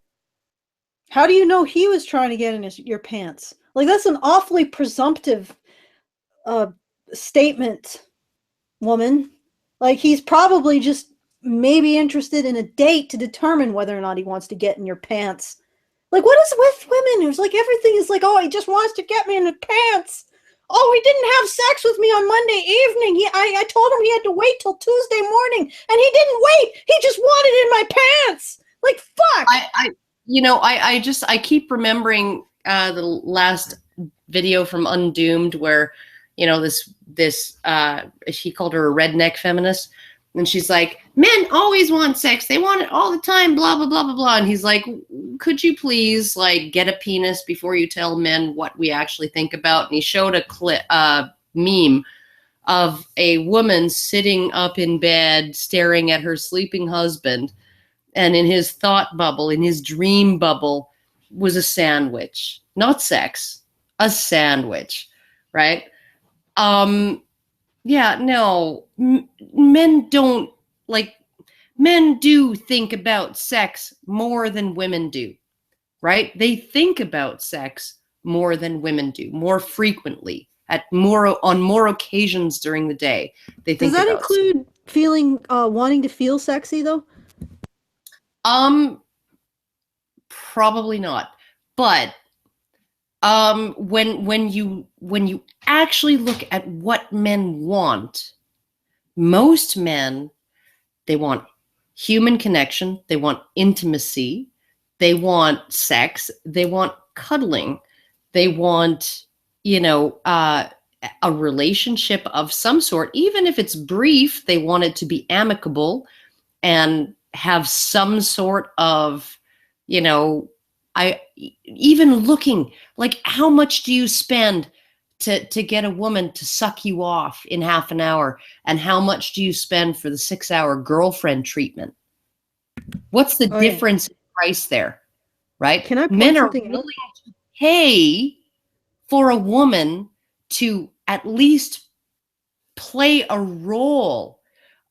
How do you know he was trying to get in your pants? Like, that's an awfully presumptive statement, woman. Like, he's probably just maybe interested in a date to determine whether or not he wants to get in your pants. Like, what is with women who's like, everything is like, oh, he just wants to get me in the pants. Oh, he didn't have sex with me on Monday evening. I told him he had to wait till Tuesday morning, and he didn't wait. He just wanted it in my pants. Like, fuck. I keep remembering the last video from Undoomed where, this he called her a redneck feminist. And she's like, men always want sex. They want it all the time, blah, blah, blah, blah, blah. And he's like, could you please like get a penis before you tell men what we actually think about? And he showed a meme of a woman sitting up in bed, staring at her sleeping husband. And in his thought bubble, in his dream bubble, was a sandwich, not sex, a sandwich, right? Yeah, no, men don't, like, men do think about sex more than women do, right? They think about sex more than women do, more frequently, on more occasions during the day. They think. Does that include feeling, wanting to feel sexy though? Probably not, but when you actually look at what men want, most men, they want human connection, they want intimacy, they want sex, they want cuddling, they want, a relationship of some sort. Even if it's brief, they want it to be amicable and have some sort of, even looking, like, how much do you spend to get a woman to suck you off in half an hour? And how much do you spend for the 6-hour girlfriend treatment? What's the difference in price there, right? Can I point Men are something willing to pay for a woman to at least play a role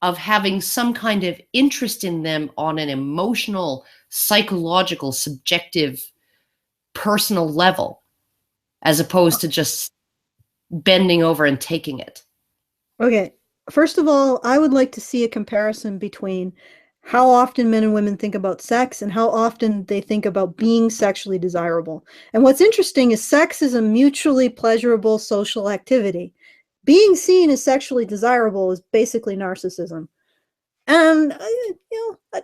of having some kind of interest in them on an emotional, psychological, subjective, personal level, as opposed to just bending over and taking it. Okay. First of all, I would like to see a comparison between how often men and women think about sex and how often they think about being sexually desirable. And what's interesting is sex is a mutually pleasurable social activity. Being seen as sexually desirable is basically narcissism. And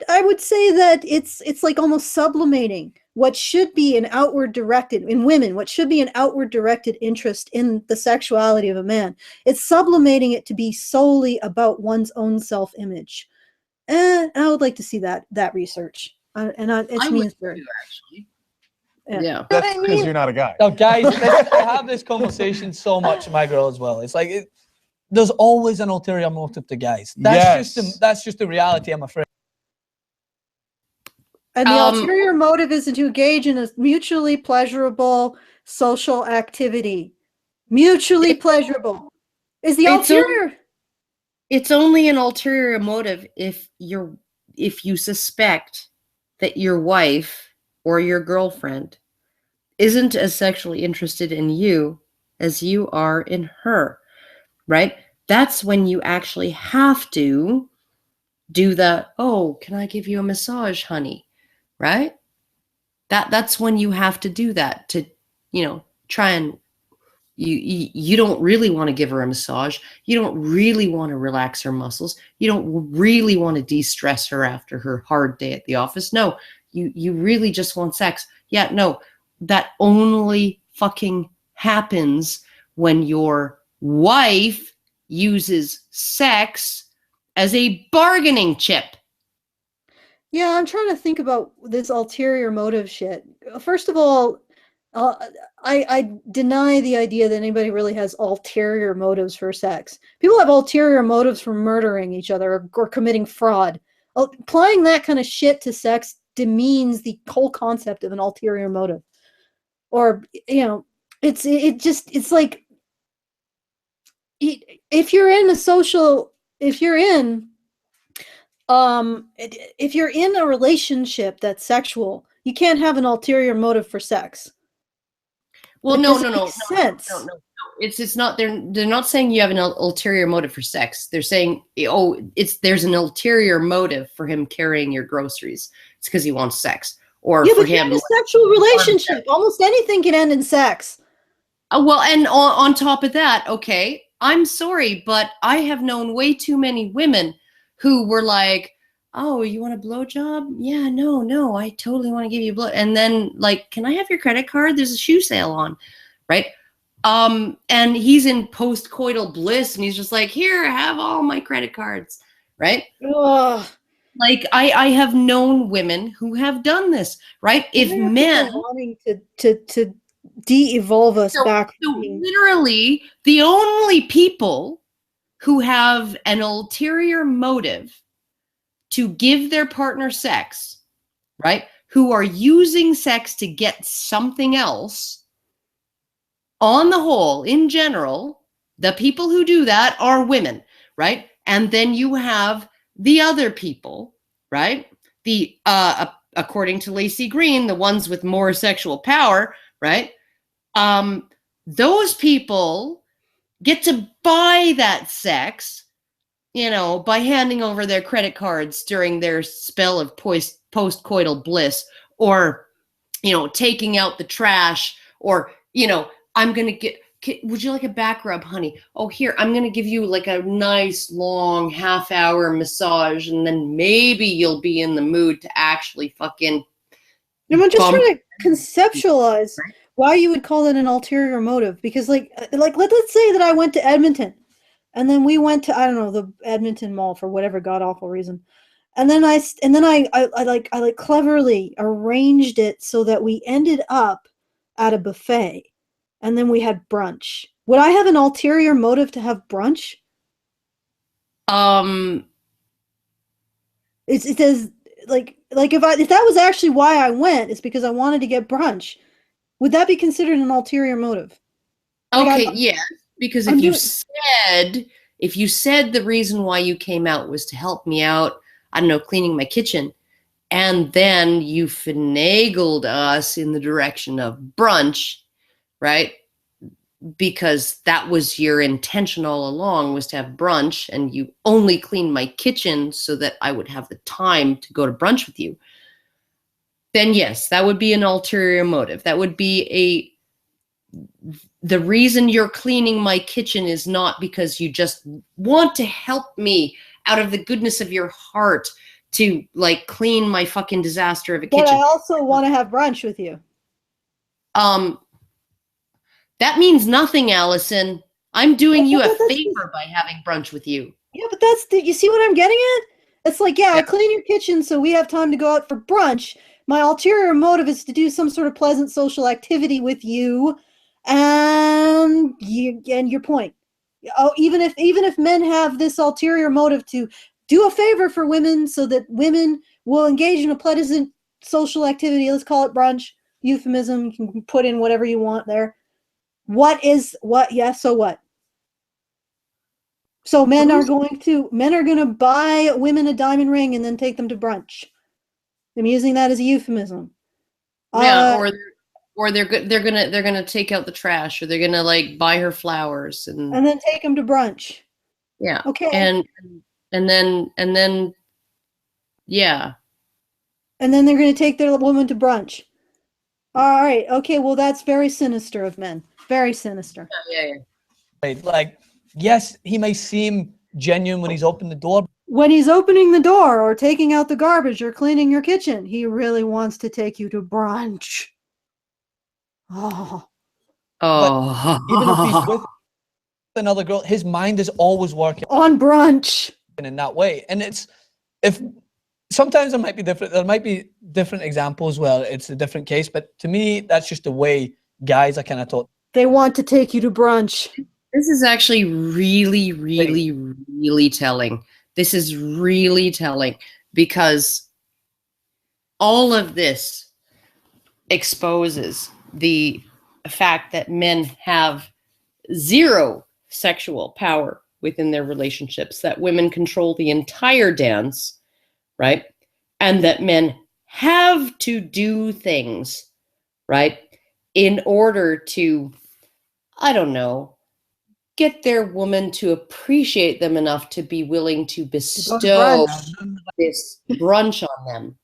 I would say that it's like almost sublimating what should be an outward directed, in women, what should be an outward directed interest in the sexuality of a man. It's sublimating it to be solely about one's own self-image. And I would like to see that research. It's me Actually. Yeah. That's because you're not a guy. No, guys, I have this conversation so much with my girl as well. It's like there's always an ulterior motive to guys. That's just the reality, I'm afraid. And the ulterior motive is to engage in a mutually pleasurable social activity. Mutually pleasurable is the ulterior. It's only an ulterior motive if you suspect that your wife or your girlfriend isn't as sexually interested in you as you are in her, right? That's when you actually have to do the, oh, can I give you a massage, honey? Right? That's when you have to do that to, try and you don't really want to give her a massage. You don't really want to relax her muscles. You don't really want to de-stress her after her hard day at the office. No, you really just want sex. Yeah, no, that only fucking happens when your wife uses sex as a bargaining chip. Yeah, I'm trying to think about this ulterior motive shit. First of all, I deny the idea that anybody really has ulterior motives for sex. People have ulterior motives for murdering each other or committing fraud. Applying that kind of shit to sex demeans the whole concept of an ulterior motive. Or, it's like, if you're in a relationship that's sexual, you can't have an ulterior motive for sex. Well, no. Sense. No. It's not. They're not saying you have an ulterior motive for sex. They're saying, there's an ulterior motive for him carrying your groceries. It's because he wants sex, or for him. In a sexual relationship, almost anything can end in sex. Well, and on top of that, okay, I'm sorry, but I have known way too many women who were like, oh, you want a blowjob? Yeah, no, I totally want to give you a blow. And then, like, can I have your credit card? There's a shoe sale on, right? And he's in post-coital bliss, and he's just like, here, have all my credit cards, right? Ugh. Like I have known women who have done this, right? If Why are men, people wanting to de-evolve us so, back. so literally the only people who have an ulterior motive to give their partner sex, right? Who are using sex to get something else, on the whole, in general, the people who do that are women, right? And then you have the other people, right? The according to Lacey Green, the ones with more sexual power, right? Those people get to buy that sex, you know, by handing over their credit cards during their spell of post-coital bliss, or, you know, taking out the trash, or, you know, I'm going to get, would you like a back rub, honey? Oh, here, I'm going to give you like a nice long half-hour massage, and then maybe you'll be in the mood to actually fucking. I'm just trying to conceptualize why you would call it an ulterior motive, because let's say that I went to Edmonton, and then we went to, I don't know, the Edmonton Mall for whatever god awful reason, and then I cleverly arranged it so that we ended up at a buffet, and then we had brunch. Would I have an ulterior motive to have brunch? It says if that was actually why I went, it's because I wanted to get brunch. Would that be considered an ulterior motive? Okay, yes, because if you said the reason why you came out was to help me out, I don't know, cleaning my kitchen, and then you finagled us in the direction of brunch, right? Because that was your intention all along, was to have brunch, and you only cleaned my kitchen so that I would have the time to go to brunch with you, then yes, that would be an ulterior motive. That would be the reason you're cleaning my kitchen is not because you just want to help me out of the goodness of your heart to like clean my fucking disaster of a kitchen. But I also want to have brunch with you. That means nothing, Alison. I'm doing you a favor by having brunch with you. Yeah, but you see what I'm getting at? It's like, yeah, I clean your kitchen so we have time to go out for brunch. My ulterior motive is to do some sort of pleasant social activity with you, and your point. Oh, even if men have this ulterior motive to do a favor for women so that women will engage in a pleasant social activity, let's call it brunch, euphemism, you can put in whatever you want there. So what? So men are going to buy women a diamond ring and then take them to brunch. I'm using that as a euphemism. Yeah, or they're gonna take out the trash, or they're gonna like buy her flowers and then take them to brunch. Yeah. Okay. And then yeah. And then they're going to take their woman to brunch. All right. Okay. Well, that's very sinister of men. Very sinister. Yeah. Right. Like, yes, he may seem genuine when he's opened the door. When he's opening the door or taking out the garbage or cleaning your kitchen, he really wants to take you to brunch. Oh. But even if he's with another girl, his mind is always working on brunch in that way. And sometimes it might be different. There might be different examples where it's a different case, but to me, that's just the way guys are kind of taught. They want to take you to brunch. This is actually really, really, really telling. This is really telling because all of this exposes the fact that men have zero sexual power within their relationships, that women control the entire dance, right? And that men have to do things, right, in order to, I don't know, get their woman to appreciate them enough to be willing to bestow this brunch on them.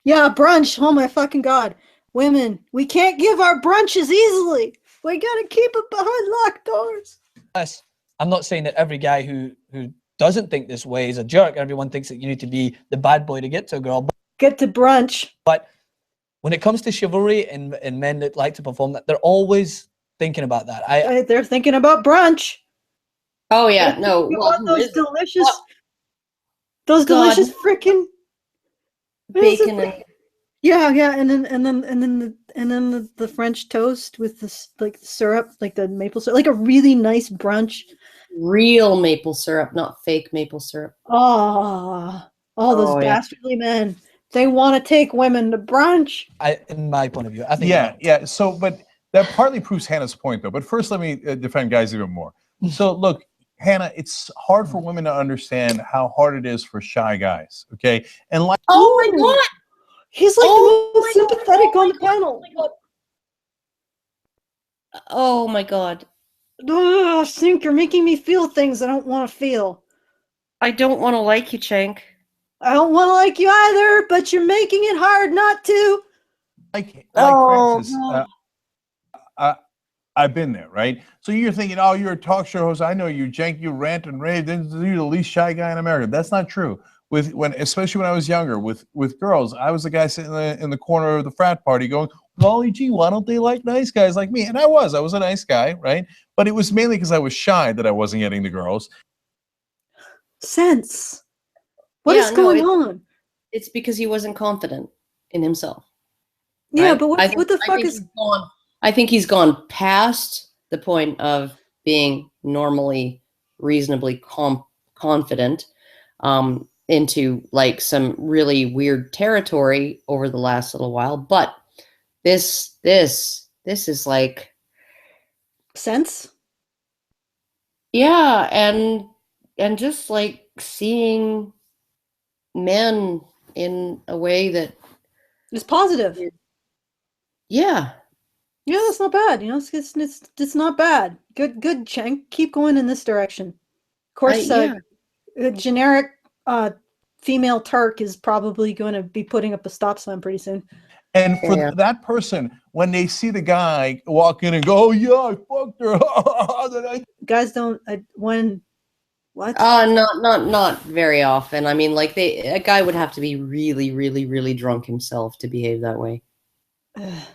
Yeah, brunch. Oh my fucking God. Women, we can't give our brunches easily. We gotta keep it behind locked doors. Yes, I'm not saying that every guy who doesn't think this way is a jerk. Everyone thinks that you need to be the bad boy to get to a girl. Get to brunch. But when it comes to chivalry and men that like to perform that, they're always thinking about that. They're thinking about brunch. Oh yeah, no. Those delicious. Those God. delicious freaking Bacon and yeah, and then the French toast with this like syrup, like the maple syrup, like a really nice brunch. real maple syrup, not fake maple syrup. Oh, those Oh, yeah. dastardly men. They want to take women to brunch. In my point of view, I think. Yeah. So, but that partly proves Hannah's point, though. But first, let me defend guys even more. So, look, Hannah, it's hard for women to understand how hard it is for shy guys. Okay, and like, Oh my God. He's like Oh the most sympathetic on the panel. Oh my God. Ugh, Sink, you're making me feel things I don't want to feel. I don't want to like you, Chank. I don't want to like you either, but you're making it hard not to. like Oh, Francis, no. I've been there, right? So you're thinking, oh, you're a talk show host. I know you, Jank. You rant and rave. Then you're the least shy guy in America. That's not true. Especially when I was younger, with girls, I was the guy sitting in the corner of the frat party going, golly gee, why don't they like nice guys like me? And I was a nice guy, right? But it was mainly because I was shy that I wasn't getting the girls. Sense. What is going on? It's because he wasn't confident in himself. Yeah, right? but what the fuck is? I think he's gone past the point of being normally reasonably confident into like some really weird territory over the last little while. But this is like Sense. Yeah, and just like seeing men in a way that It's positive. yeah. Yeah, that's not bad. You know, it's not bad. Good, Cheng. Keep going in this direction. Of course, Yeah. a generic female Turk is probably going to be putting up a stop sign pretty soon. And for that person, when they see the guy walk in and go, oh yeah, I fucked her. Guys don't what? Not very often. I mean, like a guy would have to be really, really, really drunk himself to behave that way.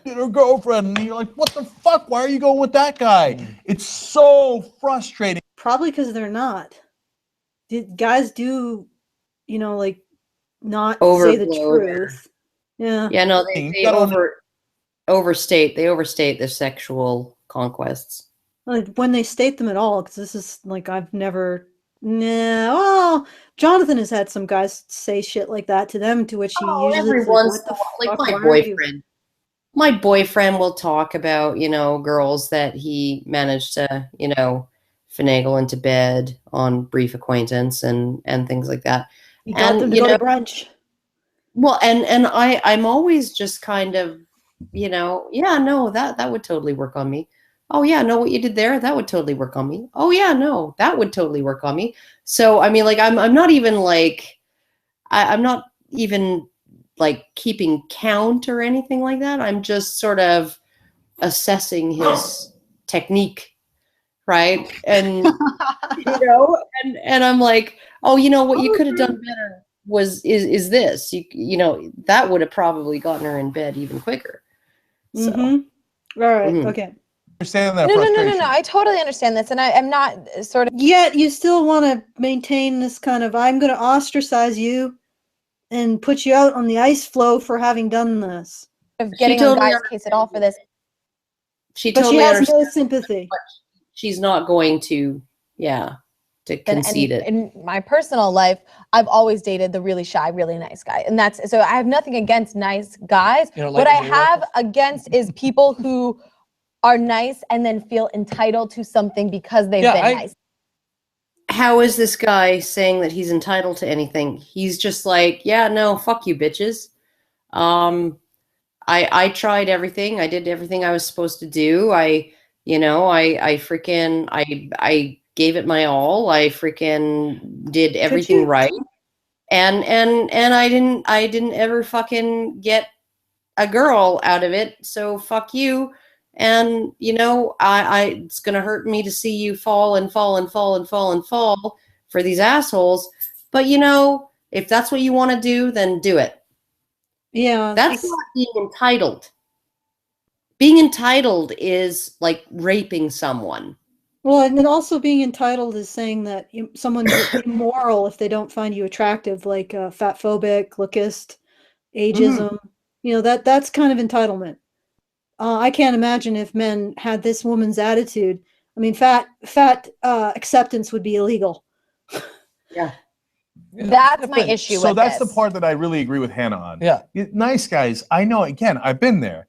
Her girlfriend, and you're like, what the fuck? Why are you going with that guy? It's so frustrating. Probably because they're not. Guys do, you know, like not say the truth. Yeah. Yeah, no, they overstate. They overstate their sexual conquests. Like when they state them at all, because this is like I've never. Nah, well, Jonathan has had some guys say shit like that to them, to which he usually is like, what the fuck, my boyfriend. My boyfriend will talk about, you know, girls that he managed to, you know, finagle into bed on brief acquaintance and things like that. You got them to go to brunch. Well, and I'm always just kind of, you know, yeah, no, that would totally work on me. Oh yeah, no, what you did there, that would totally work on me. Oh yeah, no, that would totally work on me. So I mean, like I'm not even like I'm not even like keeping count or anything like that. I'm just sort of assessing his technique, right? And you know, and I'm like, oh, you know what you could have done better is this. You know, that would have probably gotten her in bed even quicker. So. All right, okay. Understand that No. I totally understand this, and I'm not sort of. Yet you still want to maintain this kind of I'm going to ostracize you and put you out on the ice floe for having done this. Of getting on guys' case at all for this. She has no sympathy. But she's not going to, to concede it. In my personal life, I've always dated the really shy, really nice guy. And so I have nothing against nice guys. What I have against is people who are nice and then feel entitled to something because they've been nice. How is this guy saying that he's entitled to anything? He's just like, yeah, no, fuck you, bitches. I tried everything. I did everything I was supposed to do. I gave it my all. I freaking did everything right. And I didn't ever fucking get a girl out of it. So fuck you. And, you know, it's going to hurt me to see you fall and fall and fall and fall and fall for these assholes. But, you know, if that's what you want to do, then do it. Yeah. That's not being entitled. Being entitled is like raping someone. Well, and then also being entitled is saying that someone's immoral if they don't find you attractive, like fat phobic, lookist, ageism. You know, that's kind of entitlement. I can't imagine if men had this woman's attitude. I mean, fat acceptance would be illegal. Yeah. That's my issue So with that's this. the part that I really agree with Hannah on. Yeah. Nice guys, I know, again, I've been there.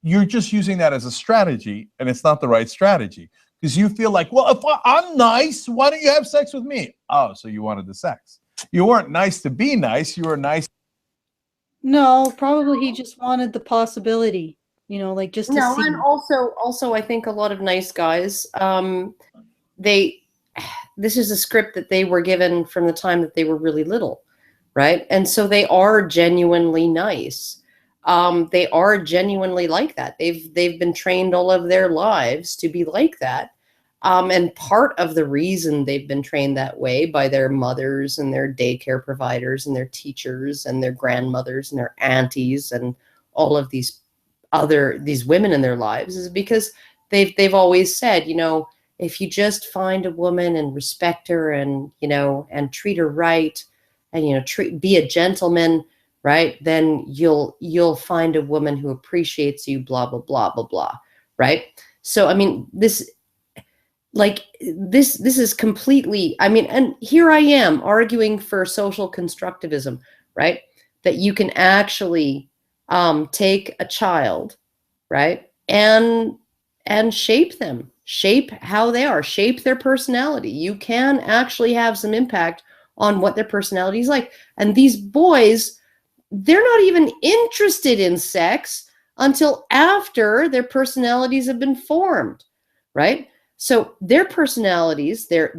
You're just using that as a strategy, and it's not the right strategy. Because you feel like, well, if I'm nice, why don't you have sex with me? Oh, so you wanted the sex. You weren't nice to be nice, you were nice. No, probably he just wanted the possibility, you know, like just to No, see. and also I think a lot of nice guys, this is a script that they were given from the time that they were really little, right? And so they are genuinely nice. They are genuinely like that. They've been trained all of their lives to be like that. And part of the reason they've been trained that way by their mothers and their daycare providers and their teachers and their grandmothers and their aunties and all of these women in their lives is because they've always said, you know, if you just find a woman and respect her and, you know, and treat her right and, you know, be a gentleman, right, then you'll find a woman who appreciates you, blah, blah, blah, blah, blah, right? So, I mean, this is completely, I mean, and here I am arguing for social constructivism, right? That you can actually take a child, right, and shape them, shape how they are, shape their personality. You can actually have some impact on what their personality is like. And these boys, they're not even interested in sex until after their personalities have been formed, right? So their personalities have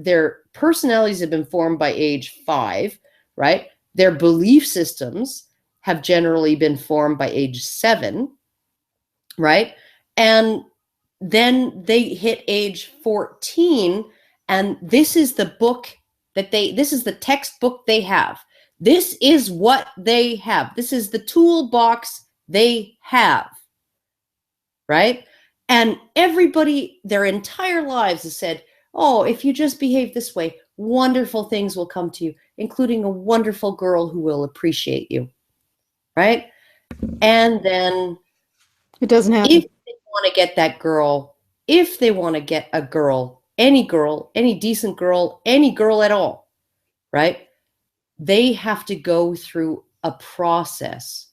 been formed by age 5, right? Their belief systems have generally been formed by age 7, right? And then they hit age 14, and this is the textbook they have. This is what they have. This is the toolbox they have, right? And everybody, their entire lives has said, oh, if you just behave this way, wonderful things will come to you, including a wonderful girl who will appreciate you, right? And then It doesn't happen. if they want to get that girl, if they want to get a girl, any decent girl, any girl at all, right? They have to go through a process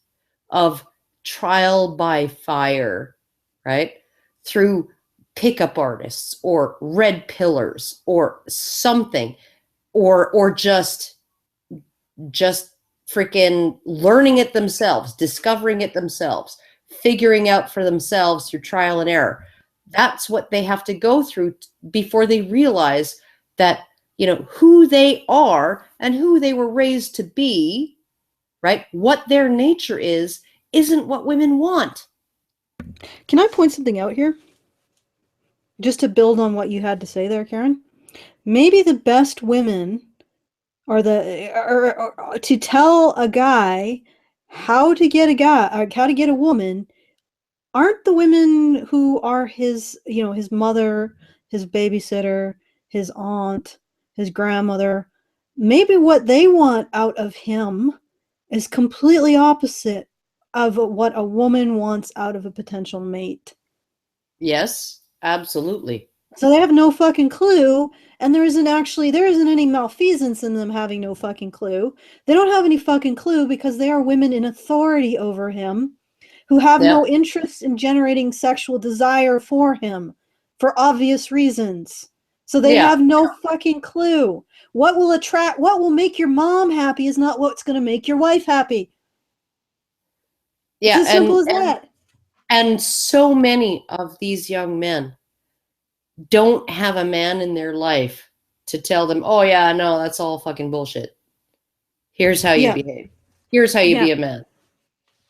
of trial by fire, right? Through pickup artists or red pillars or something, or just freaking learning it themselves, discovering it themselves, figuring out for themselves through trial and error. That's what they have to go through before they realize that, you know, who they are and who they were raised to be, right? What their nature is, isn't what women want. Can I point something out here? Just to build on what you had to say there, Karen. Maybe the best women are to tell a guy how to get a woman aren't the women who are his, you know, his mother, his babysitter, his aunt, his grandmother. Maybe what they want out of him is completely opposite of what a woman wants out of a potential mate. Yes, absolutely. So they have no fucking clue, and there isn't any malfeasance in them having no fucking clue. They don't have any fucking clue because they are women in authority over him who have no interest in generating sexual desire for him for obvious reasons. So they have no fucking clue. What will make your mom happy is not what's going to make your wife happy. Yeah, it's as simple as that. And so many of these young men don't have a man in their life to tell them, oh yeah, no, that's all fucking bullshit. Here's how you behave. Here's how you be a man.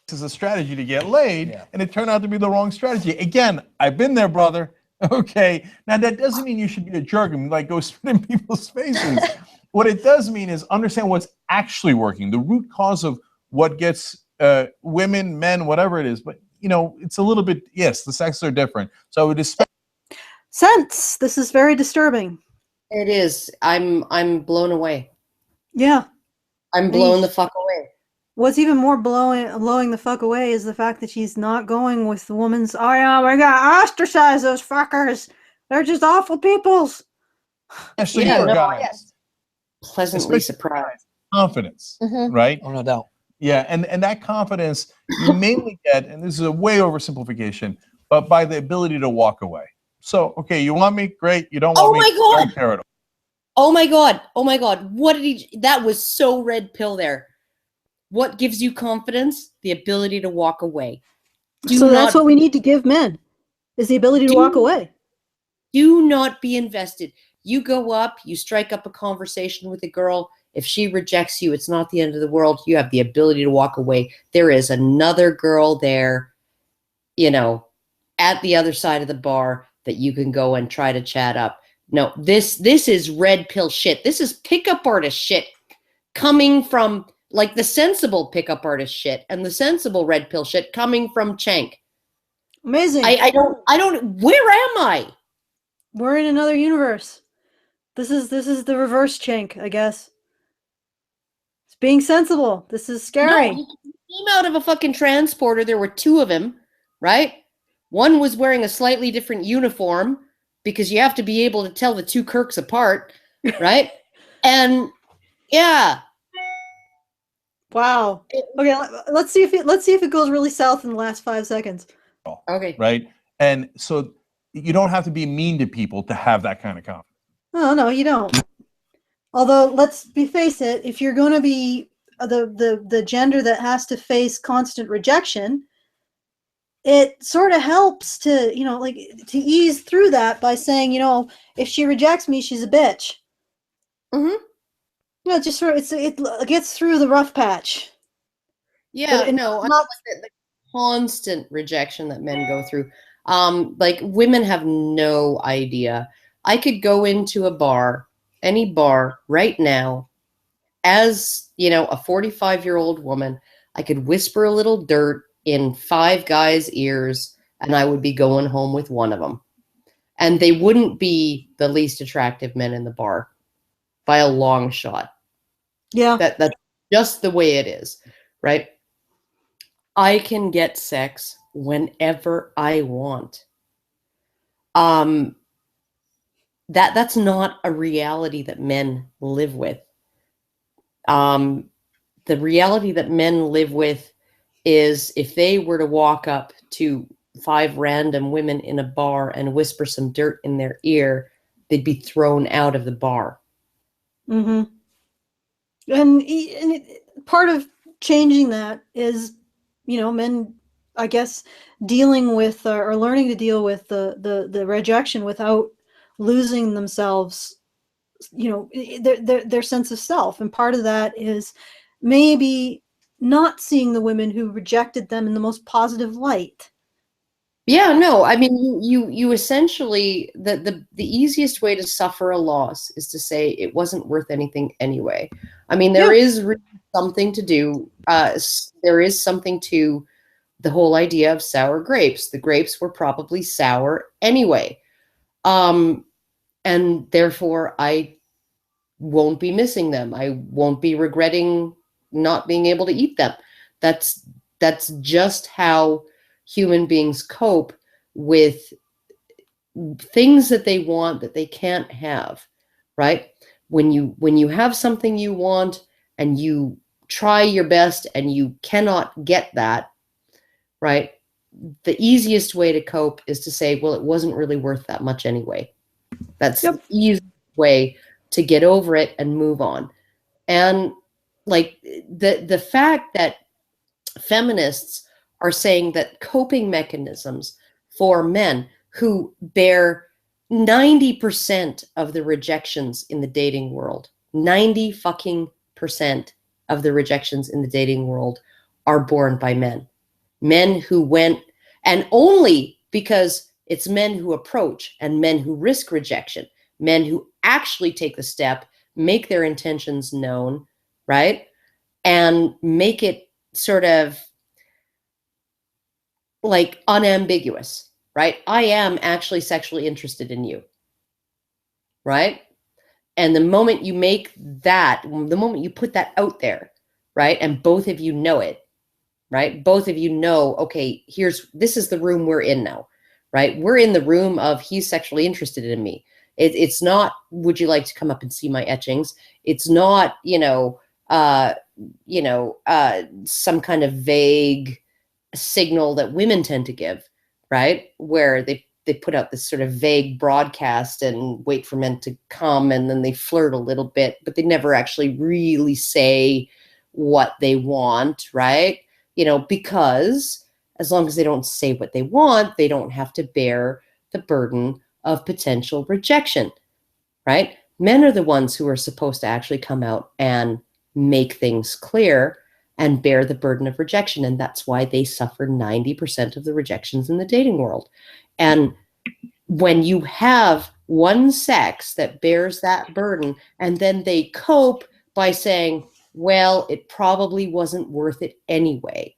This is a strategy to get laid, and it turned out to be the wrong strategy. Again, I've been there, brother. Okay. Now, that doesn't mean you should be a jerk and like go spit in people's faces. What it does mean is understand what's actually working, the root cause of what gets women, men, whatever it is. But, you know, it's a little bit, yes, the sexes are different. So I would expect. sense. This is very disturbing. It is. I'm blown away. Yeah. I'm blown the fuck away. What's even more blowing the fuck away is the fact that she's not going with the woman's, oh yeah, we're gonna ostracize those fuckers. They're just awful peoples. Especially Yeah, for no, guys. Pleasantly Especially surprised. Confidence, Mhm. right? Oh, no doubt. Yeah, and that confidence you mainly get, and this is a way oversimplification, but by the ability to walk away. So, okay, you want me? Great. You don't want Oh me? my God. Don't care at all. Oh my God. Oh my God. What did he? That was so red pill there. What gives you confidence? The ability to walk away. So that's what we need to give men, is the ability to walk away. Do not be invested. You go up, you strike up a conversation with a girl. If she rejects you, it's not the end of the world. You have the ability to walk away. There is another girl there, you know, at the other side of the bar that you can go and try to chat up. No, this is red pill shit. This is pickup artist shit coming from like the sensible pickup artist shit and the sensible red pill shit coming from Chank. Amazing. I don't, where am I? We're in another universe. This is the reverse Chink, I guess. It's being sensible. This is scary. No, he came out of a fucking transporter. There were two of him, right? One was wearing a slightly different uniform because you have to be able to tell the two Kirks apart, right? And yeah. Wow. Okay, let's see if it goes really south in the last 5 seconds. Okay. Right? And so you don't have to be mean to people to have that kind of confidence. Oh, no, you don't. Although, let's face it, if you're going to be the gender that has to face constant rejection, it sort of helps to, you know, like to ease through that by saying, you know, if she rejects me, she's a bitch. Mm-hmm. You know, it just sort of, it gets through the rough patch. Yeah, But no, I like the constant rejection that men go through. Like women have no idea. I could go into a bar, any bar right now, as, you know, a 45-year-old woman. I could whisper a little dirt in 5 guys' ears and I would be going home with one of them. And they wouldn't be the least attractive men in the bar by a long shot. Yeah. That's just the way it is, right? I can get sex whenever I want. That's not a reality that men live with. The reality that men live with is if they were to walk up to 5 random women in a bar and whisper some dirt in their ear, they'd be thrown out of the bar. Mm-hmm. And part of changing that is, you know, men, I guess, dealing with or learning to deal with the rejection without losing themselves, you know, their sense of self. And part of that is maybe not seeing the women who rejected them in the most positive light. Yeah, no, I mean, you essentially, the easiest way to suffer a loss is to say it wasn't worth anything anyway. I mean, there is really something to do. There is something to the whole idea of sour grapes. The grapes were probably sour anyway. And therefore I won't be missing them. I won't be regretting not being able to eat them. That's just how human beings cope with things that they want that they can't have, right? When you have something you want and you try your best and you cannot get that, right? The easiest way to cope is to say, well, it wasn't really worth that much anyway. That's the easiest way to get over it and move on. And like the fact that feminists are saying that coping mechanisms for men who bear 90% of the rejections in the dating world, 90 fucking percent of the rejections in the dating world are borne by men. Men who went, and only because it's men who approach and men who risk rejection, men who actually take the step, make their intentions known, right? And make it sort of like unambiguous, right? I am actually sexually interested in you, right? And the moment you make that, the moment you put that out there, right? And both of you know it, right? Both of you know, okay, this is the room we're in now, right? We're in the room of he's sexually interested in me. It's not, would you like to come up and see my etchings? It's not, some kind of vague signal that women tend to give, right? Where they put out this sort of vague broadcast and wait for men to come, and then they flirt a little bit, but they never actually really say what they want, right? Because as long as they don't say what they want, they don't have to bear the burden of potential rejection, right? Men are the ones who are supposed to actually come out and make things clear and bear the burden of rejection. And that's why they suffer 90% of the rejections in the dating world. And when you have one sex that bears that burden, and then they cope by saying, well, it probably wasn't worth it anyway,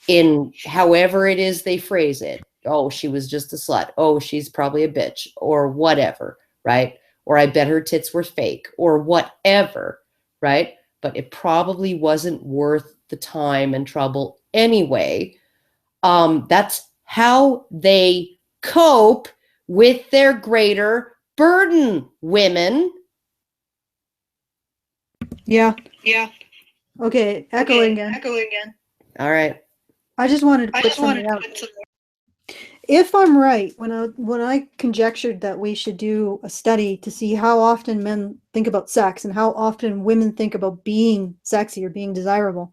in however it is they phrase it. Oh, she was just a slut. Oh, she's probably a bitch, or whatever, right? Or I bet her tits were fake, or whatever, right? But it probably wasn't worth the time and trouble anyway. That's how they cope with their greater burden, women. Yeah. Okay, echoing again. All right. I just wanted to put something out. If I'm right, when I conjectured that we should do a study to see how often men think about sex and how often women think about being sexy or being desirable,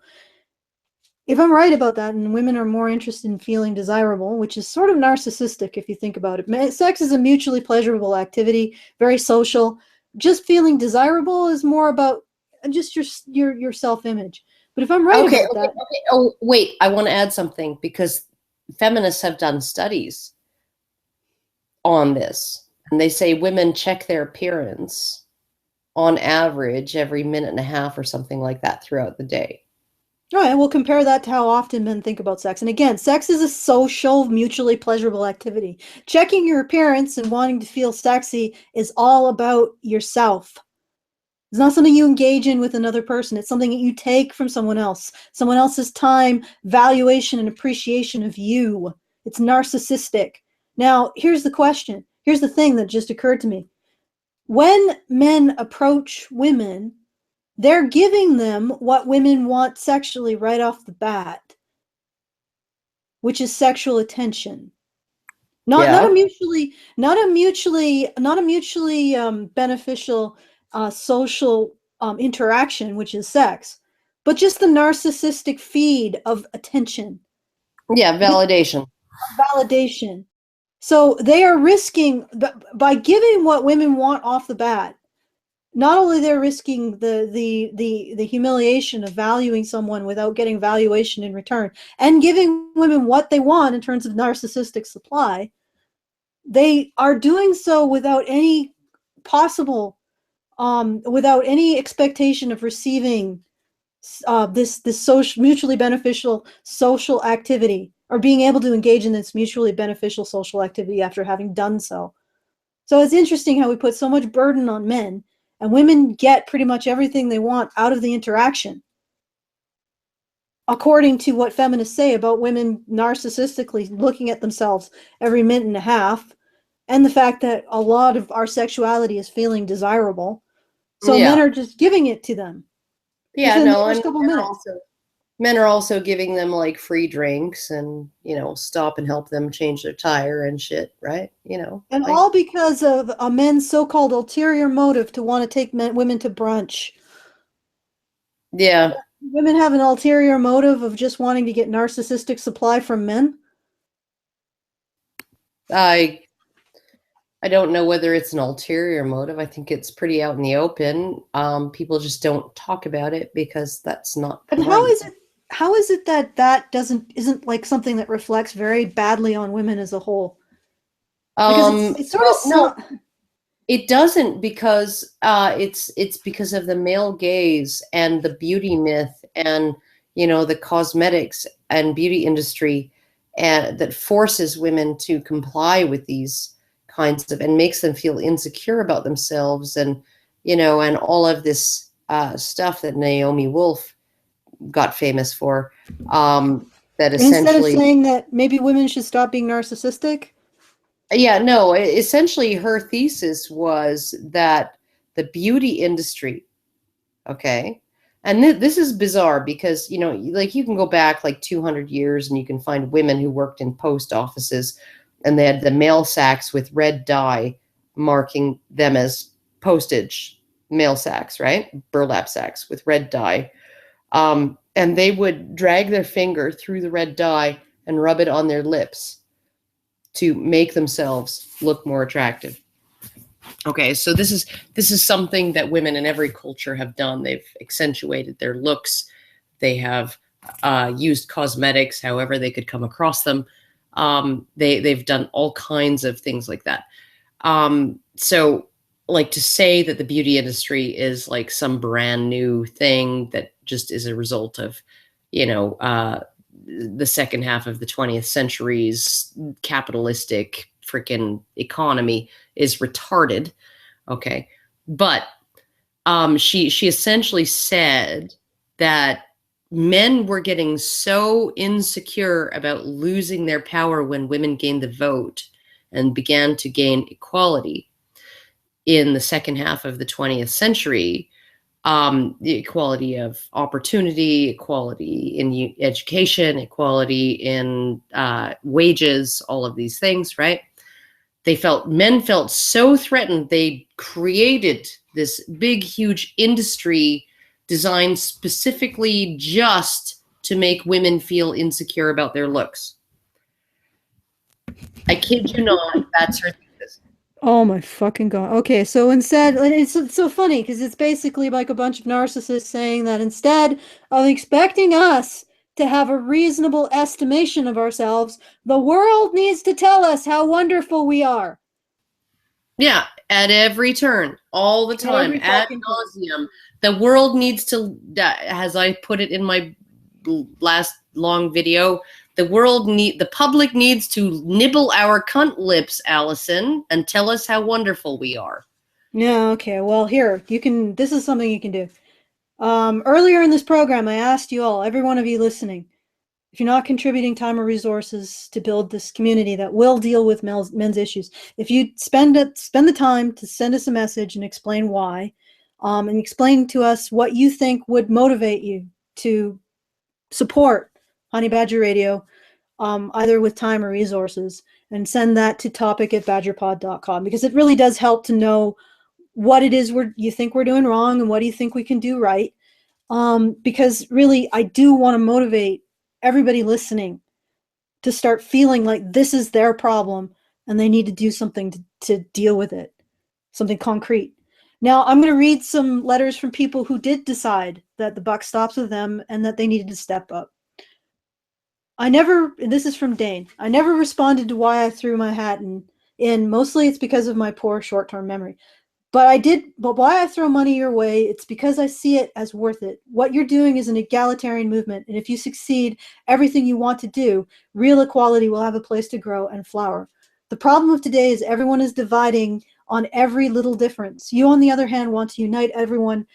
if I'm right about that, and women are more interested in feeling desirable, which is sort of narcissistic if you think about it. Sex is a mutually pleasurable activity, very social. Just feeling desirable is more about just your self-image. But if I'm right about that, Oh, wait, I want to add something, because feminists have done studies on this, and they say women check their appearance on average every minute and a half or something like that throughout the day. all right, we'll compare that to how often men think about sex. And again, sex is a social, mutually pleasurable activity. Checking your appearance and wanting to feel sexy is all about yourself. It's not something you engage in with another person. It's something that you take from someone else's time, valuation, and appreciation of you. It's narcissistic. Now, here's the question. Here's the thing that just occurred to me. When men approach women, they're giving them what women want sexually right off the bat, which is sexual attention. Not a mutually beneficial social interaction, which is sex, but just the narcissistic feed of attention. Yeah, validation. Validation. So they are risking, by giving what women want off the bat, not only they're risking the humiliation of valuing someone without getting valuation in return, and giving women what they want in terms of narcissistic supply, they are doing so without any possible, without any expectation of receiving this mutually beneficial social activity, or being able to engage in this mutually beneficial social activity after having done so. So it's interesting how we put so much burden on men, and women get pretty much everything they want out of the interaction, according to what feminists say about women narcissistically looking at themselves every minute and a half, and the fact that a lot of our sexuality is feeling desirable. So men are just giving it to them. Yeah, no, and couple minutes. Men are also giving them like free drinks and, stop and help them change their tire and shit, right? And all because of a men's so-called ulterior motive to want to take women to brunch. Yeah. Women have an ulterior motive of just wanting to get narcissistic supply from men. I don't know whether it's an ulterior motive. I think it's pretty out in the open. People just don't talk about it because that's not. But how is it that isn't like something that reflects very badly on women as a whole? Because it's sort of no, it doesn't, because it's because of the male gaze and the beauty myth and the cosmetics and beauty industry and that forces women to comply with these kinds of, and makes them feel insecure about themselves, and and all of this stuff that Naomi Wolf got famous for. That Instead of essentially, saying that maybe women should stop being narcissistic. yeah, no, essentially her thesis was that the beauty industry, okay, and this is bizarre because like you can go back like 200 years and you can find women who worked in post offices, and they had the mail sacks with red dye marking them as postage mail sacks, right? Burlap sacks with red dye. And they would drag their finger through the red dye and rub it on their lips to make themselves look more attractive. Okay, so this is something that women in every culture have done. They've accentuated their looks. They have used cosmetics, however they could come across them. They've done all kinds of things like that. So, like, to say that the beauty industry is like some brand new thing that just is a result of, the second half of the 20th century's capitalistic freaking economy is retarded. Okay. But she essentially said that men were getting so insecure about losing their power when women gained the vote and began to gain equality in the second half of the 20th century, the equality of opportunity, equality in education, equality in wages, all of these things, right? Men felt so threatened, they created this big, huge industry designed specifically just to make women feel insecure about their looks. I kid you not, that's her thesis. Oh my fucking God. Okay, so instead, it's so funny because it's basically like a bunch of narcissists saying that instead of expecting us to have a reasonable estimation of ourselves, the world needs to tell us how wonderful we are. Yeah, at every turn, all the time, ad nauseum. The world needs to, as I put it in my last long video, the public needs to nibble our cunt lips, Alison, and tell us how wonderful we are. Yeah, okay. Well, here, this is something you can do. Earlier in this program, I asked you all, every one of you listening, if you're not contributing time or resources to build this community that will deal with men's issues, if you spend the time to send us a message and explain why, and explain to us what you think would motivate you to support Honey Badger Radio, either with time or resources, and send that to topic@badgerpod.com, because it really does help to know what it is you think we're doing wrong and what do you think we can do right. Because really, I do want to motivate everybody listening to start feeling like this is their problem and they need to do something to deal with it, something concrete. Now, I'm going to read some letters from people who did decide that the buck stops with them and that they needed to step up. This is from Dane. I never responded to why I threw my hat in. Mostly it's because of my poor short-term memory. But why I throw money your way, it's because I see it as worth it. What you're doing is an egalitarian movement, and if you succeed everything you want to do, real equality will have a place to grow and flower. The problem of today is everyone is dividing on every little difference. You, on the other hand, want to unite everyone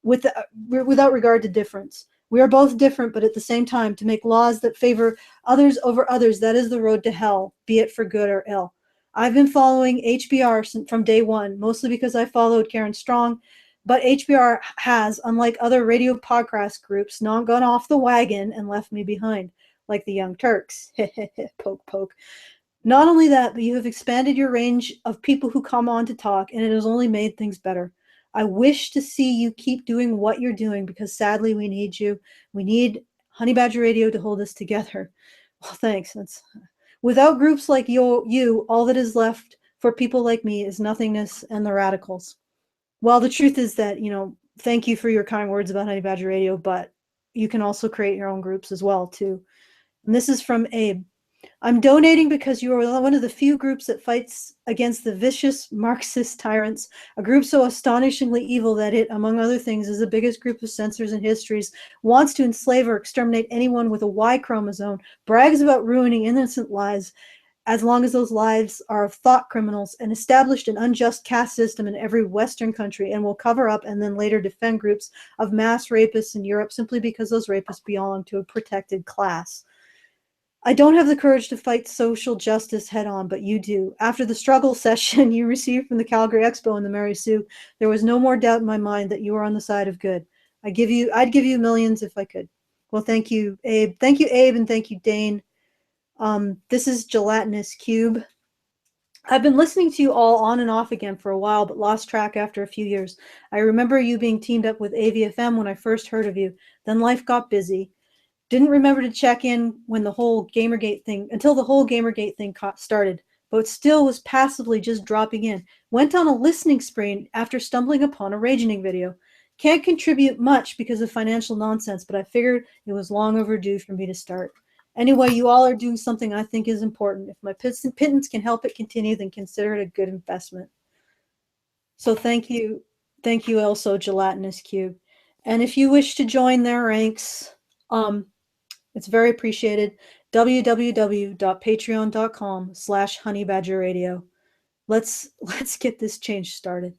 without regard to difference. We are both different, but at the same time, to make laws that favor others over others, that is the road to hell, be it for good or ill. I've been following HBR from day one, mostly because I followed Karen Strong, but HBR has, unlike other radio podcast groups, not gone off the wagon and left me behind, like the Young Turks. Poke, poke. Not only that, but you have expanded your range of people who come on to talk, and it has only made things better. I wish to see you keep doing what you're doing, because sadly we need you. We need Honey Badger Radio to hold us together. Well, thanks. Without groups like you, all that is left for people like me is nothingness and the radicals. Well, the truth is that, thank you for your kind words about Honey Badger Radio, but you can also create your own groups as well, too. And this is from Abe. I'm donating because you are one of the few groups that fights against the vicious Marxist tyrants, a group so astonishingly evil that it, among other things, is the biggest group of censors in history, wants to enslave or exterminate anyone with a Y chromosome, brags about ruining innocent lives, as long as those lives are of thought criminals, and established an unjust caste system in every Western country, and will cover up and then later defend groups of mass rapists in Europe simply because those rapists belong to a protected class. I don't have the courage to fight social justice head on, but you do. After the struggle session you received from the Calgary Expo and the Mary Sue, there was no more doubt in my mind that you were on the side of good. I'd give you millions if I could. Well, thank you, Abe. Thank you, Abe, and thank you, Dane. This is Gelatinous Cube. I've been listening to you all on and off again for a while, but lost track after a few years. I remember you being teamed up with AVFM when I first heard of you. Then life got busy. Didn't remember to check in when the whole Gamergate thing, until the whole Gamergate thing started, but still was passively just dropping in. Went on a listening spree after stumbling upon a Ragening video. Can't contribute much because of financial nonsense, but I figured it was long overdue for me to start. Anyway, you all are doing something I think is important. If my pittance can help it continue, then consider it a good investment. So thank you also, Gelatinous Cube. And if you wish to join their ranks, it's very appreciated. www.patreon.com/honeybadgerradio. Let's get this change started.